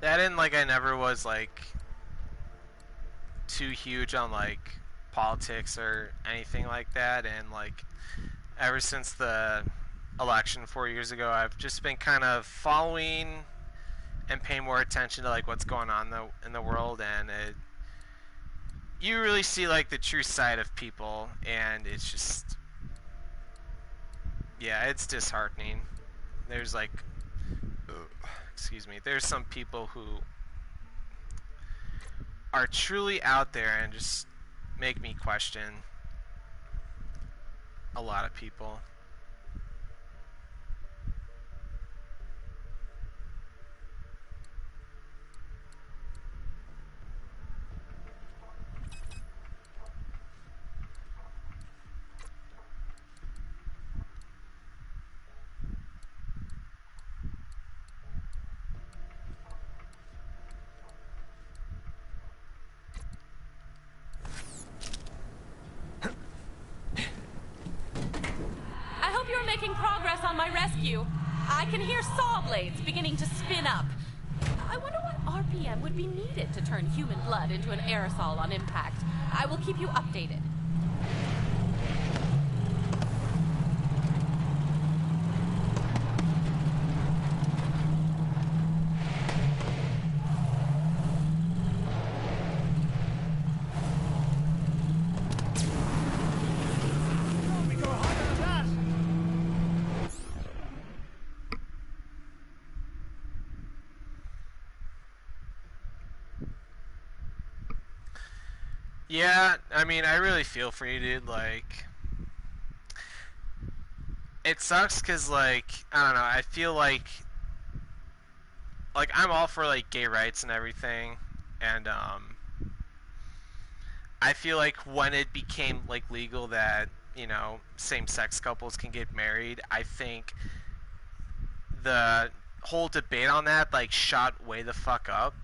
That and like I never was like too huge on like politics or anything like that, and like ever since the election 4 years ago, I've just been kind of following and paying more attention to like what's going on in the world, and you really see like the true side of people, and it's just, yeah, it's disheartening. There's like, excuse me, there's some people who are truly out there and just make me question a lot of people. Making progress on my rescue. I can hear saw blades beginning to spin up. I wonder what RPM would be needed to turn human blood into an aerosol on impact. I will keep you updated. Yeah, I mean, I really feel for you, dude. Like, it sucks because, like, I don't know, I feel like I'm all for, like, gay rights and everything, and, I feel like when it became, like, legal that, you know, same-sex couples can get married, I think the whole debate on that, like, shot way the fuck up.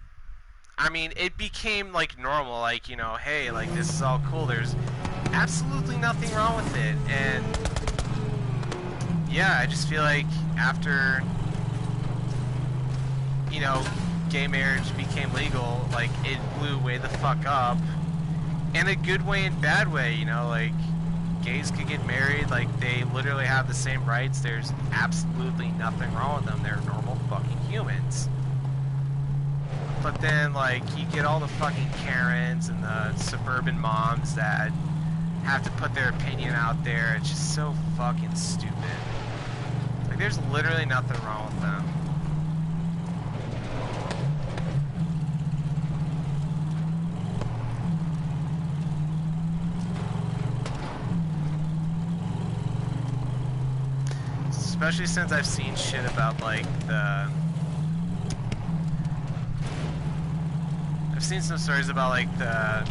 I mean, it became, like, normal, like, you know, hey, like, this is all cool, there's absolutely nothing wrong with it, and, yeah, I just feel like after, you know, gay marriage became legal, like, it blew way the fuck up, in a good way and bad way, you know, like, gays could get married, like, they literally have the same rights, there's absolutely nothing wrong with them, they're normal fucking humans. But then, like, you get all the fucking Karens and the suburban moms that have to put their opinion out there. It's just so fucking stupid. Like, there's literally nothing wrong with them. Especially since I've seen shit about, like, I've seen some stories about, like, the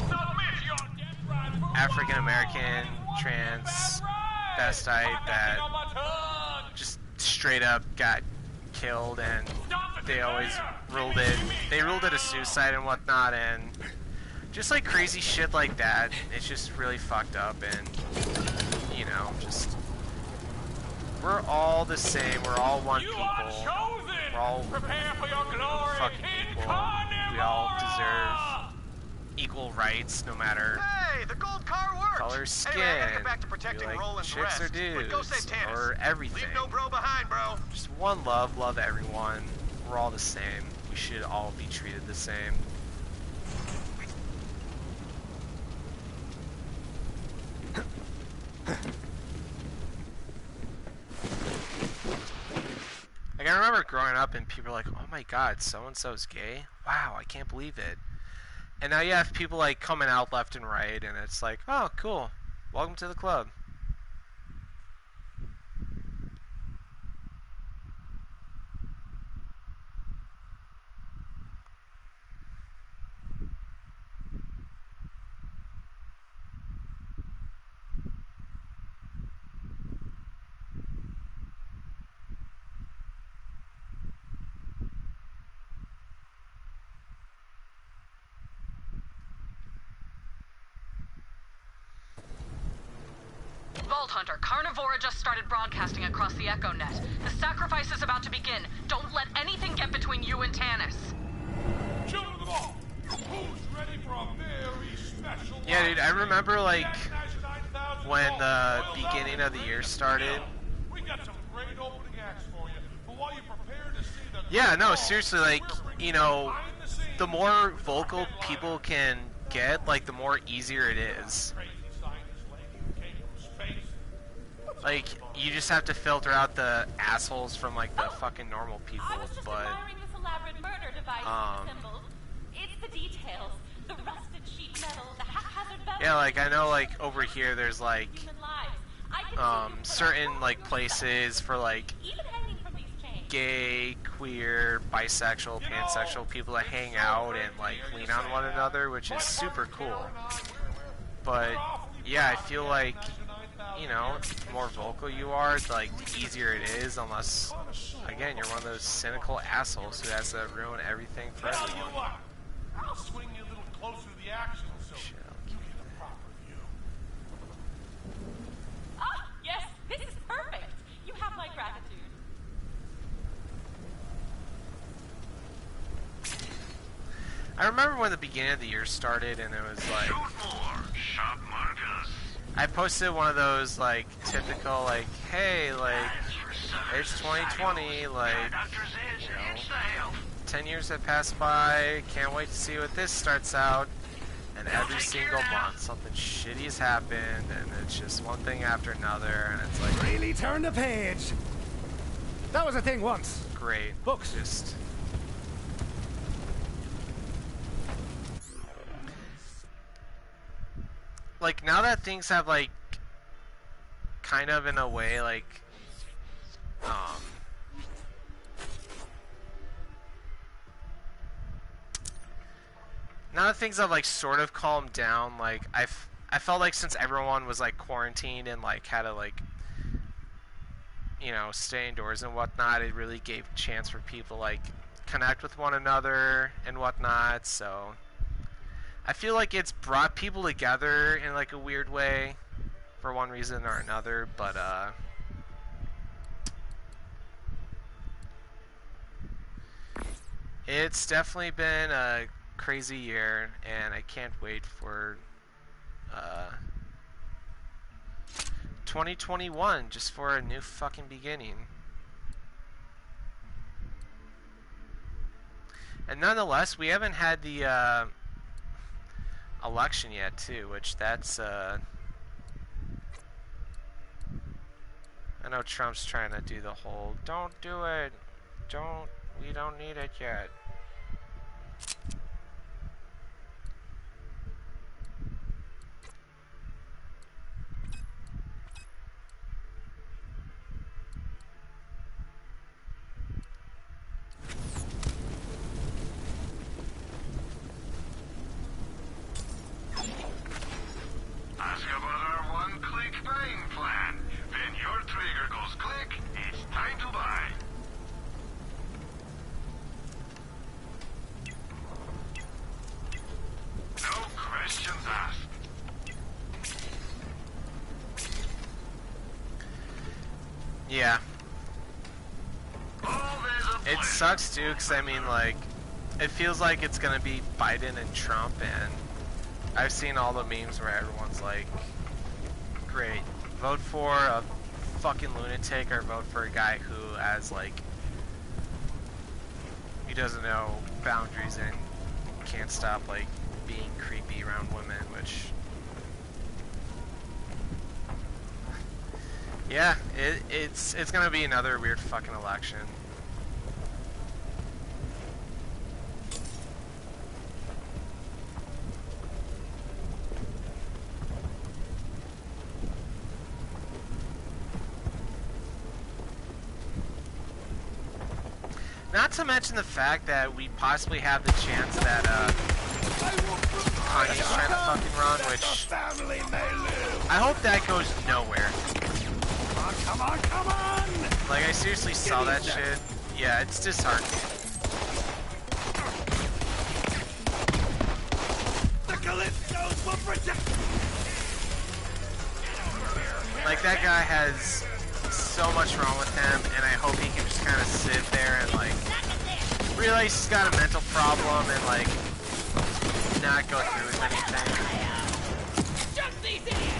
African-American transvestite that just straight up got killed, and they always ruled it a suicide and whatnot, and just, like, crazy shit like that. It's just really fucked up, and, you know, just, we're all the same, we're all one people, we're all fucking equal. We all deserve equal rights no matter Hey, the gold car works. color, skin, anyway, I gotta get back to protecting like Roland's chicks rest. or But go save dudes Tannis. or everything. Leave no bro behind, bro. Just one love, love everyone. We're all the same. We should all be treated the same. Like, I remember growing up and people were like, oh my god, so-and-so's gay? Wow, I can't believe it. And now you have people like coming out left and right and it's like, oh, cool. Welcome to the club. Vault Hunter, Carnivora just started broadcasting across the Echo Net. The sacrifice is about to begin. Don't let anything get between you and Tannis. Children of the ball, who's ready for a very special... Yeah, dude, I remember, like, when the beginning of the year started. We got some great opening acts for you, but while you prepare to see the... Yeah, no, seriously, like, you know, the more vocal people can get, like, the more easier it is. Like, you just have to filter out the assholes from, like, the fucking normal people, but... admiring this elaborate murder device with the symbols. It's the details. The rusted sheet metal, the haphazard velvet. Yeah, like, I know, like, over here there's, like, certain, like, places for, like, gay, queer, bisexual, pansexual people to hang out and, like, lean on one another, which is super cool. But, yeah, I feel like, you know, the more vocal you are, like, the easier it is, unless, again, you're one of those cynical assholes who has to ruin everything for everyone. I'll swing you a little closer to the action so you get a proper view. Ah, yes, this is perfect. You have my gratitude. I remember when the beginning of the year started and it was like... Shop markers. I posted one of those, like, typical, like, hey, like, it's 2020, like, you know, 10 years have passed by, can't wait to see what this starts out, and every single month something shitty has happened, and it's just one thing after another, and it's like... Really turn the page! That was a thing once. Great. Books. Just... like, now that things have, like, kind of in a way, like, now that things have, like, sort of calmed down, like, I felt like since everyone was, like, quarantined and, like, had to, like, you know, stay indoors and whatnot, it really gave a chance for people, like, connect with one another and whatnot, so... I feel like it's brought people together in, like, a weird way for one reason or another, but, it's definitely been a crazy year, and I can't wait for, 2021, just for a new fucking beginning. And nonetheless, we haven't had the, election yet too, which that's I know Trump's trying to do the whole don't do it, we don't need it yet. Ask about our one-click buying plan. When your trigger goes click, it's time to buy. No questions asked. Yeah. It sucks too, because I mean, like, it feels like it's gonna be Biden and Trump, and I've seen all the memes where everyone's like, great, vote for a fucking lunatic or vote for a guy who has like, he doesn't know boundaries and can't stop like being creepy around women, which, yeah, it's gonna be another weird fucking election. Not to mention the fact that we possibly have the chance that Kanye's trying to fucking run, which I hope that goes nowhere. Come on, come on! Like, I seriously saw that shit. Yeah, it's disheartening. The Calypsos will protect. Like, that guy has so much wrong with him, and I hope he can just kind of sit there and like realize he's got a mental problem and like not go through with anything. Jump these idiots!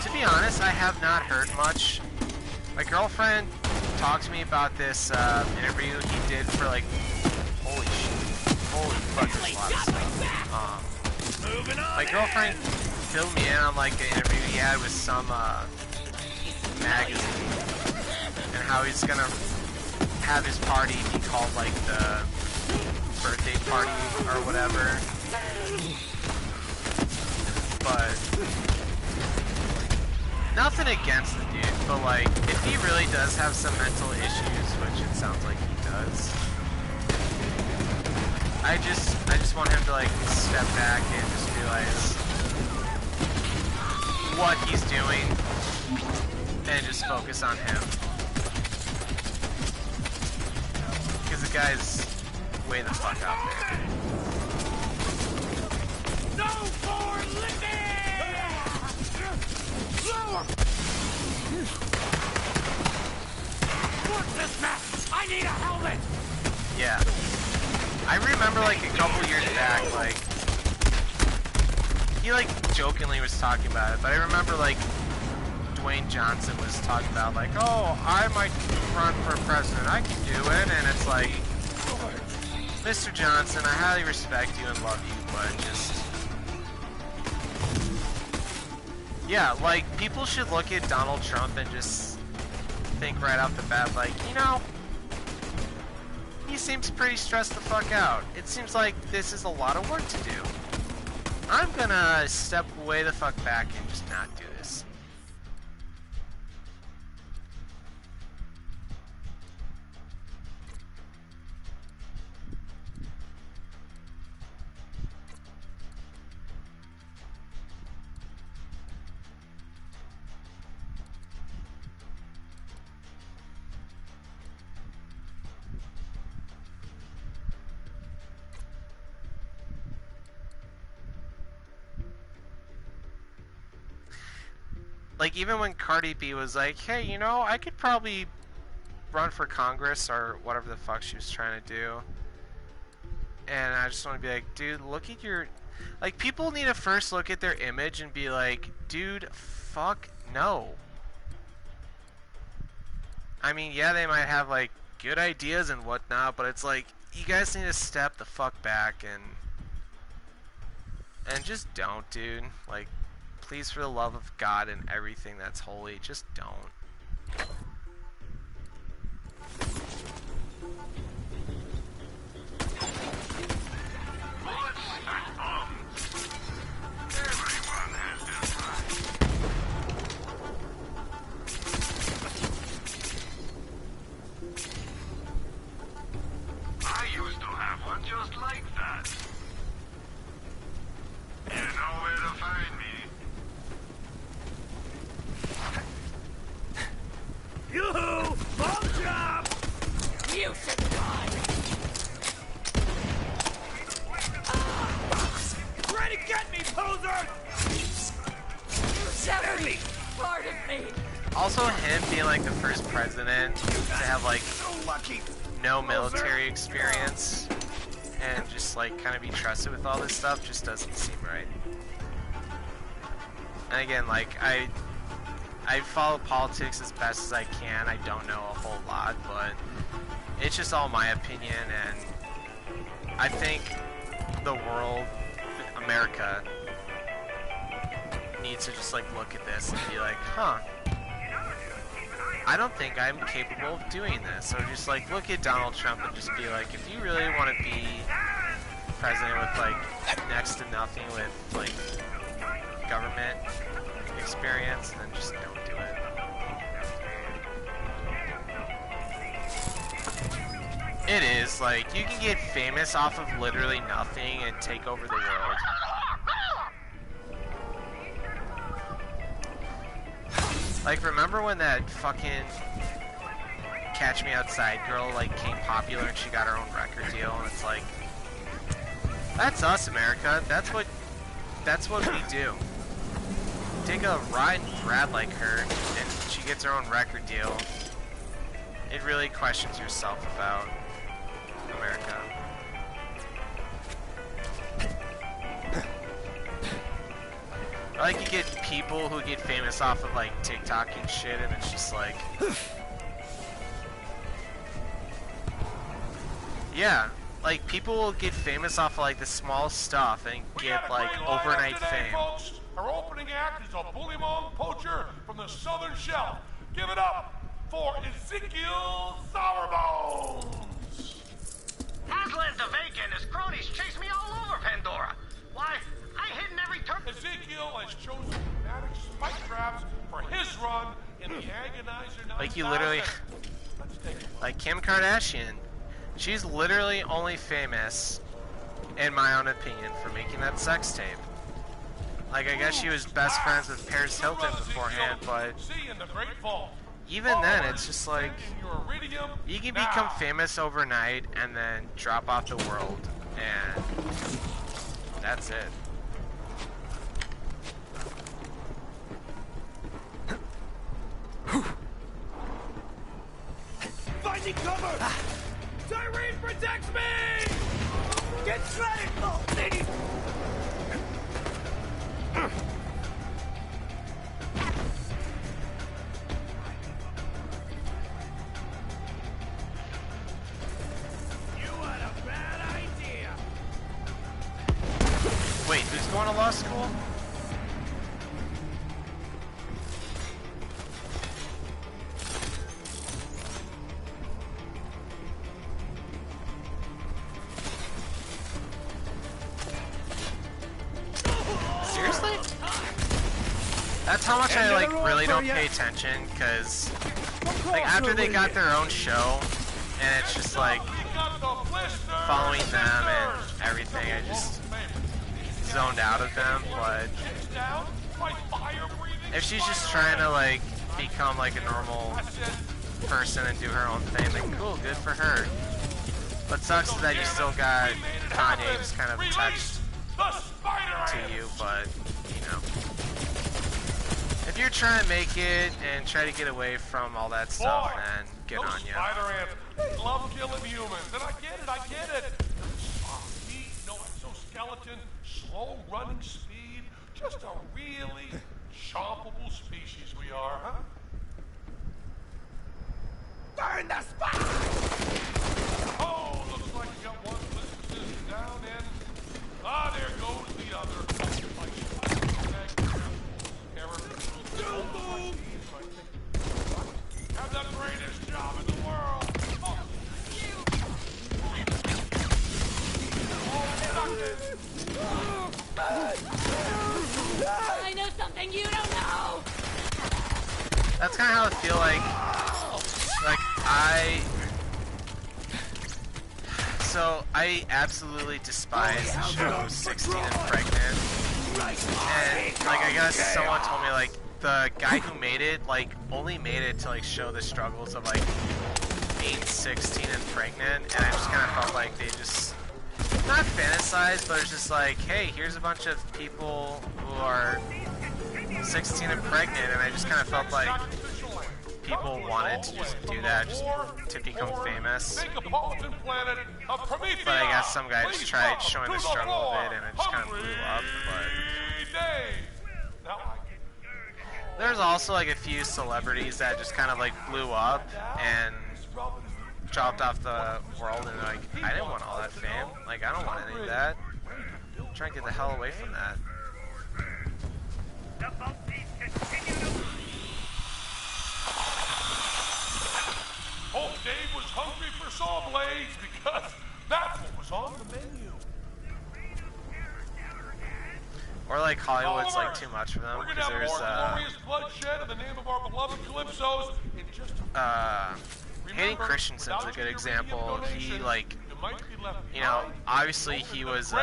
To be honest, I have not heard much. My girlfriend talked to me about this interview he did for like, holy fuck, there's a lot of stuff. My girlfriend filled me in on like an interview he had with some magazine and how he's gonna have his party be called like the birthday party or whatever. But nothing against the dude, but like, if he really does have some mental issues, which it sounds like he does, I just want him to like step back and just realize what he's doing and just focus on him. Because the guy's way the fuck out there. No more living! What's this mess? I need a helmet! Yeah. I remember like a couple years back, like, he like jokingly was talking about it, but I remember like Dwayne Johnson was talking about like, oh, I might run for president, I can do it, and it's like, Mr. Johnson, I highly respect you and love you, but just, yeah, like, people should look at Donald Trump and just think right off the bat, like, you know, he seems pretty stressed the fuck out. It seems like this is a lot of work to do. I'm gonna step way the fuck back and just not do this. Like, even when Cardi B was like, hey, you know, I could probably run for Congress or whatever the fuck she was trying to do. And I just want to be like, dude, look at your... Like, people need to first look at their image and be like, dude, fuck no. I mean, yeah, they might have, like, good ideas and whatnot, but it's like, you guys need to step the fuck back and just don't, dude. Like, please, for the love of God and everything that's holy, just don't. I used to have one just like that. You know where to find me. Also, him being like the first president to have like no military experience and just like kind of be trusted with all this stuff just doesn't seem right. And again, like I follow politics as best as I can. I don't know a whole lot, but it's just all my opinion, and I think the world, America, needs to just like look at this and be like, huh, I don't think I'm capable of doing this. Or just like look at Donald Trump and just be like, if you really want to be president with like next to nothing with like government experience, then just don't do it. It is, like, you can get famous off of literally nothing and take over the world. Like, remember when that fucking Catch Me Outside girl, like, became popular and she got her own record deal, and it's like, that's us, America. That's what we do. Take a rotten brat like her, and she gets her own record deal. It really questions yourself about America. I like you get people who get famous off of like TikTok and shit, and it's just like, yeah, like people will get famous off of like the small stuff and get like overnight fame. Folks. Our opening act is a bullymong poacher from the southern shelf. Give it up for Ezekiel Sourbones! Aslan DeVake and his cronies chase me all over Pandora. Why, I hit in every turn. Ezekiel has chosen pneumatic spike traps for his run in the Agonizer 9000. Like you literally, like Kim Kardashian, she's literally only famous, in my own opinion, for making that sex tape. Like, I guess she was best friends with Paris Hilton beforehand, but even then, it's just like, you can become famous overnight and then drop off the world, and that's it. Finding cover! Tyrene protects me! Get shredded, Bolty! Wait, who's going to law school? Seriously? That's how much I like really don't pay attention, because like after they got their own show, and it's just like following them and everything, I just zoned out of them. But if she's just trying to like become like a normal person and do her own thing, then cool, good for her. What sucks is that you still got Kanye just kind of attached to you, but you know, if you're trying to make it and try to get away from all that stuff, then good on you. Spider ants, they love killing humans, and I get it. Meat, no exoskeleton, slow running speed, just a really chompable species we are, huh? Burn the spot! Oh, looks like we got one lift position down, and there goes the other. Have the greatest job in the world. I know something you don't know! That's kind of how I feel like so I absolutely despise the show 16 and Pregnant, and like I guess someone told me like the guy who made it like only made it to like show the struggles of like being 16 and pregnant, and I just kind of felt like they just not fantasized, but it's just like, hey, here's a bunch of people who are 16 and pregnant, and I just kind of felt like people wanted to just do that just to become famous. But I guess some guys tried showing the struggle of it and it just kind of blew up. But there's also like a few celebrities that just kind of like blew up and dropped off the world, and like, I didn't want all that fame. Like, I don't want any of that. I'm trying to get the hell away from that. Old Dave was hungry for saw blades because that's what was on the menu. Or like Hollywood's like too much for them because there's glorious bloodshed in the name of our beloved Calypsos in just Hayden Christensen's a good example. He like, you know, obviously he was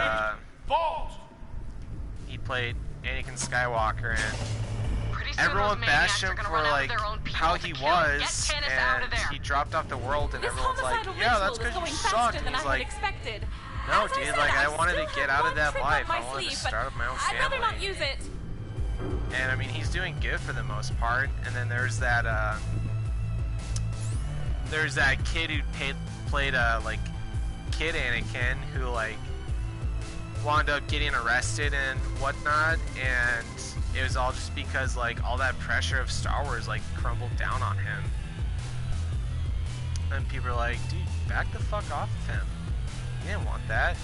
he played Anakin Skywalker, and everyone bashed him for like how he was, and he dropped off the world, and everyone's like, yeah, that's because you suck. And he's like, no, dude, like I wanted to get out of that life. I wanted to start up my own family. I'd rather not use it. And I mean, he's doing good for the most part. And then there's that kid who played like kid Anakin who like wound up getting arrested and whatnot, and it was all just because like all that pressure of Star Wars like crumbled down on him. And people are like, dude, back the fuck off of him. You didn't want that.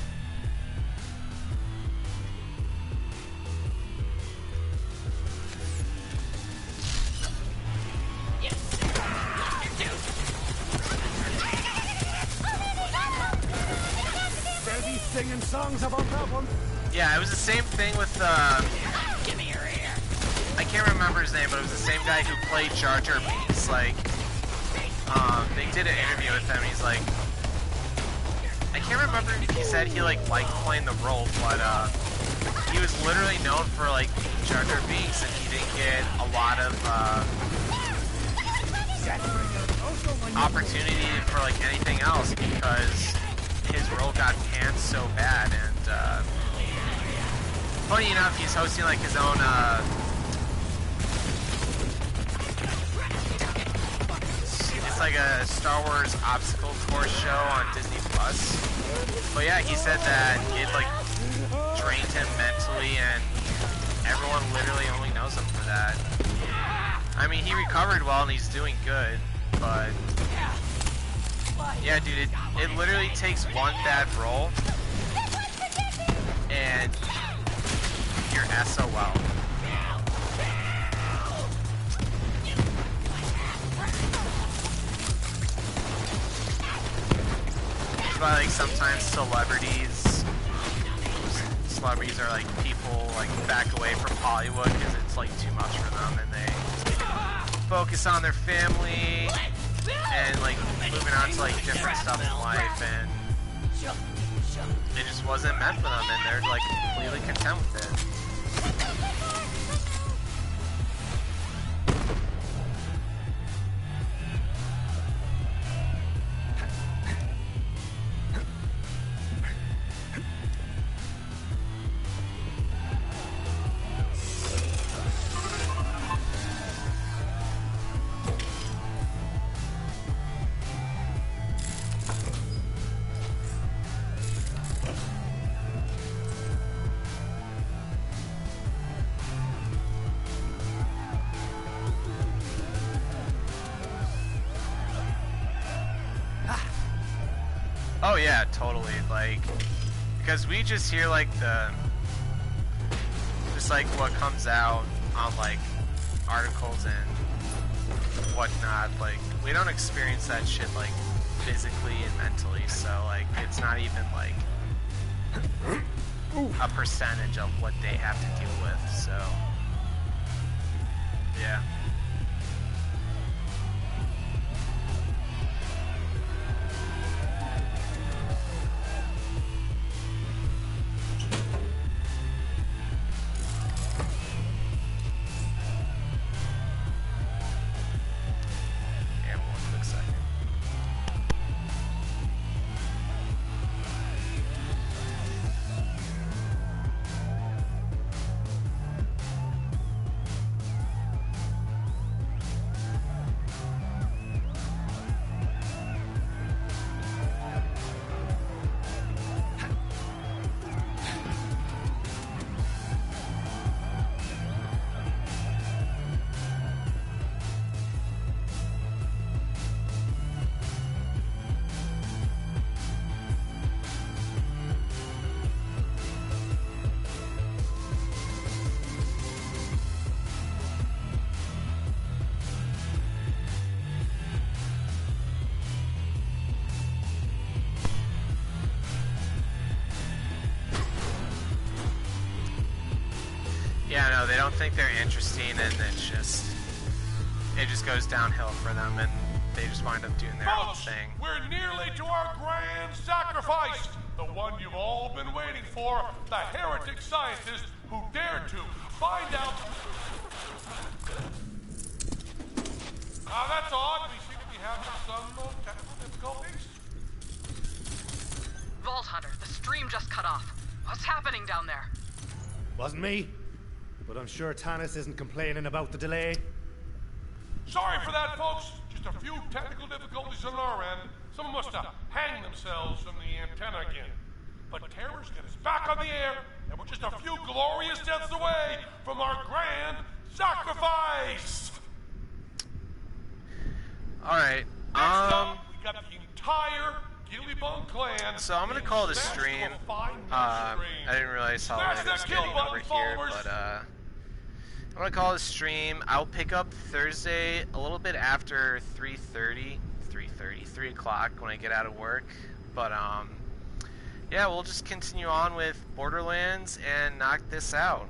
They'll be singing songs about that one. Yeah, it was the same thing with Give me your ear. I can't remember his name, but it was the same guy who played Jar Jar Binks. Like, they did an interview with him. He's like, I can't remember if he said he like liked playing the role, but he was literally known for like Jar Jar Binks, and he didn't get a lot of opportunity for like anything else because his role got panned so bad. And funny enough, he's hosting like his own it's like a Star Wars obstacle course show on Disney Plus. But yeah, he said that it like drained him mentally, and everyone literally only knows him for that. I mean, he recovered well and he's doing good, but yeah, dude, it literally takes one bad role and you're SOL. That's why like sometimes celebrities are like people like back away from Hollywood because it's like too much for them, and they focus on their family and like moving on to like different stuff in life, and it just wasn't meant for them, and they're like completely content with it. Oh yeah, totally. Like, because we just hear like just like what comes out on like articles and whatnot. Like, we don't experience that shit like physically and mentally. So like, it's not even like a percentage of what they have to deal with. So yeah. Yeah, no, they don't think they're interesting, and it just goes downhill for them, and they just wind up doing their own Folks, thing. we're nearly to our grand sacrifice. The one you've all been waiting for. The heretic scientist who dared to find out... That's odd. We seem to be having some technical difficulties. Vault Hunter, the stream just cut off. What's happening down there? Wasn't me. But I'm sure Tanis isn't complaining about the delay. Sorry for that, folks. Just a few technical difficulties on our end. Someone must have hanged themselves from the antenna again. But Terror's got us back on the air, and we're just a few glorious deaths away from our grand sacrifice! Alright, Next up, we got the entire Gillybung clan. So I'm gonna call it a stream. I didn't realize how late it was getting over here, but I'm gonna call it a stream. I'll pick up Thursday a little bit after 3 o'clock when I get out of work. But yeah, we'll just continue on with Borderlands and knock this out.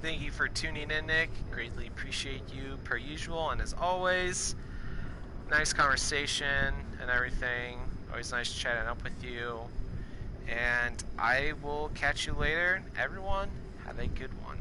Thank you for tuning in, Nick. Greatly appreciate you per usual, and as always, nice conversation and everything. Always nice chatting up with you. And I will catch you later. Everyone, have a good one.